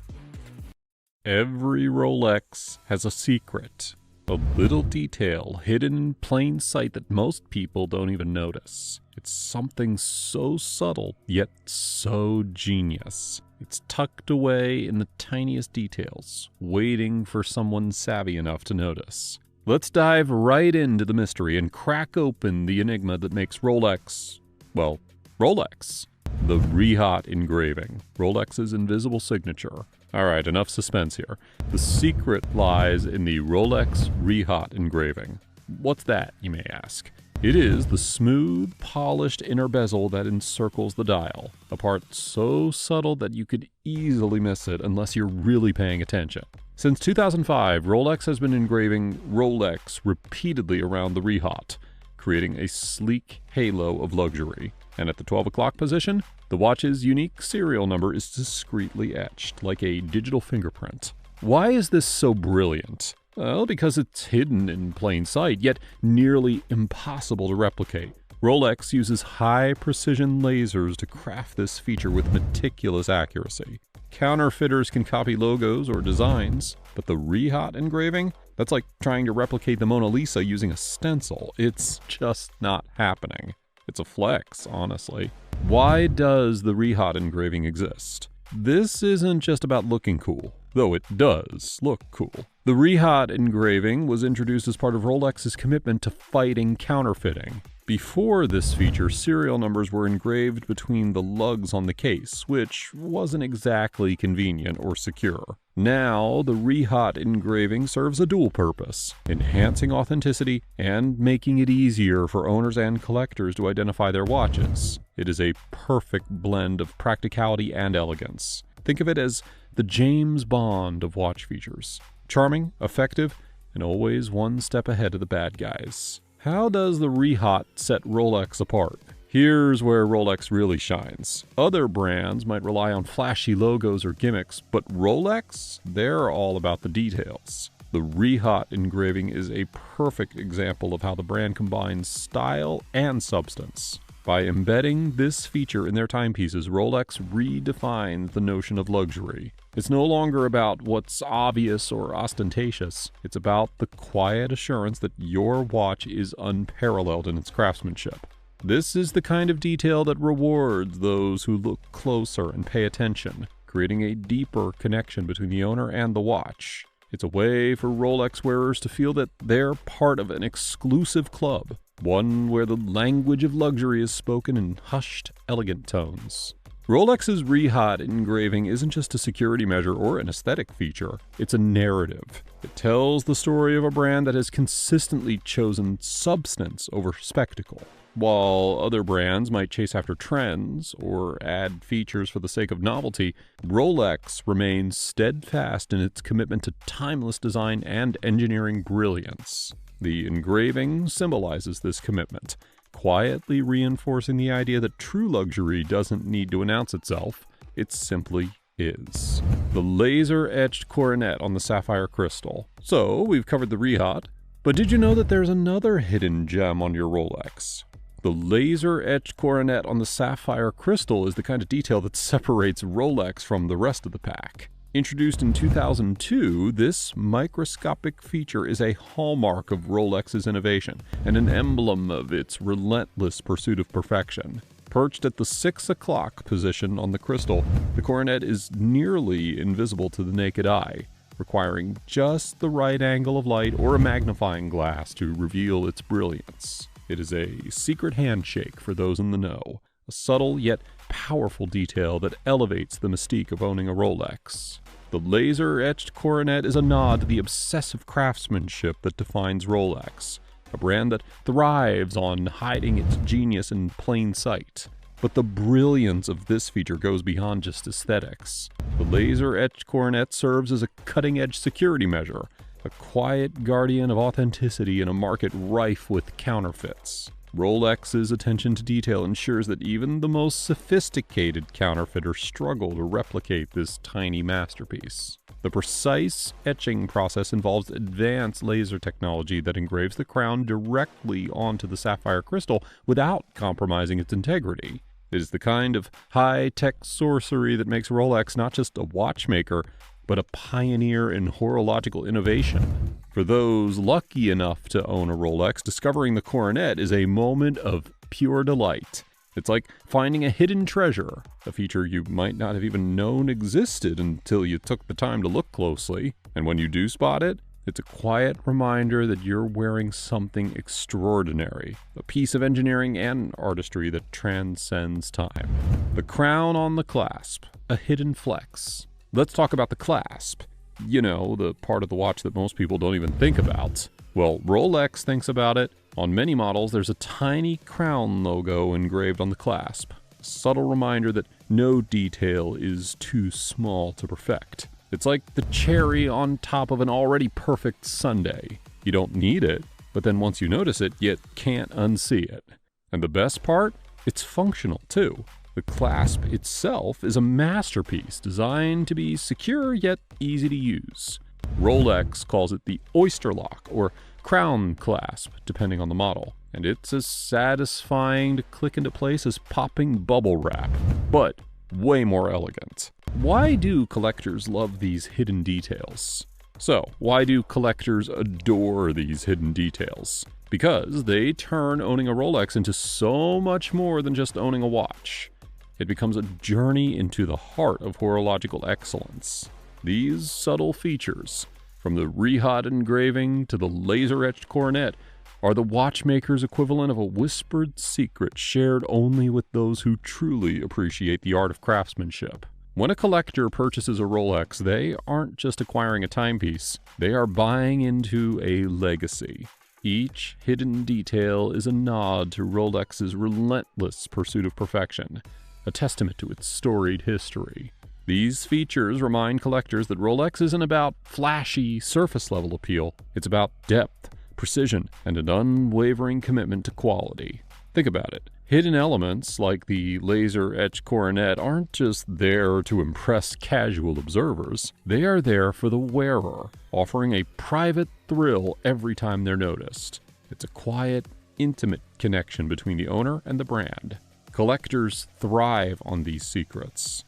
[SPEAKER 1] Every Rolex has a secret, a little detail hidden in plain sight that most people don't even notice. It's something so subtle, yet so genius. It's tucked away in the tiniest details, waiting for someone savvy enough to notice. Let's dive right into the mystery and crack open the enigma that makes Rolex, well, Rolex. The Rehaut engraving, Rolex's invisible signature. Alright, enough suspense here. The secret lies in the Rolex Rehaut engraving. What's that, you may ask? It is the smooth, polished inner bezel that encircles the dial, a part so subtle that you could easily miss it unless you're really paying attention. Since 2005, Rolex has been engraving Rolex repeatedly around the Rehaut, creating a sleek halo of luxury. And at the 12 o'clock position, the watch's unique serial number is discreetly etched, like a digital fingerprint. Why is this so brilliant? Well, because it's hidden in plain sight, yet nearly impossible to replicate. Rolex uses high-precision lasers to craft this feature with meticulous accuracy. Counterfeiters can copy logos or designs, but the Rehaut engraving? That's like trying to replicate the Mona Lisa using a stencil. It's just not happening. It's a flex, honestly. Why does the Rehaut engraving exist? This isn't just about looking cool, though it does look cool. The Rehaut engraving was introduced as part of Rolex's commitment to fighting counterfeiting. Before this feature, serial numbers were engraved between the lugs on the case, which wasn't exactly convenient or secure. Now, the Rehaut engraving serves a dual purpose, enhancing authenticity and making it easier for owners and collectors to identify their watches. It is a perfect blend of practicality and elegance. Think of it as the James Bond of watch features. Charming, effective, and always one step ahead of the bad guys. How does the Rehaut set Rolex apart? Here's where Rolex really shines. Other brands might rely on flashy logos or gimmicks, but Rolex, they're all about the details. The Rehaut engraving is a perfect example of how the brand combines style and substance. By embedding this feature in their timepieces, Rolex redefines the notion of luxury. It's no longer about what's obvious or ostentatious. It's about the quiet assurance that your watch is unparalleled in its craftsmanship. This is the kind of detail that rewards those who look closer and pay attention, creating a deeper connection between the owner and the watch. It's a way for Rolex wearers to feel that they're part of an exclusive club, one where the language of luxury is spoken in hushed, elegant tones. Rolex's Rehaut engraving isn't just a security measure or an aesthetic feature, it's a narrative. It tells the story of a brand that has consistently chosen substance over spectacle. While other brands might chase after trends or add features for the sake of novelty, Rolex remains steadfast in its commitment to timeless design and engineering brilliance. The engraving symbolizes this commitment, quietly reinforcing the idea that true luxury doesn't need to announce itself, it simply is. The laser-etched coronet on the sapphire crystal. So, we've covered the Rehaut, but did you know that there's another hidden gem on your Rolex? The laser-etched coronet on the sapphire crystal is the kind of detail that separates Rolex from the rest of the pack. Introduced in 2002, this microscopic feature is a hallmark of Rolex's innovation and an emblem of its relentless pursuit of perfection. Perched at the 6 o'clock position on the crystal, the coronet is nearly invisible to the naked eye, requiring just the right angle of light or a magnifying glass to reveal its brilliance. It is a secret handshake for those in the know, a subtle yet powerful detail that elevates the mystique of owning a Rolex. The laser-etched coronet is a nod to the obsessive craftsmanship that defines Rolex, a brand that thrives on hiding its genius in plain sight. But the brilliance of this feature goes beyond just aesthetics. The laser-etched coronet serves as a cutting-edge security measure, a quiet guardian of authenticity in a market rife with counterfeits. Rolex's attention to detail ensures that even the most sophisticated counterfeiters struggle to replicate this tiny masterpiece. The precise etching process involves advanced laser technology that engraves the crown directly onto the sapphire crystal without compromising its integrity. It is the kind of high-tech sorcery that makes Rolex not just a watchmaker, but a pioneer in horological innovation. For those lucky enough to own a Rolex, discovering the coronet is a moment of pure delight. It's like finding a hidden treasure, a feature you might not have even known existed until you took the time to look closely. And when you do spot it, it's a quiet reminder that you're wearing something extraordinary, a piece of engineering and artistry that transcends time. The crown on the clasp, a hidden flex. Let's talk about the clasp. You know, the part of the watch that most people don't even think about. Well, Rolex thinks about it. On many models, there's a tiny crown logo engraved on the clasp, a subtle reminder that no detail is too small to perfect. It's like the cherry on top of an already perfect sundae. You don't need it, but then once you notice it, you can't unsee it. And the best part? It's functional too. The clasp itself is a masterpiece designed to be secure yet easy to use. Rolex calls it the oyster lock or crown clasp, depending on the model. And it's as satisfying to click into place as popping bubble wrap, but way more elegant. Why do collectors love these hidden details? So, why do collectors adore these hidden details? Because they turn owning a Rolex into so much more than just owning a watch. It becomes a journey into the heart of horological excellence. These subtle features, from the rehaut engraving to the laser-etched coronet, are the watchmaker's equivalent of a whispered secret shared only with those who truly appreciate the art of craftsmanship. When a collector purchases a Rolex, they aren't just acquiring a timepiece, they are buying into a legacy. Each hidden detail is a nod to Rolex's relentless pursuit of perfection, a testament to its storied history. These features remind collectors that Rolex isn't about flashy, surface-level appeal. It's about depth, precision, and an unwavering commitment to quality. Think about it. Hidden elements like the laser-etched coronet aren't just there to impress casual observers. They are there for the wearer, offering a private thrill every time they're noticed. It's a quiet, intimate connection between the owner and the brand. Collectors thrive on these secrets.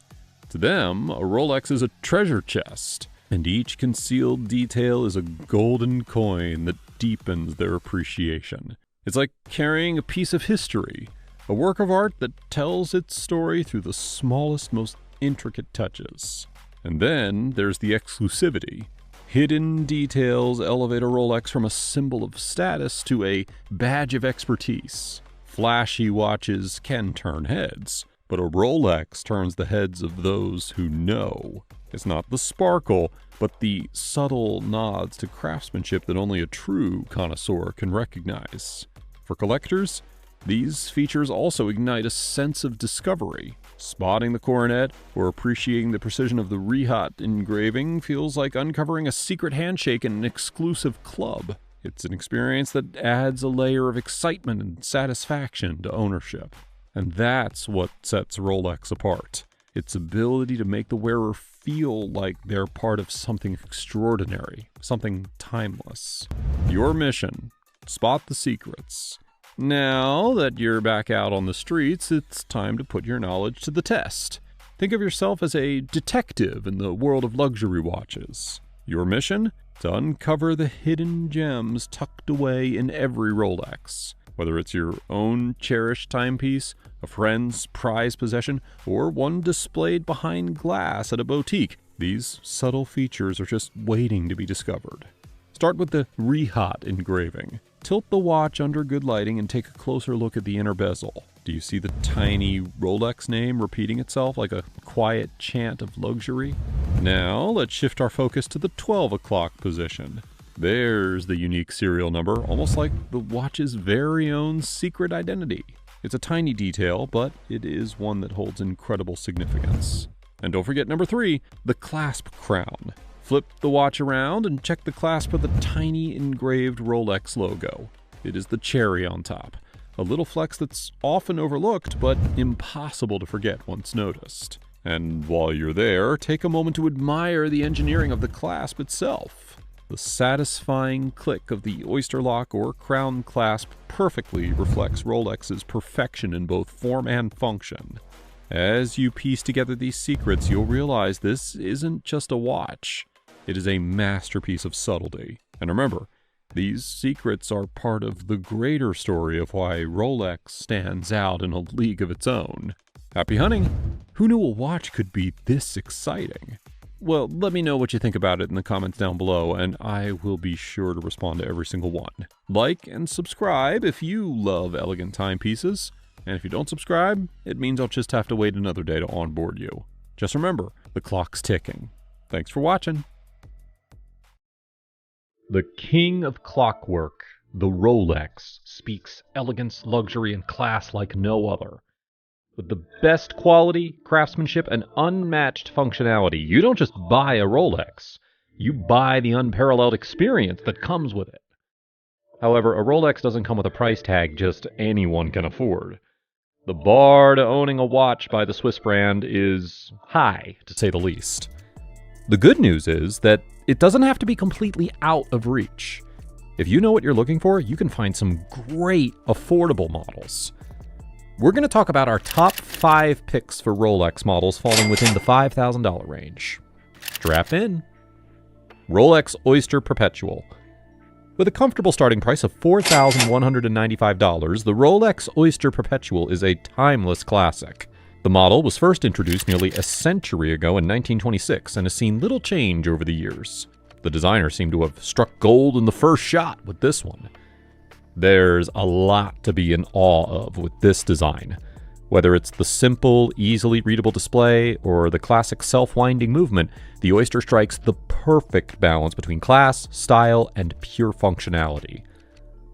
[SPEAKER 1] To them, a Rolex is a treasure chest, and each concealed detail is a golden coin that deepens their appreciation. It's like carrying a piece of history, a work of art that tells its story through the smallest, most intricate touches. And then there's the exclusivity. Hidden details elevate a Rolex from a symbol of status to a badge of expertise. Flashy watches can turn heads, but a Rolex turns the heads of those who know. It's not the sparkle, but the subtle nods to craftsmanship that only a true connoisseur can recognize. For collectors, these features also ignite a sense of discovery. Spotting the coronet or appreciating the precision of the rehaut engraving feels like uncovering a secret handshake in an exclusive club. It's an experience that adds a layer of excitement and satisfaction to ownership. And that's what sets Rolex apart. Its ability to make the wearer feel like they're part of something extraordinary, something timeless. Your mission: spot the secrets. Now that you're back out on the streets, it's time to put your knowledge to the test. Think of yourself as a detective in the world of luxury watches. Your mission? To uncover the hidden gems tucked away in every Rolex. Whether it's your own cherished timepiece, a friend's prized possession, or one displayed behind glass at a boutique, these subtle features are just waiting to be discovered. Start with the rehaut engraving. Tilt the watch under good lighting and take a closer look at the inner bezel. Do you see the tiny Rolex name repeating itself like a quiet chant of luxury? Now, let's shift our focus to the 12 o'clock position. There's the unique serial number, almost like the watch's very own secret identity. It's a tiny detail, but it is one that holds incredible significance. And don't forget number 3, the clasp crown. Flip the watch around and check the clasp for the tiny engraved Rolex logo. It is the cherry on top, a little flex that's often overlooked but impossible to forget once noticed. And while you're there, take a moment to admire the engineering of the clasp itself. The satisfying click of the oyster lock or crown clasp perfectly reflects Rolex's perfection in both form and function. As you piece together these secrets, you'll realize this isn't just a watch. It is a masterpiece of subtlety. And remember, these secrets are part of the greater story of why Rolex stands out in a league of its own. Happy hunting! Who knew a watch could be this exciting? Well, let me know what you think about it in the comments down below, and I will be sure to respond to every single one. Like and subscribe if you love elegant timepieces. And if you don't subscribe, it means I'll just have to wait another day to onboard you. Just remember, the clock's ticking. Thanks for watching. The king of clockwork, the Rolex, speaks elegance, luxury, and class like no other. With the best quality, craftsmanship, and unmatched functionality, you don't just buy a Rolex, you buy the unparalleled experience that comes with it. However, a Rolex doesn't come with a price tag just anyone can afford. The bar to owning a watch by the Swiss brand is high, to say the least. The good news is that it doesn't have to be completely out of reach. If you know what you're looking for, you can find some great affordable models. We're going to talk about our top 5 picks for Rolex models falling within the $5,000 range. Strap in. Rolex Oyster Perpetual. With a comfortable starting price of $4,195, the Rolex Oyster Perpetual is a timeless classic. The model was first introduced nearly a century ago in 1926 and has seen little change over the years. The designer seemed to have struck gold in the first shot with this one. There's a lot to be in awe of with this design. Whether it's the simple, easily readable display or the classic self-winding movement, the Oyster strikes the perfect balance between class, style, and pure functionality.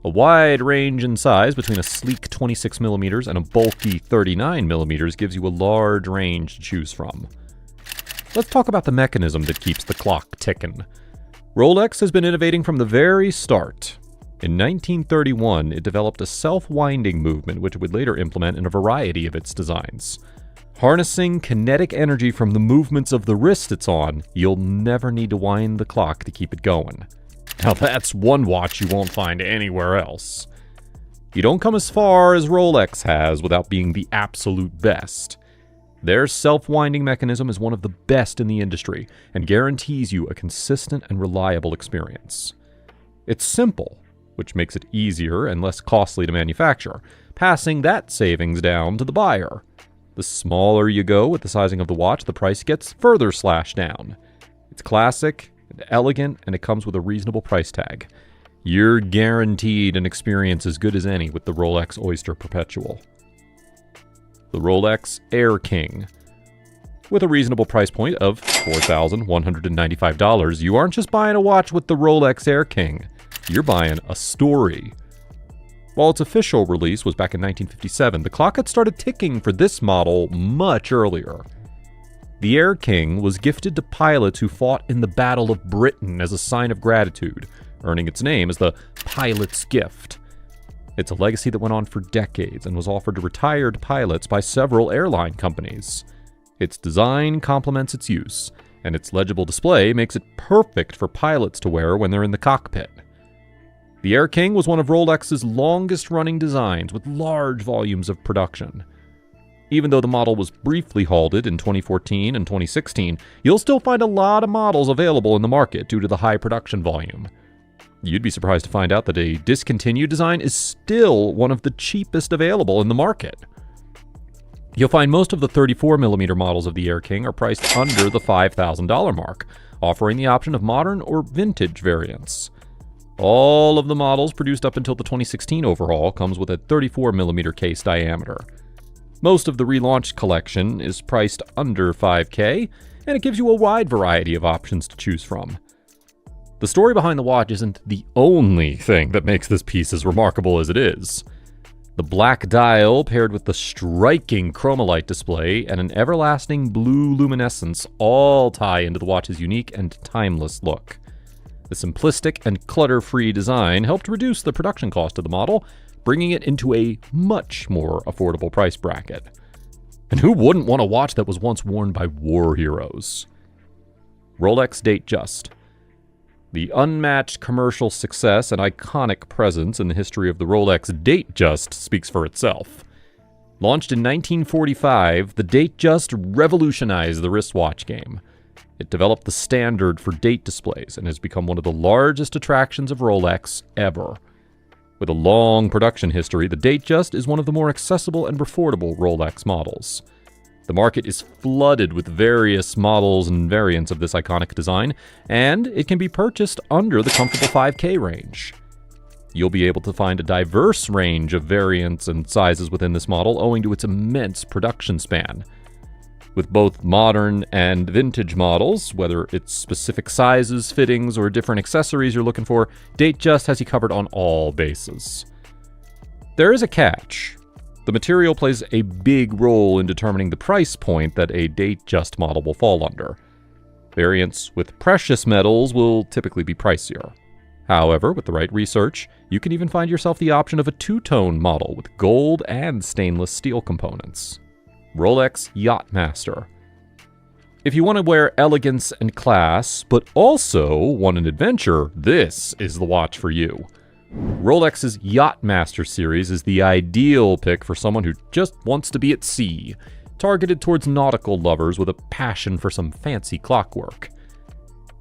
[SPEAKER 1] A wide range in size between a sleek 26mm and a bulky 39mm gives you a large range to choose from. Let's talk about the mechanism that keeps the clock ticking. Rolex has been innovating from the very start. In 1931, it developed a self-winding movement which it would later implement in a variety of its designs. Harnessing kinetic energy from the movements of the wrist it's on, you'll never need to wind the clock to keep it going. Now that's one watch you won't find anywhere else. You don't come as far as Rolex has without being the absolute best. Their self-winding mechanism is one of the best in the industry and guarantees you a consistent and reliable experience. It's simple, which makes it easier and less costly to manufacture, passing that savings down to the buyer. The smaller you go with the sizing of the watch, the price gets further slashed down. It's classic and elegant, and it comes with a reasonable price tag. You're guaranteed an experience as good as any with the Rolex Oyster Perpetual. The Rolex Air King. With a reasonable price point of $4,195, you aren't just buying a watch with the Rolex Air King. You're buying a story. While its official release was back in 1957, the clock had started ticking for this model much earlier. The Air King was gifted to pilots who fought in the Battle of Britain as a sign of gratitude, earning its name as the Pilot's Gift. It's a legacy that went on for decades and was offered to retired pilots by several airline companies. Its design complements its use, and its legible display makes it perfect for pilots to wear when they're in the cockpit. The Air King was one of Rolex's longest-running designs with large volumes of production. Even though the model was briefly halted in 2014 and 2016, you'll still find a lot of models available in the market due to the high production volume. You'd be surprised to find out that a discontinued design is still one of the cheapest available in the market. You'll find most of the 34mm models of the Air King are priced under the $5,000 mark, offering the option of modern or vintage variants. All of the models produced up until the 2016 overhaul comes with a 34mm case diameter. Most of the relaunched collection is priced under $5,000, and it gives you a wide variety of options to choose from. The story behind the watch isn't the only thing that makes this piece as remarkable as it is. The black dial paired with the striking chromolite display and an everlasting blue luminescence all tie into the watch's unique and timeless look. The simplistic and clutter-free design helped reduce the production cost of the model, bringing it into a much more affordable price bracket. And who wouldn't want a watch that was once worn by war heroes? Rolex Datejust. The unmatched commercial success and iconic presence in the history of the Rolex Datejust speaks for itself. Launched in 1945, the Datejust revolutionized the wristwatch game. It developed the standard for date displays and has become one of the largest attractions of Rolex ever. With a long production history, the Datejust is one of the more accessible and affordable Rolex models. The market is flooded with various models and variants of this iconic design, and it can be purchased under the comfortable $5K range. You'll be able to find a diverse range of variants and sizes within this model owing to its immense production span. With both modern and vintage models, whether it's specific sizes, fittings, or different accessories you're looking for, Datejust has you covered on all bases. There is a catch. The material plays a big role in determining the price point that a Datejust model will fall under. Variants with precious metals will typically be pricier. However, with the right research, you can even find yourself the option of a two-tone model with gold and stainless steel components. Rolex Yachtmaster. If you want to wear elegance and class, but also want an adventure, this is the watch for you. Rolex's Yachtmaster series is the ideal pick for someone who just wants to be at sea, targeted towards nautical lovers with a passion for some fancy clockwork.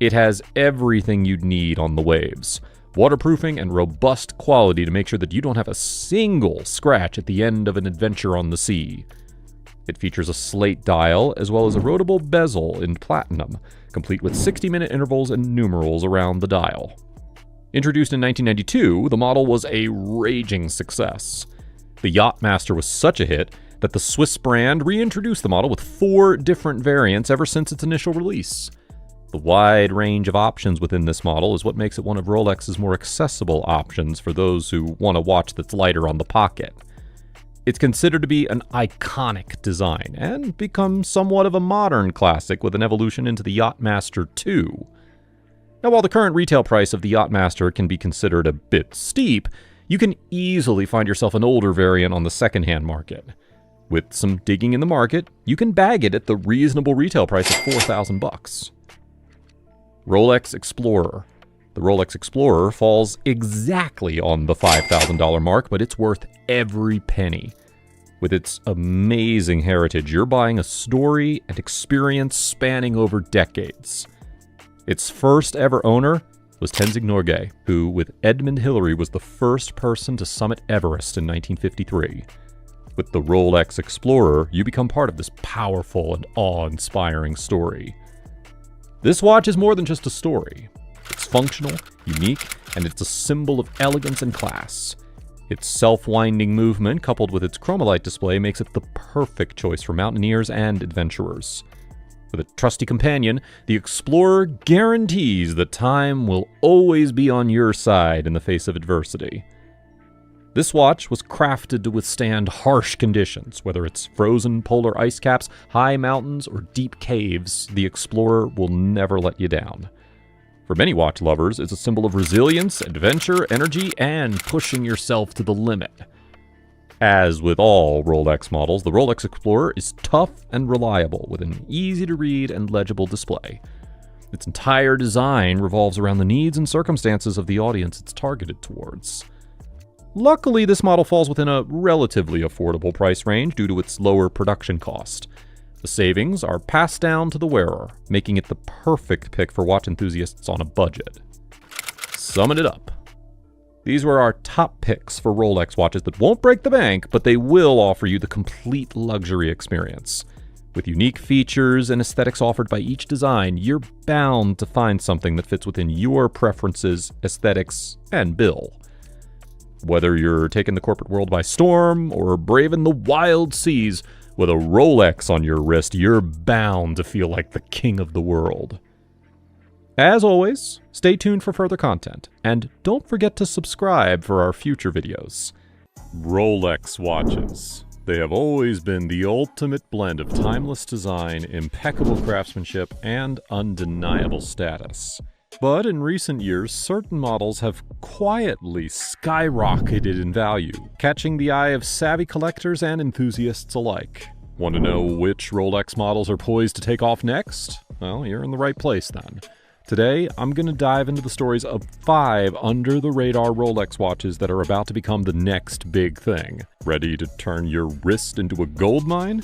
[SPEAKER 1] It has everything you'd need on the waves, waterproofing and robust quality to make sure that you don't have a single scratch at the end of an adventure on the sea. It features a slate dial as well as a rotable bezel in platinum, complete with 60-minute intervals and numerals around the dial. Introduced in 1992, the model was a raging success. The Yachtmaster was such a hit that the Swiss brand reintroduced the model with 4 different variants ever since its initial release. The wide range of options within this model is what makes it one of Rolex's more accessible options for those who want a watch that's lighter on the pocket. It's considered to be an iconic design and become somewhat of a modern classic with an evolution into the Yachtmaster 2. Now, while the current retail price of the Yachtmaster can be considered a bit steep, you can easily find yourself an older variant on the secondhand market. With some digging in the market, you can bag it at the reasonable retail price of $4,000. Rolex Explorer. The Rolex Explorer falls exactly on the $5,000 mark, but it's worth every penny. With its amazing heritage, you're buying a story and experience spanning over decades. Its first ever owner was Tenzing Norgay, who, with Edmund Hillary, was the first person to summit Everest in 1953. With the Rolex Explorer, you become part of this powerful and awe-inspiring story. This watch is more than just a story. It's functional, unique, and it's a symbol of elegance and class. Its self-winding movement, coupled with its chromolite display, makes it the perfect choice for mountaineers and adventurers. With a trusty companion, the Explorer guarantees that time will always be on your side in the face of adversity. This watch was crafted to withstand harsh conditions, whether it's frozen polar ice caps, high mountains, or deep caves, the Explorer will never let you down. For many watch lovers, it's a symbol of resilience, adventure, energy, and pushing yourself to the limit. As with all Rolex models, the Rolex Explorer is tough and reliable with an easy-to-read and legible display. Its entire design revolves around the needs and circumstances of the audience it's targeted towards. Luckily, this model falls within a relatively affordable price range due to its lower production cost. The savings are passed down to the wearer, making it the perfect pick for watch enthusiasts on a budget. Summing it up. These were our top picks for Rolex watches that won't break the bank, but they will offer you the complete luxury experience. With unique features and aesthetics offered by each design, you're bound to find something that fits within your preferences, aesthetics, and bill. Whether you're taking the corporate world by storm or braving the wild seas, with a Rolex on your wrist, you're bound to feel like the king of the world. As always, stay tuned for further content, and don't forget to subscribe for our future videos.
[SPEAKER 2] Rolex watches. They have always been the ultimate blend of timeless design, impeccable craftsmanship, and undeniable status. But in recent years, certain models have quietly skyrocketed in value, catching the eye of savvy collectors and enthusiasts alike. Want to know which Rolex models are poised to take off next? Well, you're in the right place then. Today, I'm going to dive into the stories of 5 under-the-radar Rolex watches that are about to become the next big thing. Ready to turn your wrist into a gold mine?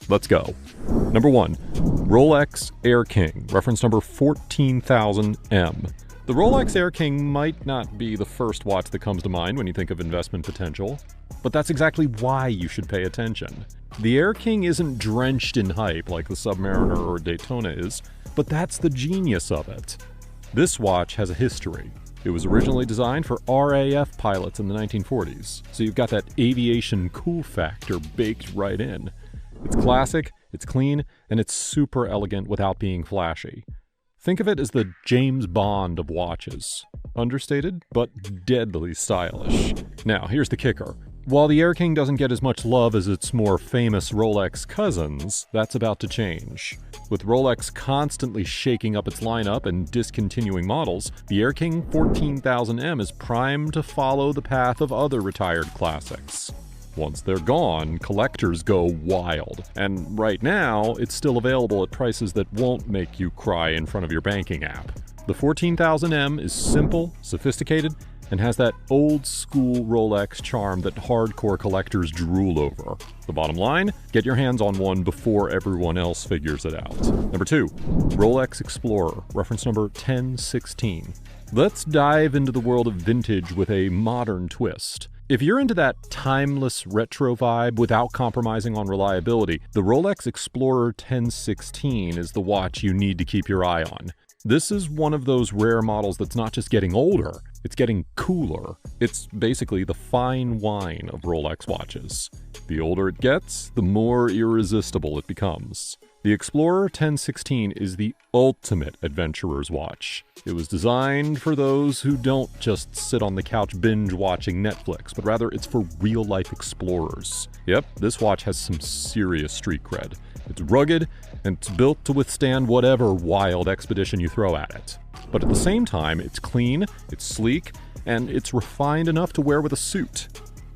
[SPEAKER 2] Let's go. Number 1. Rolex Air King, reference number 14,000M. The Rolex Air King might not be the first watch that comes to mind when you think of investment potential, but that's exactly why you should pay attention. The Air King isn't drenched in hype like the Submariner or Daytona is, but that's the genius of it. This watch has a history. It was originally designed for RAF pilots in the 1940s, so you've got that aviation cool factor baked right in. It's classic, it's clean, and it's super elegant without being flashy. Think of it as the James Bond of watches. Understated, but deadly stylish. Now, here's the kicker. While the Air King doesn't get as much love as its more famous Rolex cousins, that's about to change. With Rolex constantly shaking up its lineup and discontinuing models, the Air King 14,000M is primed to follow the path of other retired classics. Once they're gone, collectors go wild, and right now, it's still available at prices that won't make you cry in front of your banking app. The 14,000M is simple, sophisticated, and has that old-school Rolex charm that hardcore collectors drool over. The bottom line, get your hands on one before everyone else figures it out. Number 2, Rolex Explorer, reference number 1016. Let's dive into the world of vintage with a modern twist. If you're into that timeless retro vibe without compromising on reliability, the Rolex Explorer 1016 is the watch you need to keep your eye on. This is one of those rare models that's not just getting older, it's getting cooler. It's basically the fine wine of Rolex watches. The older it gets, the more irresistible it becomes. The Explorer 1016 is the ultimate adventurer's watch. It was designed for those who don't just sit on the couch binge-watching Netflix, but rather it's for real-life explorers. Yep, this watch has some serious street cred. It's rugged, and it's built to withstand whatever wild expedition you throw at it. But at the same time, it's clean, it's sleek, and it's refined enough to wear with a suit.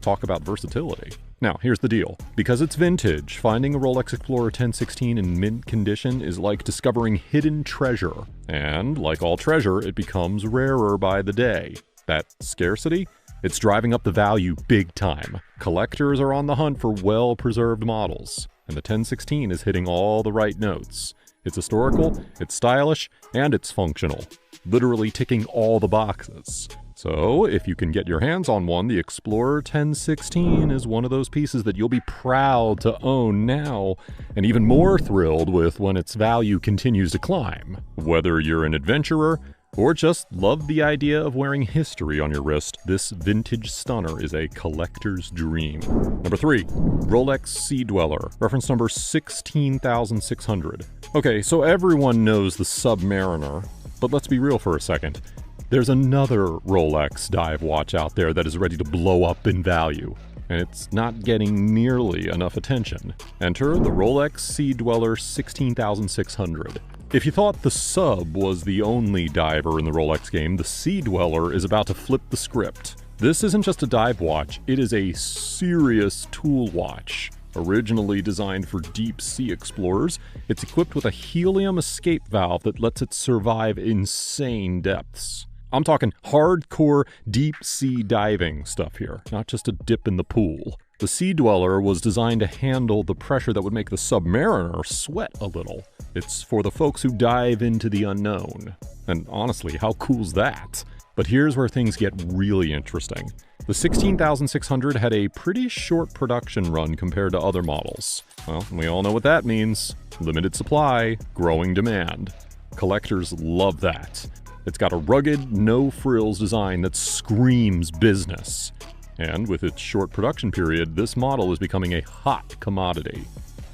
[SPEAKER 2] Talk about versatility. Now, here's the deal. Because it's vintage, finding a Rolex Explorer 1016 in mint condition is like discovering hidden treasure. And like all treasure, it becomes rarer by the day. That scarcity? It's driving up the value big time. Collectors are on the hunt for well-preserved models, and the 1016 is hitting all the right notes. It's historical, it's stylish, and it's functional. Literally ticking all the boxes. So, if you can get your hands on one, the Explorer 1016 is one of those pieces that you'll be proud to own now, and even more thrilled with when its value continues to climb. Whether you're an adventurer, or just love the idea of wearing history on your wrist, this vintage stunner is a collector's dream. Number 3, Rolex Sea Dweller, reference number 16,600. Okay, so everyone knows the Submariner, but let's be real for a second. There's another Rolex dive watch out there that is ready to blow up in value, and it's not getting nearly enough attention. Enter the Rolex Sea Dweller 16,600. If you thought the Sub was the only diver in the Rolex game, the Sea Dweller is about to flip the script. This isn't just a dive watch, it is a serious tool watch. Originally designed for deep sea explorers, it's equipped with a helium escape valve that lets it survive insane depths. I'm talking hardcore deep sea diving stuff here, not just a dip in the pool. The Sea Dweller was designed to handle the pressure that would make the Submariner sweat a little. It's for the folks who dive into the unknown. And honestly, how cool's that? But here's where things get really interesting. The 16,600 had a pretty short production run compared to other models. Well, we all know what that means. Limited supply, growing demand. Collectors love that. It's got a rugged, no-frills design that screams business. And with its short production period, this model is becoming a hot commodity.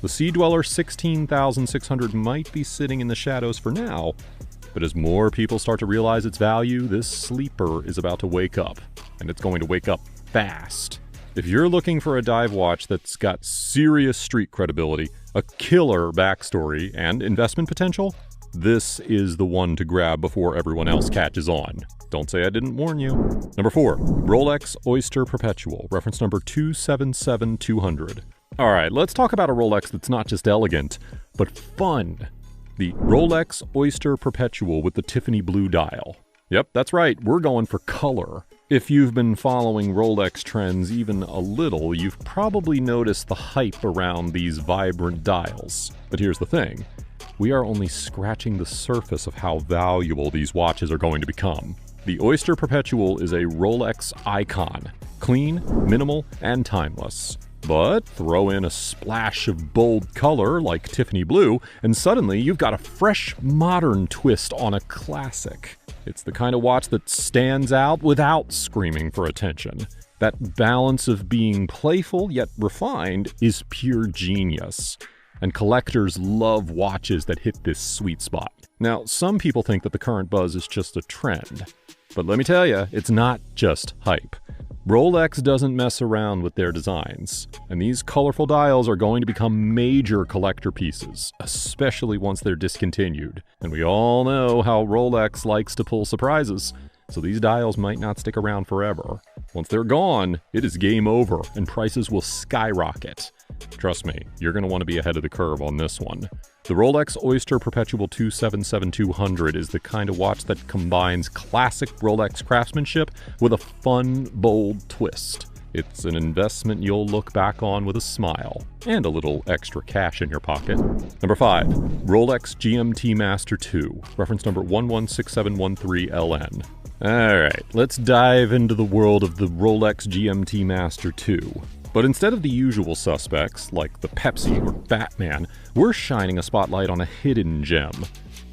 [SPEAKER 2] The Sea Dweller 16,600 might be sitting in the shadows for now, but as more people start to realize its value, this sleeper is about to wake up, and it's going to wake up fast. If you're looking for a dive watch that's got serious street credibility, a killer backstory, and investment potential, this is the one to grab before everyone else catches on. Don't say I didn't warn you. Number 4, Rolex Oyster Perpetual, reference number 277200. All right, let's talk about a Rolex that's not just elegant, but fun. The Rolex Oyster Perpetual with the Tiffany blue dial. Yep, that's right, we're going for color. If you've been following Rolex trends even a little, you've probably noticed the hype around these vibrant dials. But here's the thing, we are only scratching the surface of how valuable these watches are going to become. The Oyster Perpetual is a Rolex icon, clean, minimal, and timeless. But throw in a splash of bold color like Tiffany blue, and suddenly you've got a fresh, modern twist on a classic. It's the kind of watch that stands out without screaming for attention. That balance of being playful yet refined is pure genius. And collectors love watches that hit this sweet spot. Now, some people think that the current buzz is just a trend. But let me tell you, it's not just hype. Rolex doesn't mess around with their designs, and these colorful dials are going to become major collector pieces, especially once they're discontinued. And we all know how Rolex likes to pull surprises, so these dials might not stick around forever. Once they're gone, it is game over, and prices will skyrocket. Trust me, you're going to want to be ahead of the curve on this one. The Rolex Oyster Perpetual 277200 is the kind of watch that combines classic Rolex craftsmanship with a fun, bold twist. It's an investment you'll look back on with a smile and a little extra cash in your pocket. Number 5, Rolex GMT Master 2, reference number 116713LN. Alright, let's dive into the world of the Rolex GMT Master 2. But instead of the usual suspects, like the Pepsi or Batman, we're shining a spotlight on a hidden gem.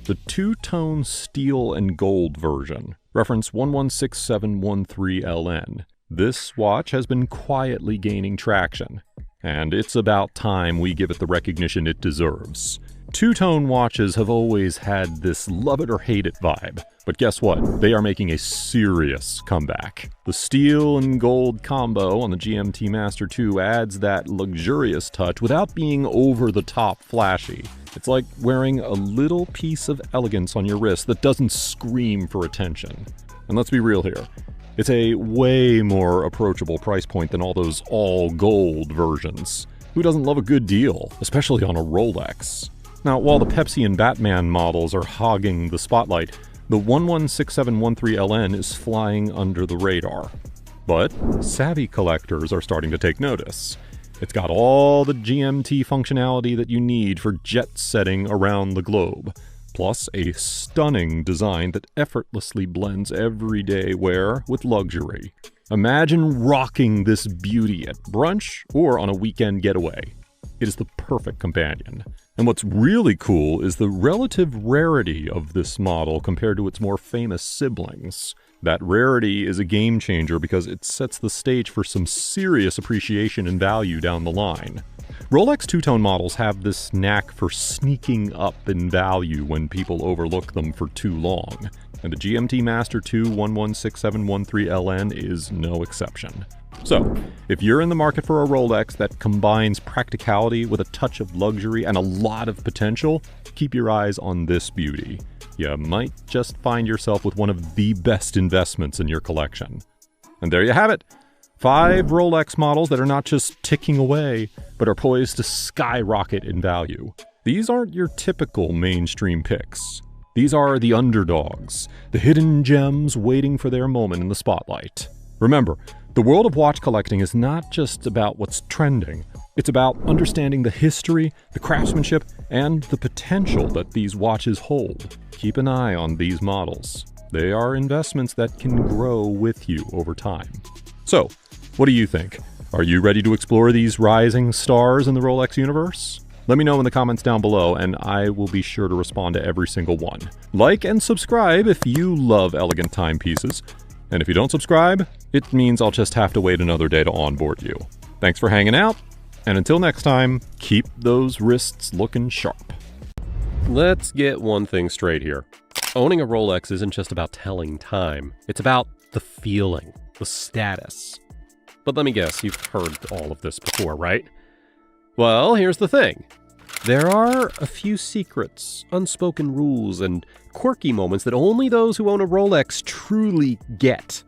[SPEAKER 2] The two-tone steel and gold version, reference 116713LN. This watch has been quietly gaining traction, and it's about time we give it the recognition it deserves. Two-tone watches have always had this love it or hate it vibe, but guess what? They are making a serious comeback. The steel and gold combo on the GMT Master 2 adds that luxurious touch without being over-the-top flashy. It's like wearing a little piece of elegance on your wrist that doesn't scream for attention. And let's be real here. It's a way more approachable price point than all those all-gold versions. Who doesn't love a good deal, especially on a Rolex? Now, while the Pepsi and Batman models are hogging the spotlight, the 116713LN is flying under the radar. But savvy collectors are starting to take notice. It's got all the GMT functionality that you need for jet setting around the globe, plus a stunning design that effortlessly blends everyday wear with luxury. Imagine rocking this beauty at brunch or on a weekend getaway. It is the perfect companion. And what's really cool is the relative rarity of this model compared to its more famous siblings. That rarity is a game changer because it sets the stage for some serious appreciation and value down the line. Rolex two-tone models have this knack for sneaking up in value when people overlook them for too long, and the GMT Master 2 116713LN is no exception. So, if you're in the market for a Rolex that combines practicality with a touch of luxury and a lot of potential, keep your eyes on this beauty. You might just find yourself with one of the best investments in your collection. And there you have it. 5 Rolex models that are not just ticking away, but are poised to skyrocket in value. These aren't your typical mainstream picks. These are the underdogs, the hidden gems waiting for their moment in the spotlight. Remember, the world of watch collecting is not just about what's trending. It's about understanding the history, the craftsmanship, and the potential that these watches hold. Keep an eye on these models. They are investments that can grow with you over time. So, what do you think? Are you ready to explore these rising stars in the Rolex universe? Let me know in the comments down below, and I will be sure to respond to every single one. Like and subscribe if you love elegant timepieces. And if you don't subscribe, it means I'll just have to wait another day to onboard you. Thanks for hanging out, and until next time, keep those wrists looking sharp.
[SPEAKER 1] Let's get one thing straight here. Owning a Rolex isn't just about telling time. It's about the feeling, the status.
[SPEAKER 3] But let me guess, you've heard all of this before, right? Well, here's the thing. There are a few secrets, unspoken rules, and quirky moments that only those who own a Rolex truly get.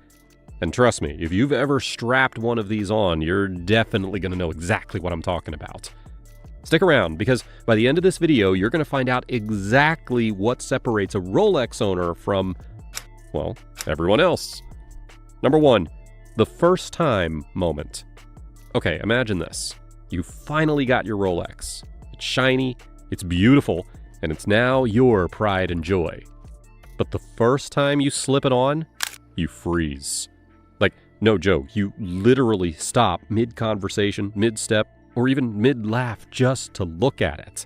[SPEAKER 3] And trust me, if you've ever strapped one of these on, you're definitely going to know exactly what I'm talking about. Stick around, because by the end of this video, you're going to find out exactly what separates a Rolex owner from, well, everyone else. Number 1, the first time moment. Okay, imagine this. You finally got your Rolex. It's shiny, it's beautiful, and it's now your pride and joy. But the first time you slip it on, you freeze. Like, no joke, you literally stop mid-conversation, mid-step, or even mid-laugh just to look at it.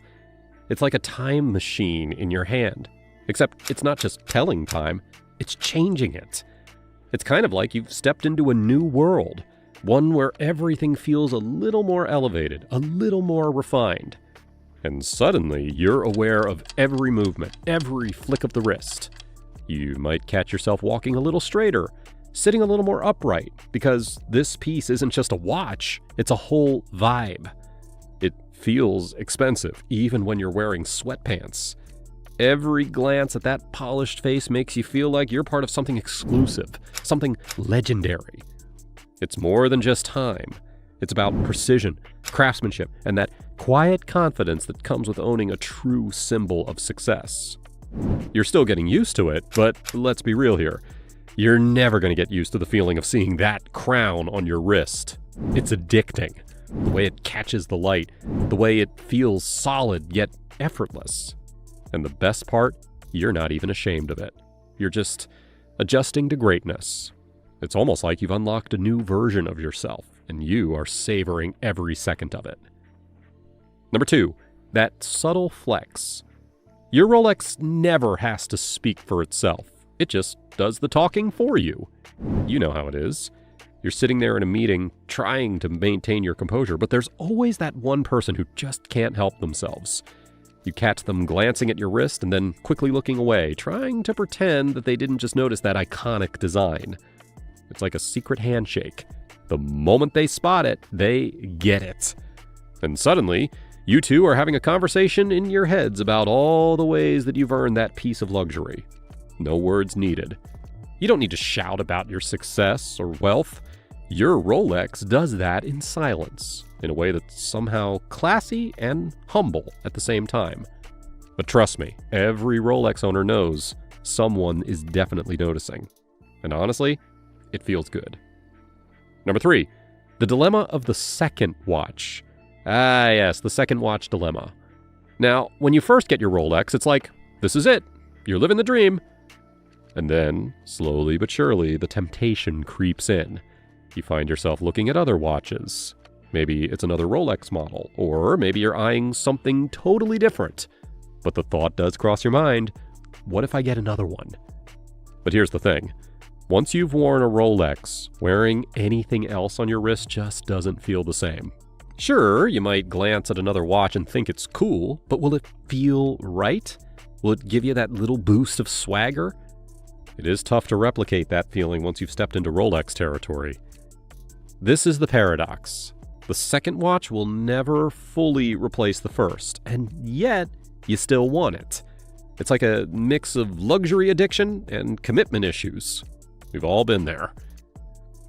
[SPEAKER 3] It's like a time machine in your hand. Except it's not just telling time, it's changing it. It's kind of like you've stepped into a new world, one where everything feels a little more elevated, a little more refined. And suddenly, you're aware of every movement, every flick of the wrist. You might catch yourself walking a little straighter, sitting a little more upright, because this piece isn't just a watch, it's a whole vibe. It feels expensive, even when you're wearing sweatpants. Every glance at that polished face makes you feel like you're part of something exclusive, something legendary. It's more than just time. It's about precision, craftsmanship, and that quiet confidence that comes with owning a true symbol of success. You're still getting used to it, but let's be real here. You're never going to get used to the feeling of seeing that crown on your wrist. It's addicting. The way it catches the light, the way it feels solid yet effortless. And the best part, you're not even ashamed of it. You're just adjusting to greatness. It's almost like you've unlocked a new version of yourself, and you are savoring every second of it. Number 2, that subtle flex. Your Rolex never has to speak for itself. It just does the talking for you. You know how it is. You're sitting there in a meeting trying to maintain your composure, but there's always that one person who just can't help themselves. You catch them glancing at your wrist and then quickly looking away, trying to pretend that they didn't just notice that iconic design. It's like a secret handshake. The moment they spot it, they get it. And suddenly, you two are having a conversation in your heads about all the ways that you've earned that piece of luxury. No words needed. You don't need to shout about your success or wealth. Your Rolex does that in silence, in a way that's somehow classy and humble at the same time. But trust me, every Rolex owner knows someone is definitely noticing. And honestly, it feels good. Number 3, the dilemma of the second watch. Ah, yes, the second watch dilemma. Now, when you first get your Rolex, it's like, this is it. You're living the dream. And then, slowly but surely, the temptation creeps in. You find yourself looking at other watches. Maybe it's another Rolex model, or maybe you're eyeing something totally different. But the thought does cross your mind, what if I get another one? But here's the thing. Once you've worn a Rolex, wearing anything else on your wrist just doesn't feel the same. Sure, you might glance at another watch and think it's cool, but will it feel right? Will it give you that little boost of swagger? It is tough to replicate that feeling once you've stepped into Rolex territory. This is the paradox. The second watch will never fully replace the first, and yet you still want it. It's like a mix of luxury addiction and commitment issues. We've all been there.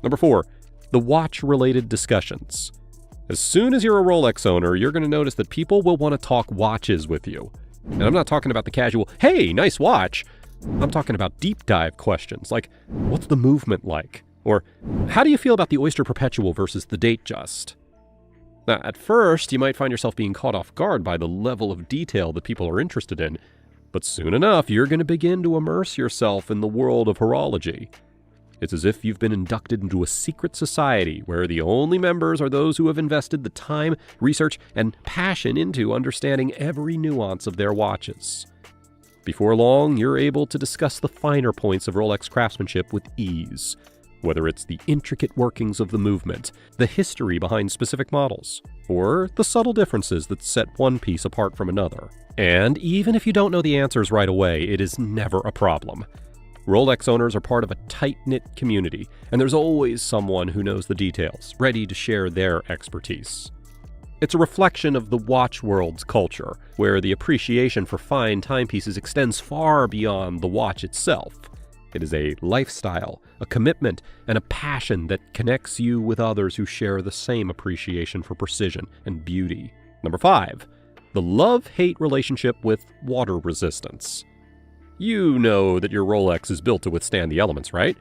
[SPEAKER 3] Number 4, the watch-related discussions. As soon as you're a Rolex owner, you're going to notice that people will want to talk watches with you. And I'm not talking about the casual, hey, nice watch. I'm talking about deep dive questions like, what's the movement like? Or, how do you feel about the Oyster Perpetual versus the Datejust? Now, at first, you might find yourself being caught off guard by the level of detail that people are interested in, but soon enough, you're going to begin to immerse yourself in the world of horology. It's as if you've been inducted into a secret society where the only members are those who have invested the time, research, and passion into understanding every nuance of their watches. Before long, you're able to discuss the finer points of Rolex craftsmanship with ease, whether it's the intricate workings of the movement, the history behind specific models, or the subtle differences that set one piece apart from another. And even if you don't know the answers right away, it is never a problem. Rolex owners are part of a tight-knit community, and there's always someone who knows the details, ready to share their expertise. It's a reflection of the watch world's culture, where the appreciation for fine timepieces extends far beyond the watch itself. It is a lifestyle, a commitment, and a passion that connects you with others who share the same appreciation for precision and beauty. Number 5, the love-hate relationship with water resistance. You know that your Rolex is built to withstand the elements, right?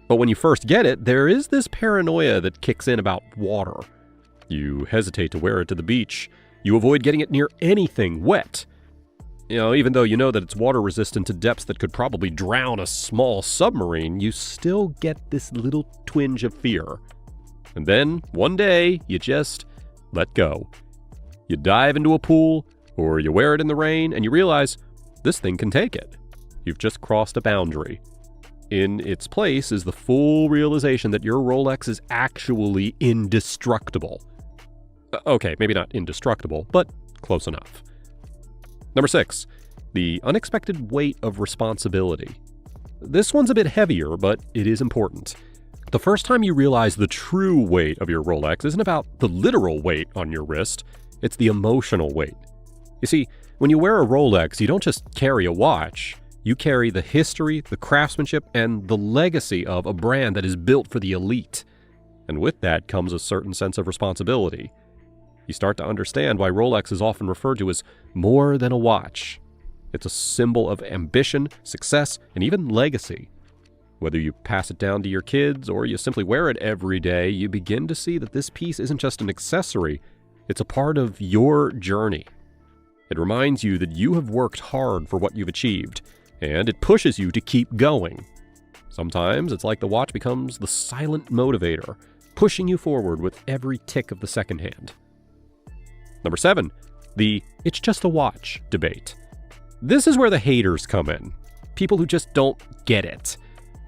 [SPEAKER 3] But when you first get it, there is this paranoia that kicks in about water. You hesitate to wear it to the beach. You avoid getting it near anything wet. Even though you know that it's water resistant to depths that could probably drown a small submarine, you still get this little twinge of fear. And then, one day, you just let go. You dive into a pool, or you wear it in the rain, and you realize this thing can take it. You've just crossed a boundary. In its place is the full realization that your Rolex is actually indestructible. Okay, maybe not indestructible, but close enough. Number 6, the unexpected weight of responsibility. This one's a bit heavier, but it is important. The first time you realize the true weight of your Rolex isn't about the literal weight on your wrist, it's the emotional weight. You see, when you wear a Rolex, you don't just carry a watch. You carry the history, the craftsmanship, and the legacy of a brand that is built for the elite. And with that comes a certain sense of responsibility. You start to understand why Rolex is often referred to as more than a watch. It's a symbol of ambition, success, and even legacy. Whether you pass it down to your kids or you simply wear it every day, you begin to see that this piece isn't just an accessory, it's a part of your journey. It reminds you that you have worked hard for what you've achieved, and it pushes you to keep going. Sometimes it's like the watch becomes the silent motivator, pushing you forward with every tick of the second hand. Number 7, the "it's just a watch" debate. This is where the haters come in. People who just don't get it.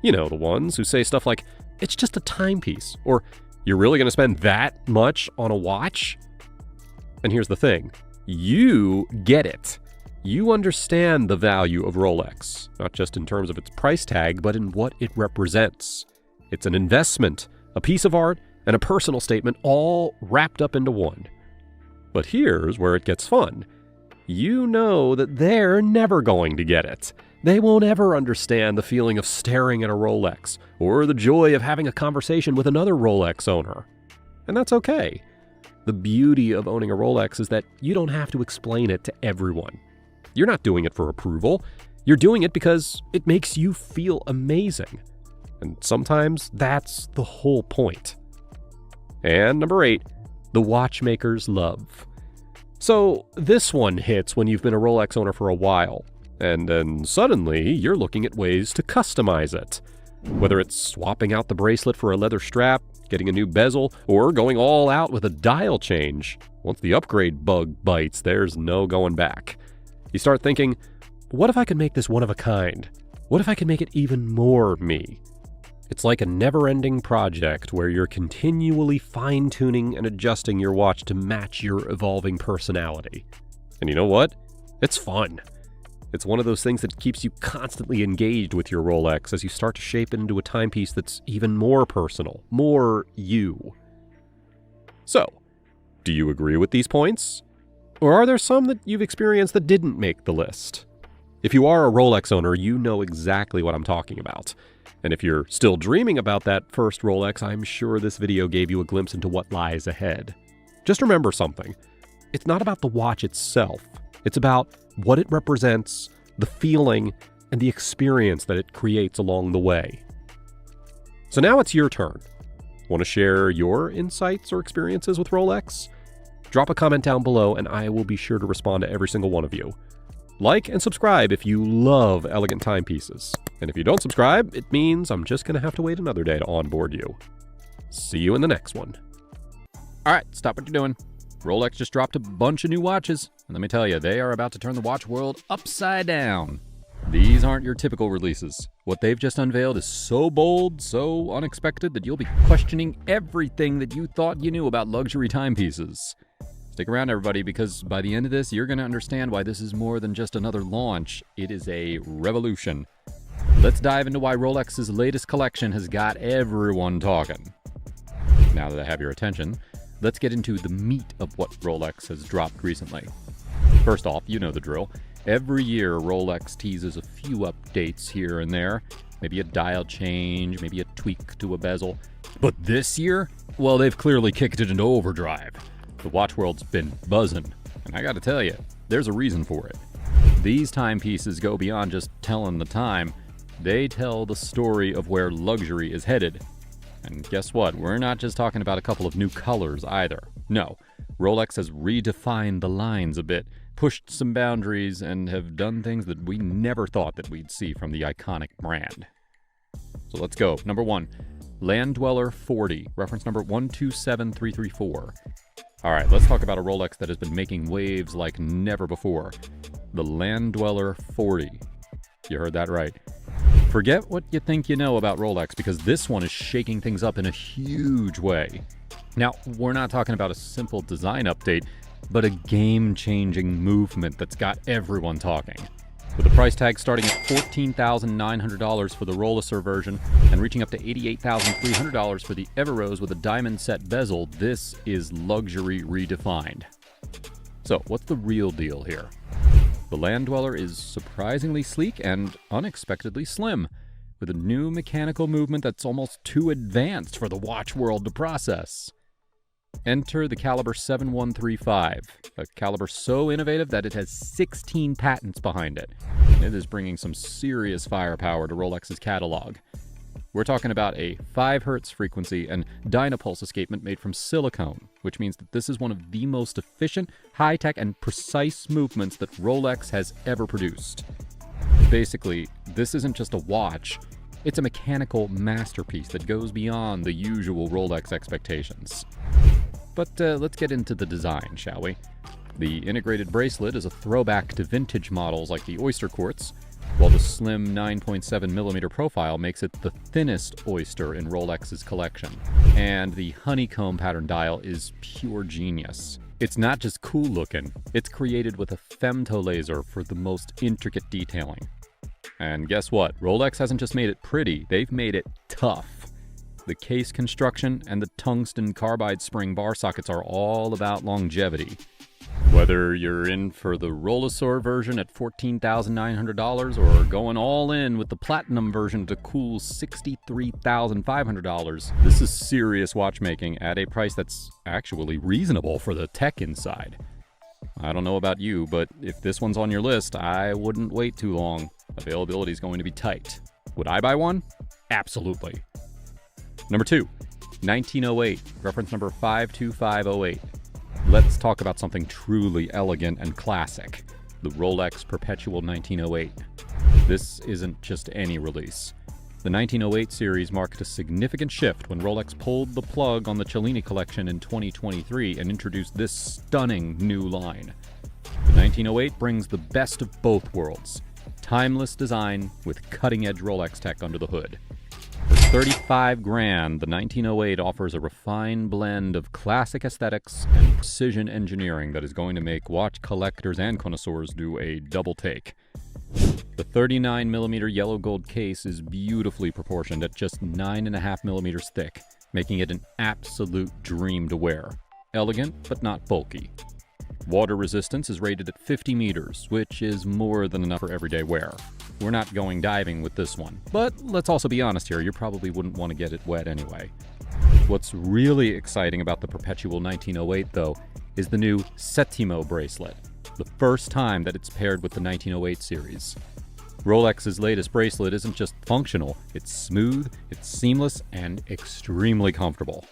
[SPEAKER 3] The ones who say stuff like, "It's just a timepiece," or "You're really going to spend that much on a watch?" And here's the thing. You get it. You understand the value of Rolex, not just in terms of its price tag, but in what it represents. It's an investment, a piece of art, and a personal statement all wrapped up into one. But here's where it gets fun. You know that they're never going to get it. They won't ever understand the feeling of staring at a Rolex, or the joy of having a conversation with another Rolex owner. And that's okay. The beauty of owning a Rolex is that you don't have to explain it to everyone. You're not doing it for approval. You're doing it because it makes you feel amazing. And sometimes that's the whole point. And number 8, the watchmaker's love. So this one hits when you've been a Rolex owner for a while, and then suddenly you're looking at ways to customize it. Whether it's swapping out the bracelet for a leather strap, getting a new bezel, or going all out with a dial change. Once the upgrade bug bites, there's no going back. You start thinking, what if I could make this one of a kind? What if I could make it even more me? It's like a never-ending project where you're continually fine-tuning and adjusting your watch to match your evolving personality. And you know what? It's fun. It's one of those things that keeps you constantly engaged with your Rolex as you start to shape it into a timepiece that's even more personal, more you. So, do you agree with these points? Or are there some that you've experienced that didn't make the list? If you are a Rolex owner, you know exactly what I'm talking about. And if you're still dreaming about that first Rolex, I'm sure this video gave you a glimpse into what lies ahead. Just remember something. It's not about the watch itself. It's about what it represents, the feeling, and the experience that it creates along the way. So now it's your turn. Want to share your insights or experiences with Rolex? Drop a comment down below and I will be sure to respond to every single one of you. Like and subscribe if you love elegant timepieces. And if you don't subscribe, it means I'm just going to have to wait another day to onboard you. See you in the next one.
[SPEAKER 1] All right, stop what you're doing. Rolex just dropped a bunch of new watches, and let me tell you, they are about to turn the watch world upside down. These aren't your typical releases. What they've just unveiled is so bold, so unexpected, that you'll be questioning everything that you thought you knew about luxury timepieces. Stick around, everybody, because by the end of this, you're going to understand why this is more than just another launch. It is a revolution. Let's dive into why Rolex's latest collection has got everyone talking. Now that I have your attention, let's get into the meat of what Rolex has dropped recently. First off, you know the drill. Every year, Rolex teases a few updates here and there. Maybe a dial change, maybe a tweak to a bezel. But this year, well, they've clearly kicked it into overdrive. The watch world's been buzzing, and I gotta tell you, there's a reason for it. These timepieces go beyond just telling the time. They tell the story of where luxury is headed. And guess what? We're not just talking about a couple of new colors either. No, Rolex has redefined the lines a bit, pushed some boundaries, and have done things that we never thought that we'd see from the iconic brand. So let's go. Number 1, Land Dweller 40, reference number 127334. All right, let's talk about a Rolex that has been making waves like never before. The Land Dweller 40. You heard that right. Forget what you think you know about Rolex, because this one is shaking things up in a huge way. Now, we're not talking about a simple design update, but a game-changing movement that's got everyone talking. With a price tag starting at $14,900 for the Rolex version and reaching up to $88,300 for the Everose with a diamond set bezel, this is luxury redefined. So, what's the real deal here? The Land Dweller is surprisingly sleek and unexpectedly slim, with a new mechanical movement that's almost too advanced for the watch world to process. Enter the caliber 7135, a caliber so innovative that it has 16 patents behind it. It is bringing some serious firepower to Rolex's catalog. We're talking about a 5 Hz frequency and Dynapulse escapement made from silicone, which means that this is one of the most efficient, high-tech, and precise movements that Rolex has ever produced. Basically, this isn't just a watch, it's a mechanical masterpiece that goes beyond the usual Rolex expectations. But let's get into the design, shall we? The integrated bracelet is a throwback to vintage models like the Oyster Quartz, while the slim 9.7mm profile makes it the thinnest Oyster in Rolex's collection. And the honeycomb pattern dial is pure genius. It's not just cool looking, it's created with a femto laser for the most intricate detailing. And guess what? Rolex hasn't just made it pretty, they've made it tough. The case construction and the tungsten carbide spring bar sockets are all about longevity. Whether you're in for the Rolex version at $14,900 or going all in with the platinum version at a cool $63,500, this is serious watchmaking at a price that's actually reasonable for the tech inside. I don't know about you, but if this one's on your list, I wouldn't wait too long. Availability is going to be tight. Would I buy one? Absolutely. Number 2, 1908, reference number 52508. Let's talk about something truly elegant and classic, the Rolex Perpetual 1908. This isn't just any release. The 1908 series marked a significant shift when Rolex pulled the plug on the Cellini collection in 2023 and introduced this stunning new line. The 1908 brings the best of both worlds, timeless design with cutting-edge Rolex tech under the hood. For $35,000, the 1908 offers a refined blend of classic aesthetics and precision engineering that is going to make watch collectors and connoisseurs do a double take. The 39mm yellow gold case is beautifully proportioned at just 9.5mm thick, making it an absolute dream to wear. Elegant, but not bulky. Water resistance is rated at 50 meters, which is more than enough for everyday wear. We're not going diving with this one, but let's also be honest here, you probably wouldn't want to get it wet anyway. What's really exciting about the Perpetual 1908, though, is the new Settimo bracelet, the first time that it's paired with the 1908 series. Rolex's latest bracelet isn't just functional, it's smooth, it's seamless, and extremely comfortable.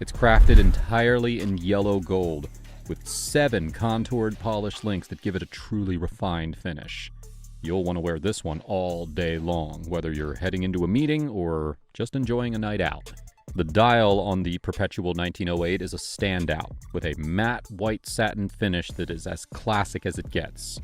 [SPEAKER 1] It's crafted entirely in yellow gold, with 7 contoured polished links that give it a truly refined finish. You'll want to wear this one all day long, whether you're heading into a meeting or just enjoying a night out. The dial on the Perpetual 1908 is a standout, with a matte white satin finish that is as classic as it gets.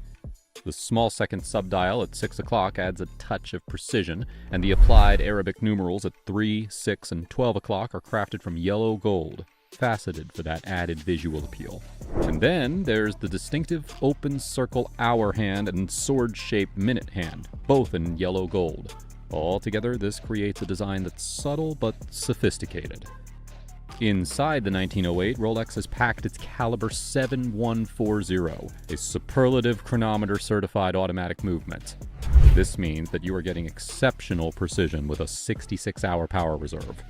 [SPEAKER 1] The small second subdial at 6 o'clock adds a touch of precision, and the applied Arabic numerals at 3, 6, and 12 o'clock are crafted from yellow gold. multifaceted for that added visual appeal. And then there's the distinctive open circle hour hand and sword-shaped minute hand, both in yellow gold. Altogether, this creates a design that's subtle but sophisticated. Inside the 1908, Rolex has packed its caliber 7140, a superlative chronometer-certified automatic movement. This means that you are getting exceptional precision with a 66-hour power reserve.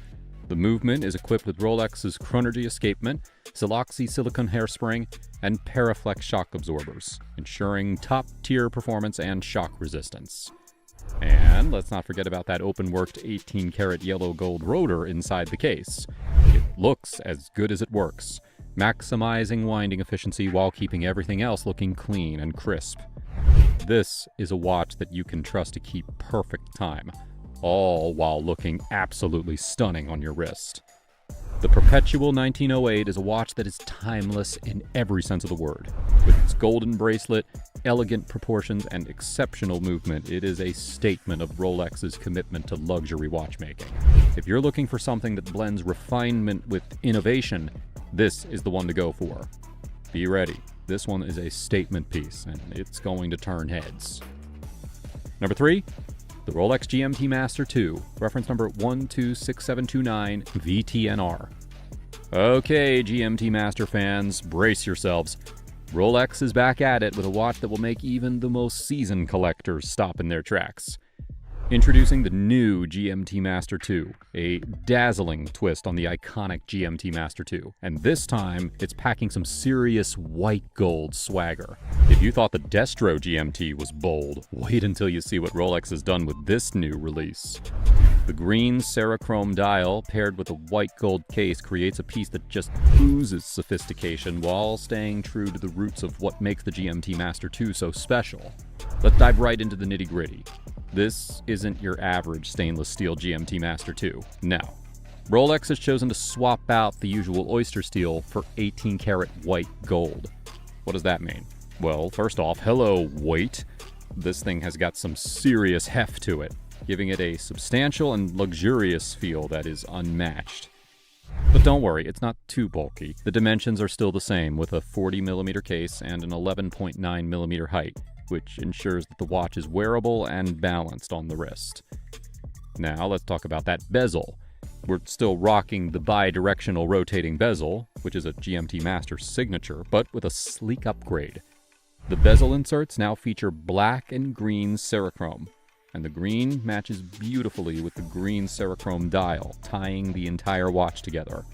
[SPEAKER 1] The movement is equipped with Rolex's Chronergy escapement, Siloxy silicone hairspring, and Paraflex shock absorbers, ensuring top-tier performance and shock resistance. And let's not forget about that open-worked 18-karat yellow gold rotor inside the case. It looks as good as it works, maximizing winding efficiency while keeping everything else looking clean and crisp. This is a watch that you can trust to keep perfect time, all while looking absolutely stunning on your wrist. The Perpetual 1908 is a watch that is timeless in every sense of the word. With its golden bracelet, elegant proportions, and exceptional movement, it is a statement of Rolex's commitment to luxury watchmaking. If you're looking for something that blends refinement with innovation, this is the one to go for. Be ready. This one is a statement piece, and it's going to turn heads. Number 3, the Rolex GMT Master 2, reference number 126729 VTNR. Okay, GMT Master fans, brace yourselves. Rolex is back at it with a watch that will make even the most seasoned collectors stop in their tracks. Introducing the new GMT Master 2, a dazzling twist on the iconic GMT Master 2, and this time it's packing some serious white gold swagger. If you thought the Destro GMT was bold, wait until you see what Rolex has done with this new release. The green Cerachrome dial paired with a white gold case creates a piece that just oozes sophistication while staying true to the roots of what makes the GMT Master 2 so special. Let's dive right into the nitty-gritty. This isn't your average stainless steel GMT Master 2. No. Rolex has chosen to swap out the usual oyster steel for 18-karat white gold. What does that mean? Well, first off, hello, weight. This thing has got some serious heft to it, giving it a substantial and luxurious feel that is unmatched. But don't worry, it's not too bulky. The dimensions are still the same, with a 40mm case and an 11.9mm height, which ensures that the watch is wearable and balanced on the wrist. Now let's talk about that bezel. We're still rocking the bi-directional rotating bezel, which is a GMT Master signature, but with a sleek upgrade. The bezel inserts now feature black and green Cerachrome, and the green matches beautifully with the green Cerachrome dial, tying the entire watch together.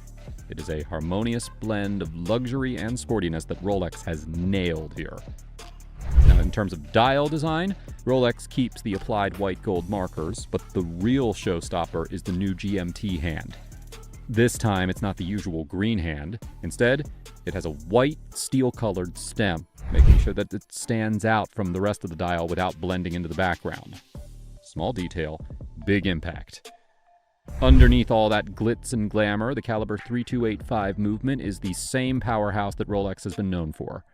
[SPEAKER 1] It is a harmonious blend of luxury and sportiness that Rolex has nailed here. Now, in terms of dial design, Rolex keeps the applied white gold markers, but the real showstopper is the new GMT hand. This time, it's not the usual green hand. Instead, it has a white, steel-colored stem, making sure that it stands out from the rest of the dial without blending into the background. Small detail, big impact. Underneath all that glitz and glamour, the caliber 3285 movement is the same powerhouse that Rolex has been known for.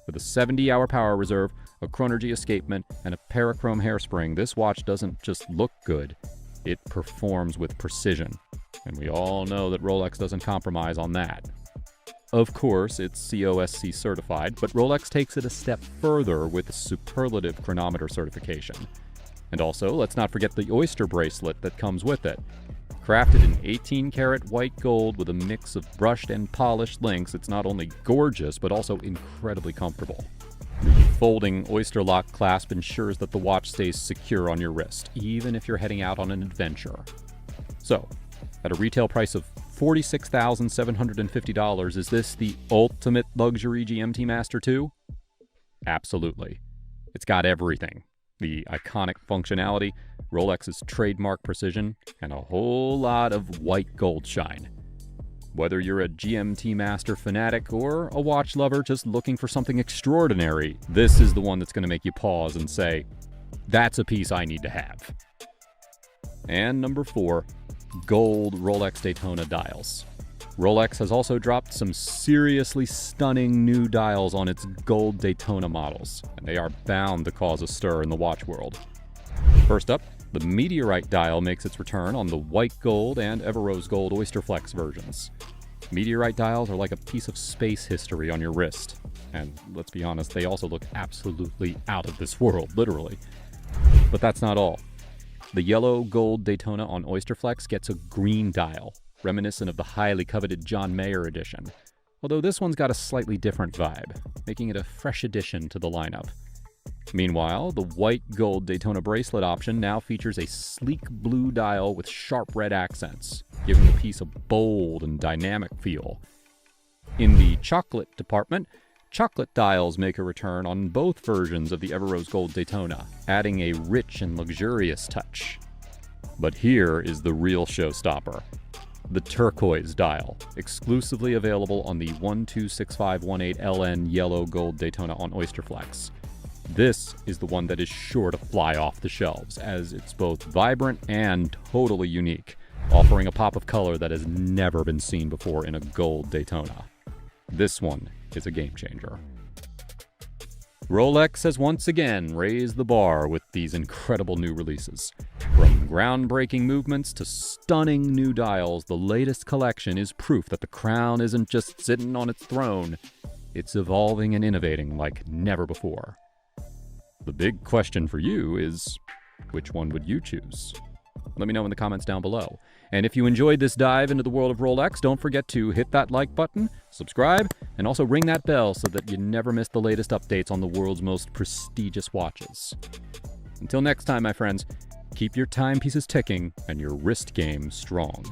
[SPEAKER 1] With a 70-hour power reserve, a Chronergy escapement, and a Parachrome hairspring, this watch doesn't just look good, it performs with precision. And we all know that Rolex doesn't compromise on that. Of course, it's COSC certified, but Rolex takes it a step further with superlative chronometer certification. And also, let's not forget the oyster bracelet that comes with it. Crafted in 18-karat white gold with a mix of brushed and polished links, it's not only gorgeous, but also incredibly comfortable. The folding oyster lock clasp ensures that the watch stays secure on your wrist, even if you're heading out on an adventure. So, at a retail price of $46,750, is this the ultimate luxury GMT Master 2? Absolutely. It's got everything. The iconic functionality, Rolex's trademark precision, and a whole lot of white gold shine. Whether you're a GMT Master fanatic or a watch lover just looking for something extraordinary, this is the one that's going to make you pause and say, that's a piece I need to have. And number 4, gold Rolex Daytona dials. Rolex has also dropped some seriously stunning new dials on its gold Daytona models, and they are bound to cause a stir in the watch world. First up, the Meteorite dial makes its return on the white gold and Ever Rose Gold Oyster Flex versions. Meteorite dials are like a piece of space history on your wrist. And let's be honest, they also look absolutely out of this world, literally. But that's not all. The yellow gold Daytona on Oysterflex gets a green dial, reminiscent of the highly coveted John Mayer edition. Although this one's got a slightly different vibe, making it a fresh addition to the lineup. Meanwhile, the white gold Daytona bracelet option now features a sleek blue dial with sharp red accents, giving the piece a bold and dynamic feel. In the chocolate department, chocolate dials make a return on both versions of the Everose Gold Daytona, adding a rich and luxurious touch. But here is the real showstopper. The turquoise dial, exclusively available on the 126518LN yellow gold Daytona on Oysterflex. This is the one that is sure to fly off the shelves, as it's both vibrant and totally unique, offering a pop of color that has never been seen before in a gold Daytona. This one is a game changer. Rolex has once again raised the bar with these incredible new releases. From groundbreaking movements to stunning new dials, the latest collection is proof that the crown isn't just sitting on its throne, it's evolving and innovating like never before. The big question for you is, which one would you choose? Let me know in the comments down below. And if you enjoyed this dive into the world of Rolex, don't forget to hit that like button, subscribe, and also ring that bell so that you never miss the latest updates on the world's most prestigious watches. Until next time, my friends, keep your timepieces ticking and your wrist game strong.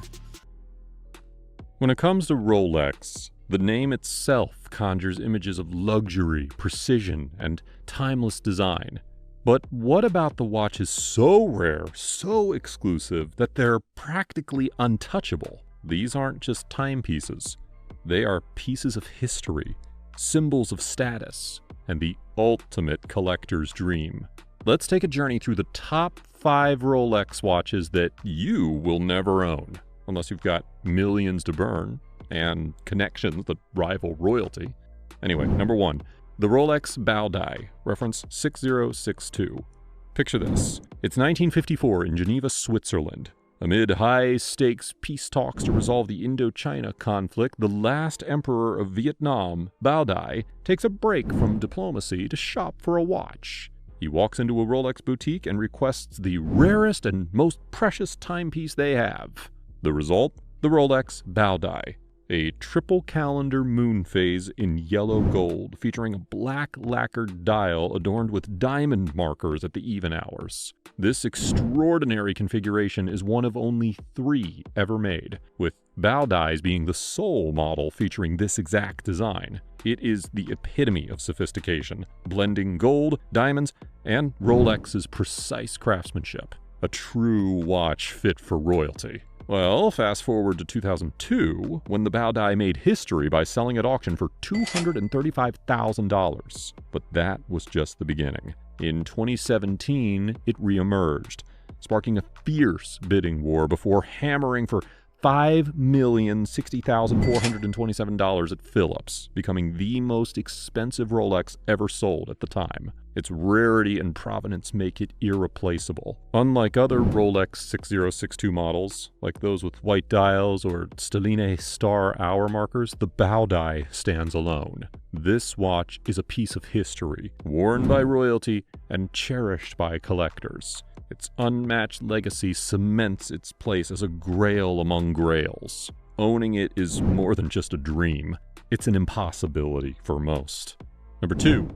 [SPEAKER 2] When it comes to Rolex, the name itself conjures images of luxury, precision, and timeless design. But what about the watch is so rare, so exclusive, that they're practically untouchable? These aren't just timepieces. They are pieces of history, symbols of status, and the ultimate collector's dream. Let's take a journey through the top 5 Rolex watches that you will never own, unless you've got millions to burn and connections that rival royalty. Anyway, number 1. The Rolex Baudai, reference 6062. Picture this. It's 1954 in Geneva, Switzerland. Amid high-stakes peace talks to resolve the Indochina conflict, the last emperor of Vietnam, Baudai, takes a break from diplomacy to shop for a watch. He walks into a Rolex boutique and requests the rarest and most precious timepiece they have. The result? The Rolex Baudai. A triple calendar moon phase in yellow gold, featuring a black lacquered dial adorned with diamond markers at the even hours. This extraordinary configuration is one of only 3 ever made, with Baudai's being the sole model featuring this exact design. It is the epitome of sophistication, blending gold, diamonds, and Rolex's precise craftsmanship. A true watch fit for royalty. Well, fast forward to 2002, when the Baudai made history by selling at auction for $235,000. But that was just the beginning. In 2017, it reemerged, sparking a fierce bidding war before hammering for $5,060,427 at Phillips, becoming the most expensive Rolex ever sold at the time. Its rarity and provenance make it irreplaceable. Unlike other Rolex 6062 models, like those with white dials or stelline star hour markers, the Baudai stands alone. This watch is a piece of history, worn by royalty and cherished by collectors. Its unmatched legacy cements its place as a grail among grails. Owning it is more than just a dream. It's an impossibility for most. Number 2.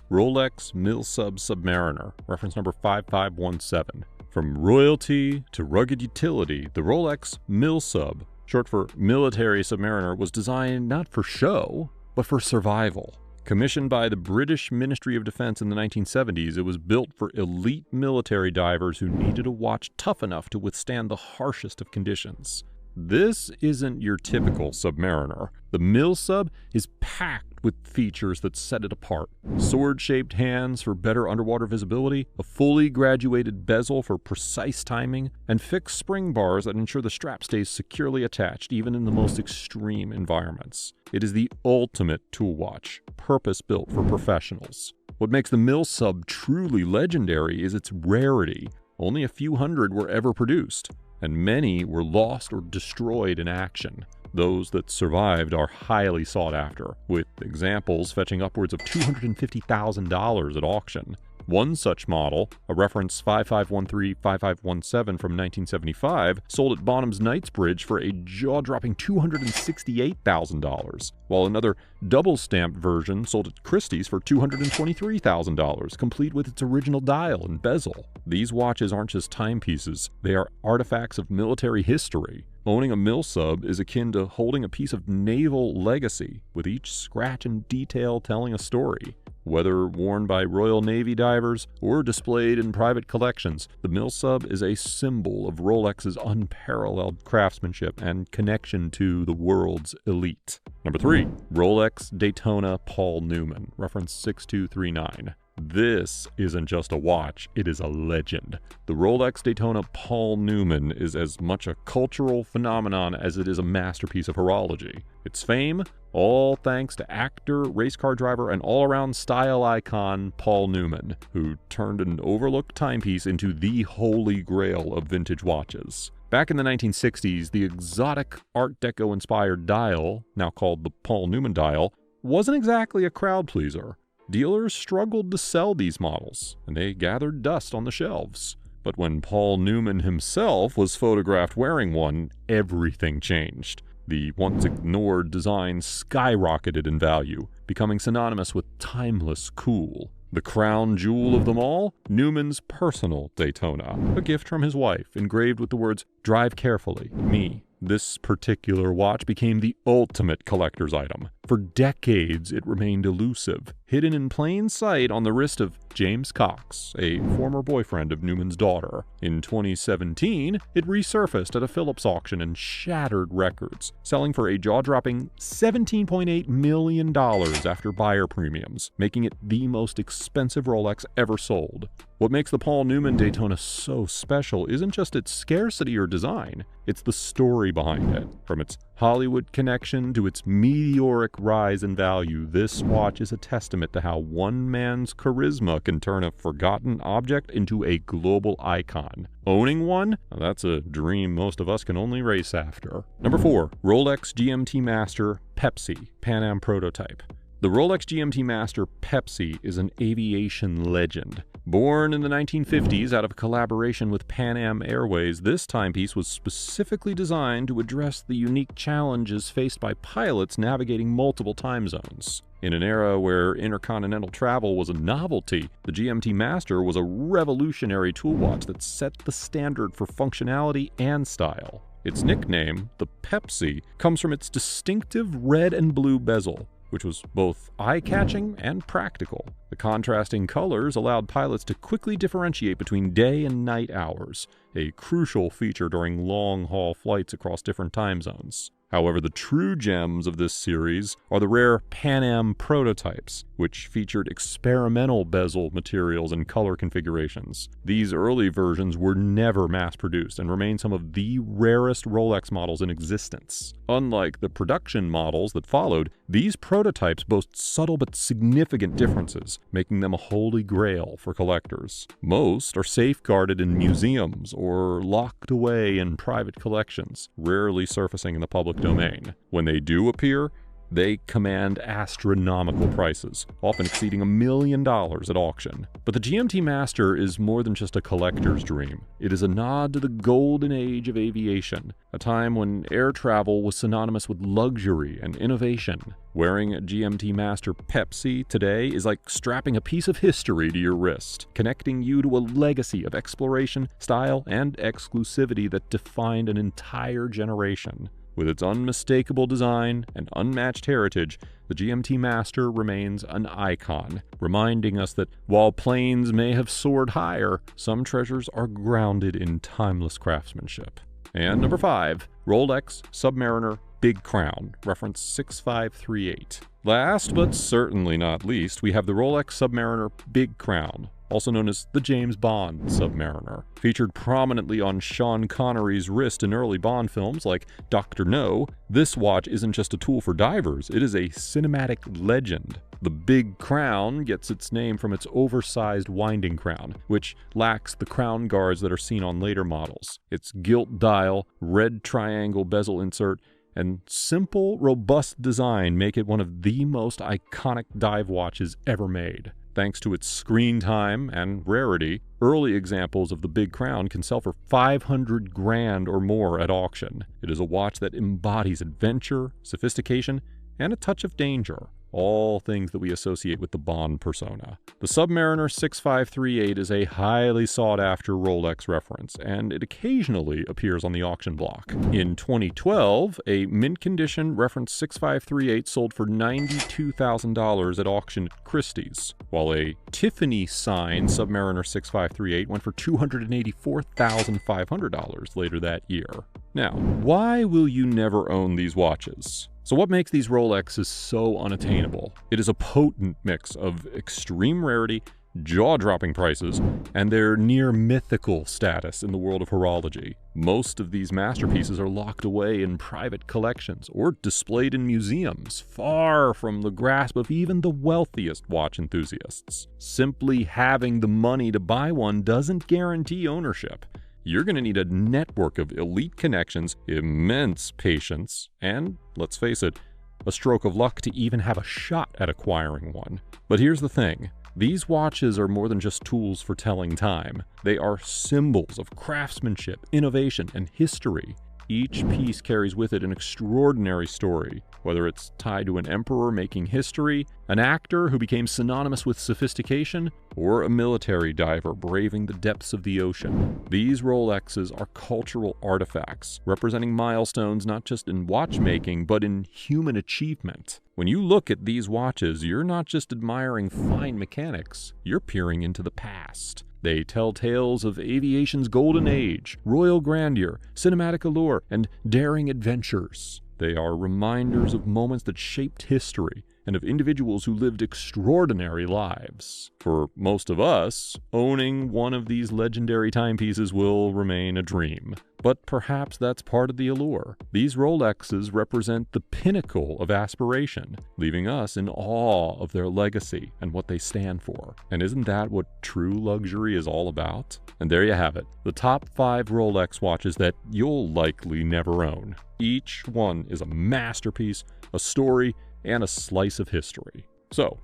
[SPEAKER 2] Rolex Milsub Submariner, reference number 5517. From royalty to rugged utility, the Rolex Milsub, short for Military Submariner, was designed not for show, but for survival. Commissioned by the British Ministry of Defense in the 1970s, it was built for elite military divers who needed a watch tough enough to withstand the harshest of conditions. This isn't your typical Submariner. The Milsub is packed with features that set it apart. Sword-shaped hands for better underwater visibility, a fully graduated bezel for precise timing, and fixed spring bars that ensure the strap stays securely attached even in the most extreme environments. It is the ultimate tool watch, purpose-built for professionals. What makes the Milsub truly legendary is its rarity. Only a few hundred were ever produced, and many were lost or destroyed in action. Those that survived are highly sought after, with examples fetching upwards of $250,000 at auction. One such model, a reference 5513-5517 from 1975, sold at Bonham's Knightsbridge for a jaw-dropping $268,000, while another double-stamped version sold at Christie's for $223,000, complete with its original dial and bezel. These watches aren't just timepieces, they are artifacts of military history. Owning a milsub is akin to holding a piece of naval legacy, with each scratch and detail telling a story. Whether worn by Royal Navy divers or displayed in private collections, the milsub is a symbol of Rolex's unparalleled craftsmanship and connection to the world's elite. Number 3. Rolex Daytona Paul Newman, reference 6239. This isn't just a watch, it is a legend. The Rolex Daytona Paul Newman is as much a cultural phenomenon as it is a masterpiece of horology. Its fame, all thanks to actor, race car driver, and all-around style icon Paul Newman, who turned an overlooked timepiece into the holy grail of vintage watches. Back in the 1960s, the exotic Art Deco-inspired dial, now called the Paul Newman dial, wasn't exactly a crowd pleaser. Dealers struggled to sell these models, and they gathered dust on the shelves. But when Paul Newman himself was photographed wearing one, everything changed. The once ignored design skyrocketed in value, becoming synonymous with timeless cool. The crown jewel of them all, Newman's personal Daytona, a gift from his wife, engraved with the words, "Drive carefully, me." This particular watch became the ultimate collector's item. For decades, it remained elusive, hidden in plain sight on the wrist of James Cox, a former boyfriend of Newman's daughter. In 2017, it resurfaced at a Phillips auction and shattered records, selling for a jaw-dropping $17.8 million after buyer premiums, making it the most expensive Rolex ever sold. What makes the Paul Newman Daytona so special isn't just its scarcity or design, it's the story behind it. From its Hollywood connection to its meteoric rise in value, this watch is a testament to how one man's charisma can turn a forgotten object into a global icon. Owning one? Well, that's a dream most of us can only race after. Number 4. Rolex GMT Master Pepsi Pan Am Prototype. The Rolex GMT Master Pepsi is an aviation legend. Born in the 1950s out of a collaboration with Pan Am Airways, this timepiece was specifically designed to address the unique challenges faced by pilots navigating multiple time zones. In an era where intercontinental travel was a novelty, the GMT Master was a revolutionary tool watch that set the standard for functionality and style. Its nickname, the Pepsi, comes from its distinctive red and blue bezel, which was both eye-catching and practical. The contrasting colors allowed pilots to quickly differentiate between day and night hours, a crucial feature during long-haul flights across different time zones. However, the true gems of this series are the rare Pan Am prototypes, which featured experimental bezel materials and color configurations. These early versions were never mass-produced and remain some of the rarest Rolex models in existence. Unlike the production models that followed, these prototypes boast subtle but significant differences, making them a holy grail for collectors. Most are safeguarded in museums or locked away in private collections, rarely surfacing in the public domain. When they do appear, they command astronomical prices, often exceeding $1 million at auction. But the GMT Master is more than just a collector's dream. It is a nod to the golden age of aviation, a time when air travel was synonymous with luxury and innovation. Wearing a GMT Master Pepsi today is like strapping a piece of history to your wrist, connecting you to a legacy of exploration, style, and exclusivity that defined an entire generation. With its unmistakable design and unmatched heritage, the GMT Master remains an icon, reminding us that while planes may have soared higher, some treasures are grounded in timeless craftsmanship. And number 5, Rolex Submariner Big Crown, reference 6538. Last but certainly not least, we have the Rolex Submariner Big Crown, also known as the James Bond Submariner. Featured prominently on Sean Connery's wrist in early Bond films like Dr. No, this watch isn't just a tool for divers, it is a cinematic legend. The Big Crown gets its name from its oversized winding crown, which lacks the crown guards that are seen on later models. Its gilt dial, red triangle bezel insert, and simple, robust design make it one of the most iconic dive watches ever made. Thanks to its screen time and rarity, early examples of the Big Crown can sell for $500,000 or more at auction. It is a watch that embodies adventure, sophistication, and a touch of danger, all things that we associate with the Bond persona. The Submariner 6538 is a highly sought-after Rolex reference, and it occasionally appears on the auction block. In 2012, a mint-condition reference 6538 sold for $92,000 at auction at Christie's, while a Tiffany-signed Submariner 6538 went for $284,500 later that year. Now, why will you never own these watches? So what makes these Rolexes so unattainable? It is a potent mix of extreme rarity, jaw-dropping prices, and their near-mythical status in the world of horology. Most of these masterpieces are locked away in private collections or displayed in museums, far from the grasp of even the wealthiest watch enthusiasts. Simply having the money to buy one doesn't guarantee ownership. You're going to need a network of elite connections, immense patience, and, let's face it, a stroke of luck to even have a shot at acquiring one. But here's the thing. These watches are more than just tools for telling time. They are symbols of craftsmanship, innovation, and history. Each piece carries with it an extraordinary story, whether it's tied to an emperor making history, an actor who became synonymous with sophistication, or a military diver braving the depths of the ocean. These Rolexes are cultural artifacts, representing milestones not just in watchmaking, but in human achievement. When you look at these watches, you're not just admiring fine mechanics, you're peering into the past. They tell tales of aviation's golden age, royal grandeur, cinematic allure, and daring adventures. They are reminders of moments that shaped history and of individuals who lived extraordinary lives. For most of us, owning one of these legendary timepieces will remain a dream. But perhaps that's part of the allure. These Rolexes represent the pinnacle of aspiration, leaving us in awe of their legacy and what they stand for. And isn't that what true luxury is all about? And there you have it, the top 5 Rolex watches that you'll likely never own. Each one is a masterpiece, a story, and a slice of history. So,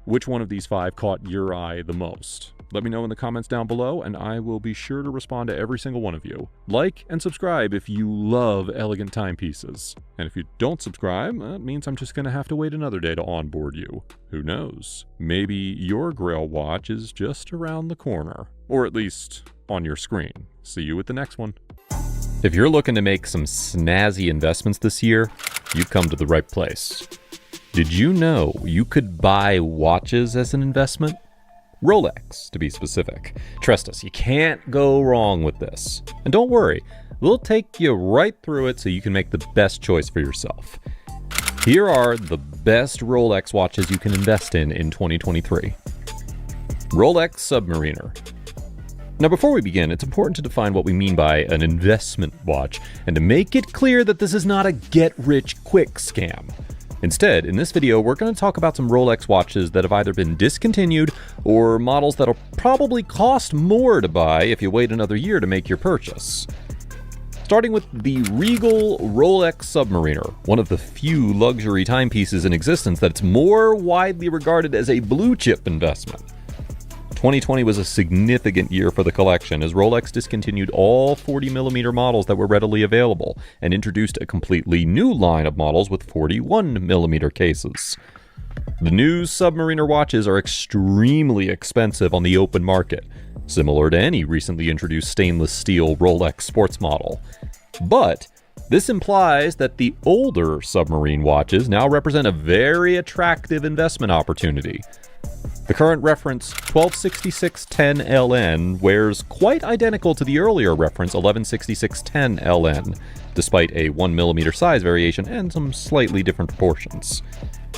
[SPEAKER 2] which one of these 5 caught your eye the most? Let me know in the comments down below, and I will be sure to respond to every single one of you. Like and subscribe if you love elegant timepieces. And if you don't subscribe, that means I'm just going to have to wait another day to onboard you. Who knows? Maybe your Grail watch is just around the corner. Or at least on your screen. See you at the next one. If you're looking to make some snazzy investments this year, you've come to the right place. Did you know you could buy watches as an investment? Rolex, to be specific. Trust us, you can't go wrong with this. And don't worry, we'll take you right through it so you can make the best choice for yourself. Here are the best Rolex watches you can invest in 2023. Rolex Submariner. Now, before we begin, it's important to define what we mean by an investment watch and to make it clear that this is not a get-rich-quick scam. Instead, in this video, we're going to talk about some Rolex watches that have either been discontinued or models that'll probably cost more to buy if you wait another year to make your purchase. Starting with the Regal Rolex Submariner, one of the few luxury timepieces in existence that's more widely regarded as a blue-chip investment. 2020 was a significant year for the collection as Rolex discontinued all 40mm models that were readily available and introduced a completely new line of models with 41mm cases. The new Submariner watches are extremely expensive on the open market, similar to any recently introduced stainless steel Rolex sports model. But this implies that the older submarine watches now represent a very attractive investment opportunity. The current reference 126610LN wears quite identical to the earlier reference 116610LN, despite a 1mm size variation and some slightly different proportions.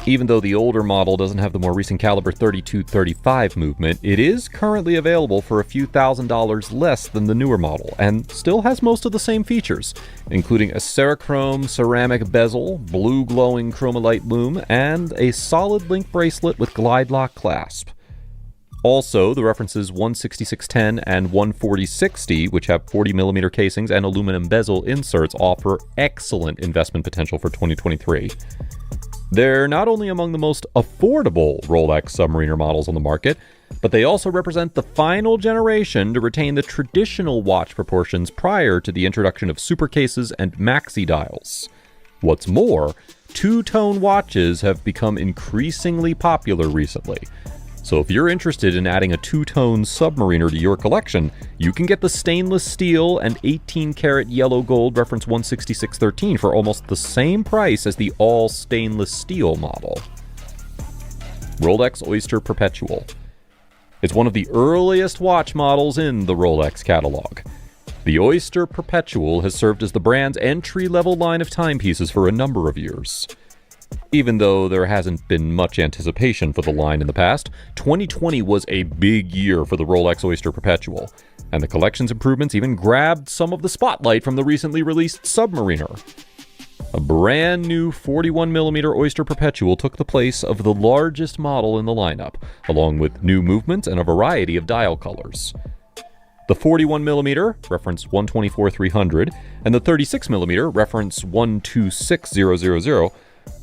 [SPEAKER 2] Even though the older model doesn't have the more recent caliber 3235 movement, it is currently available for a few $1,000s less than the newer model, and still has most of the same features, including a Cerachrome ceramic bezel, blue glowing chromalite lume, and a solid link bracelet with glide lock clasp.
[SPEAKER 1] Also, the references 16610 and 14060, which have 40mm casings and aluminum bezel inserts, offer excellent investment potential for 2023. They're not only among the most affordable Rolex Submariner models on the market, but they also represent the final generation to retain the traditional watch proportions prior to the introduction of super cases and maxi dials. What's more, two-tone watches have become increasingly popular recently. So if you're interested in adding a two-tone Submariner to your collection, you can get the stainless steel and 18-karat yellow gold reference 16613 for almost the same price as the all-stainless steel model. Rolex Oyster Perpetual. It's one of the earliest watch models in the Rolex catalog. The Oyster Perpetual has served as the brand's entry-level line of timepieces for a number of years. Even though there hasn't been much anticipation for the line in the past, 2020 was a big year for the Rolex Oyster Perpetual, and the collection's improvements even grabbed some of the spotlight from the recently released Submariner. A brand new 41mm Oyster Perpetual took the place of the largest model in the lineup, along with new movements and a variety of dial colors. The 41mm, reference 124-300, and the 36mm, reference 126000,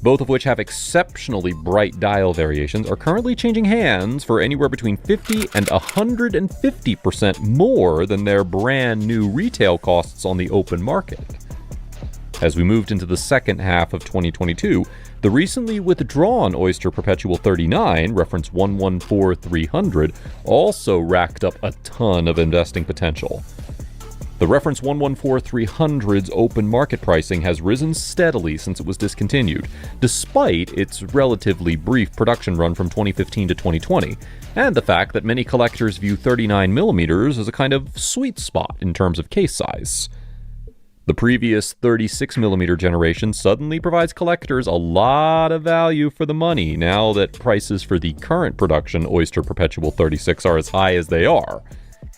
[SPEAKER 1] both of which have exceptionally bright dial variations, are currently changing hands for anywhere between 50 and 150% more than their brand new retail costs on the open market. As we moved into the second half of 2022, the recently withdrawn Oyster Perpetual 39, reference 114300, also racked up a ton of investing potential. The reference 114300's open market pricing has risen steadily since it was discontinued, despite its relatively brief production run from 2015 to 2020, and the fact that many collectors view 39mm as a kind of sweet spot in terms of case size. The previous 36mm generation suddenly provides collectors a lot of value for the money now that prices for the current production Oyster Perpetual 36 are as high as they are.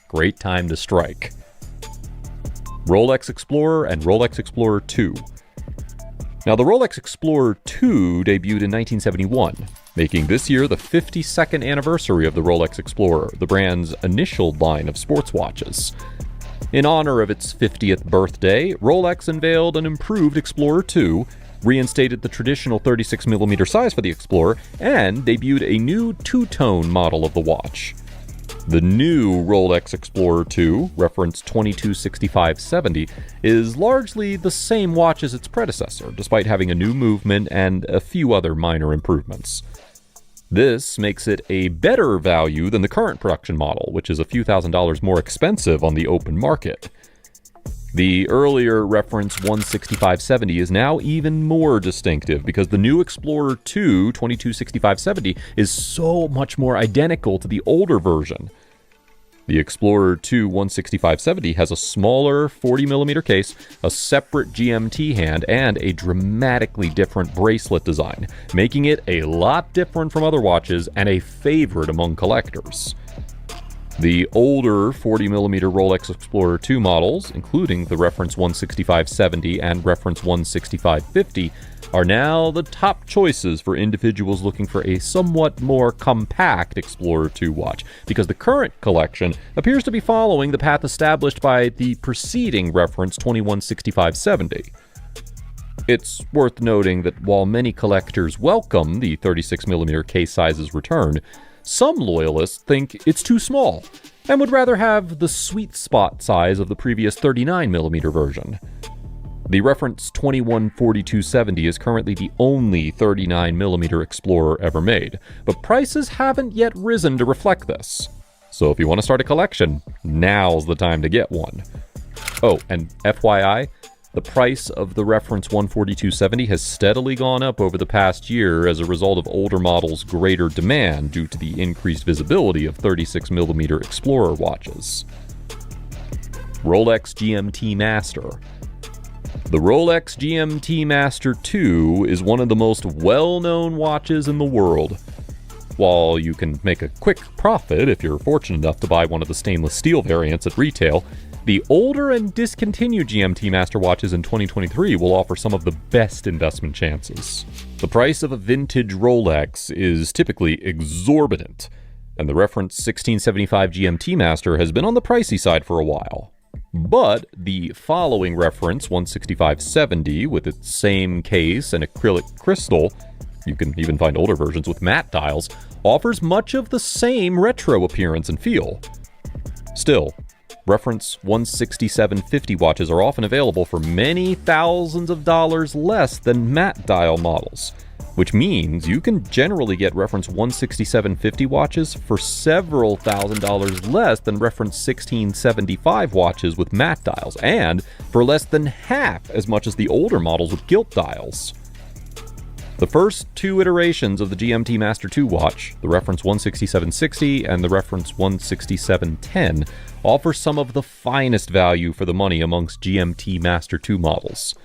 [SPEAKER 1] Great time to strike. Rolex Explorer and Rolex Explorer 2. Now, the Rolex Explorer 2 debuted in 1971, making this year the 52nd anniversary of the Rolex Explorer, the brand's initial line of sports watches. In honor of its 50th birthday, Rolex unveiled an improved Explorer 2, reinstated the traditional 36mm size for the Explorer, and debuted a new two-tone model of the watch. The new Rolex Explorer 2, reference 226570, is largely the same watch as its predecessor, despite having a new movement and a few other minor improvements. This makes it a better value than the current production model, which is a few $1,000s more expensive on the open market. The earlier reference 16570 is now even more distinctive because the new Explorer 2 226570 is so much more identical to the older version. The Explorer 2 16570 has a smaller 40mm case, a separate GMT hand, and a dramatically different bracelet design, making it a lot different from other watches and a favorite among collectors. The older 40mm Rolex Explorer 2 models, including the reference 16570 and reference 16550, are now the top choices for individuals looking for a somewhat more compact Explorer 2 watch, because the current collection appears to be following the path established by the preceding reference 216570. It's worth noting that while many collectors welcome the 36mm case size's return, some loyalists think it's too small and would rather have the sweet spot size of the previous 39mm version. The reference 214270 is currently the only 39mm Explorer ever made, but prices haven't yet risen to reflect this. So if you want to start a collection, now's the time to get one. Oh, and FYI, the price of the reference 14270 has steadily gone up over the past year as a result of older models' greater demand due to the increased visibility of 36mm Explorer watches. Rolex GMT Master. The Rolex GMT Master 2 is one of the most well-known watches in the world. While you can make a quick profit if you're fortunate enough to buy one of the stainless steel variants at retail, the older and discontinued GMT Master watches in 2023 will offer some of the best investment chances. The price of a vintage Rolex is typically exorbitant, and the reference 1675 GMT Master has been on the pricey side for a while. But the following reference 16570 with its same case and acrylic crystal, you can even find older versions with matte dials, offers much of the same retro appearance and feel. Still, reference 16750 watches are often available for many thousands of dollars less than matte dial models, which means you can generally get reference 16750 watches for several $1,000s less than reference 1675 watches with matte dials, and for less than half as much as the older models with gilt dials. The first two iterations of the GMT Master 2 watch, the reference 16760 and the reference 16710, offer some of the finest value for the money amongst GMT Master 2 models.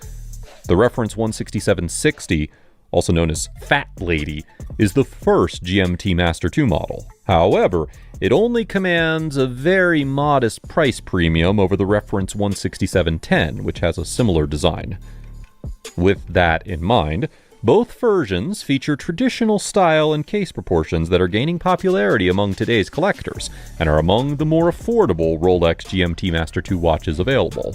[SPEAKER 1] The reference 16760, also known as Fat Lady, is the first GMT Master 2 model. However, it only commands a very modest price premium over the reference 16710, which has a similar design. With that in mind, both versions feature traditional style and case proportions that are gaining popularity among today's collectors, and are among the more affordable Rolex GMT Master 2 watches available.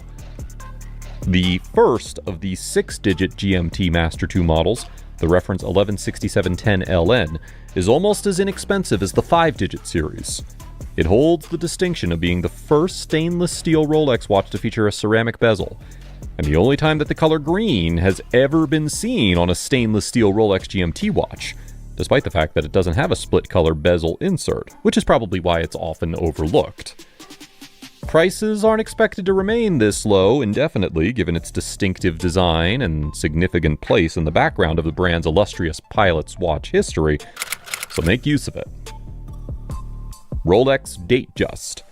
[SPEAKER 1] The first of the 6-digit GMT Master 2 models, the reference 116710LN, is almost as inexpensive as the 5-digit series. It holds the distinction of being the first stainless steel Rolex watch to feature a ceramic bezel, and the only time that the color green has ever been seen on a stainless steel Rolex GMT watch, despite the fact that it doesn't have a split color bezel insert, which is probably why it's often overlooked. Prices aren't expected to remain this low indefinitely, given its distinctive design and significant place in the background of the brand's illustrious pilot's watch history, so make use of it. Rolex Datejust.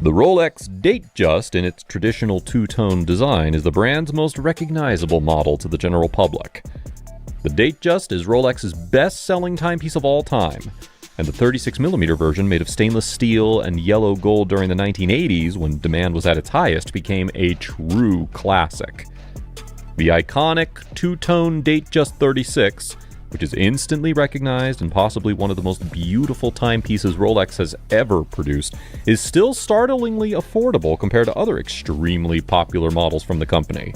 [SPEAKER 1] The Rolex Datejust, in its traditional two-tone design, is the brand's most recognizable model to the general public. The Datejust is Rolex's best-selling timepiece of all time, and the 36mm version, made of stainless steel and yellow gold during the 1980s, when demand was at its highest, became a true classic. The iconic two-tone Datejust 36, which is instantly recognized and possibly one of the most beautiful timepieces Rolex has ever produced, is still startlingly affordable compared to other extremely popular models from the company.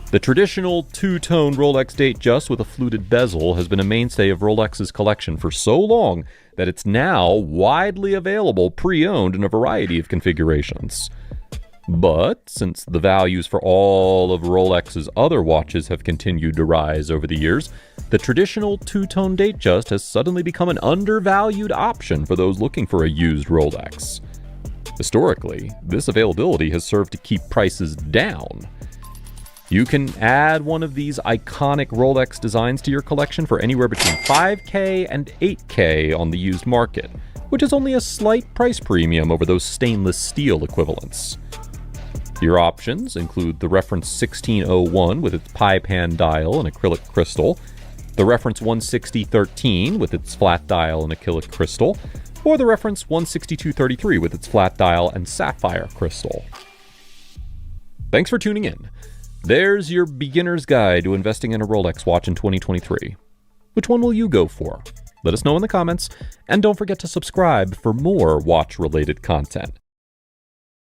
[SPEAKER 1] The traditional two-tone Rolex Datejust with a fluted bezel has been a mainstay of Rolex's collection for so long that it's now widely available pre-owned in a variety of configurations. But since the values for all of Rolex's other watches have continued to rise over the years, the traditional two-tone Datejust has suddenly become an undervalued option for those looking for a used Rolex. Historically, this availability has served to keep prices down. You can add one of these iconic Rolex designs to your collection for anywhere between $5K and $8K on the used market, which is only a slight price premium over those stainless steel equivalents. Your options include the reference 1601 with its pie pan dial and acrylic crystal, the reference 16013 with its flat dial and acrylic crystal, or the reference 16233 with its flat dial and sapphire crystal. Thanks for tuning in. There's your beginner's guide to investing in a Rolex watch in 2023. Which one will you go for? Let us know in the comments, and don't forget to subscribe for more watch-related content.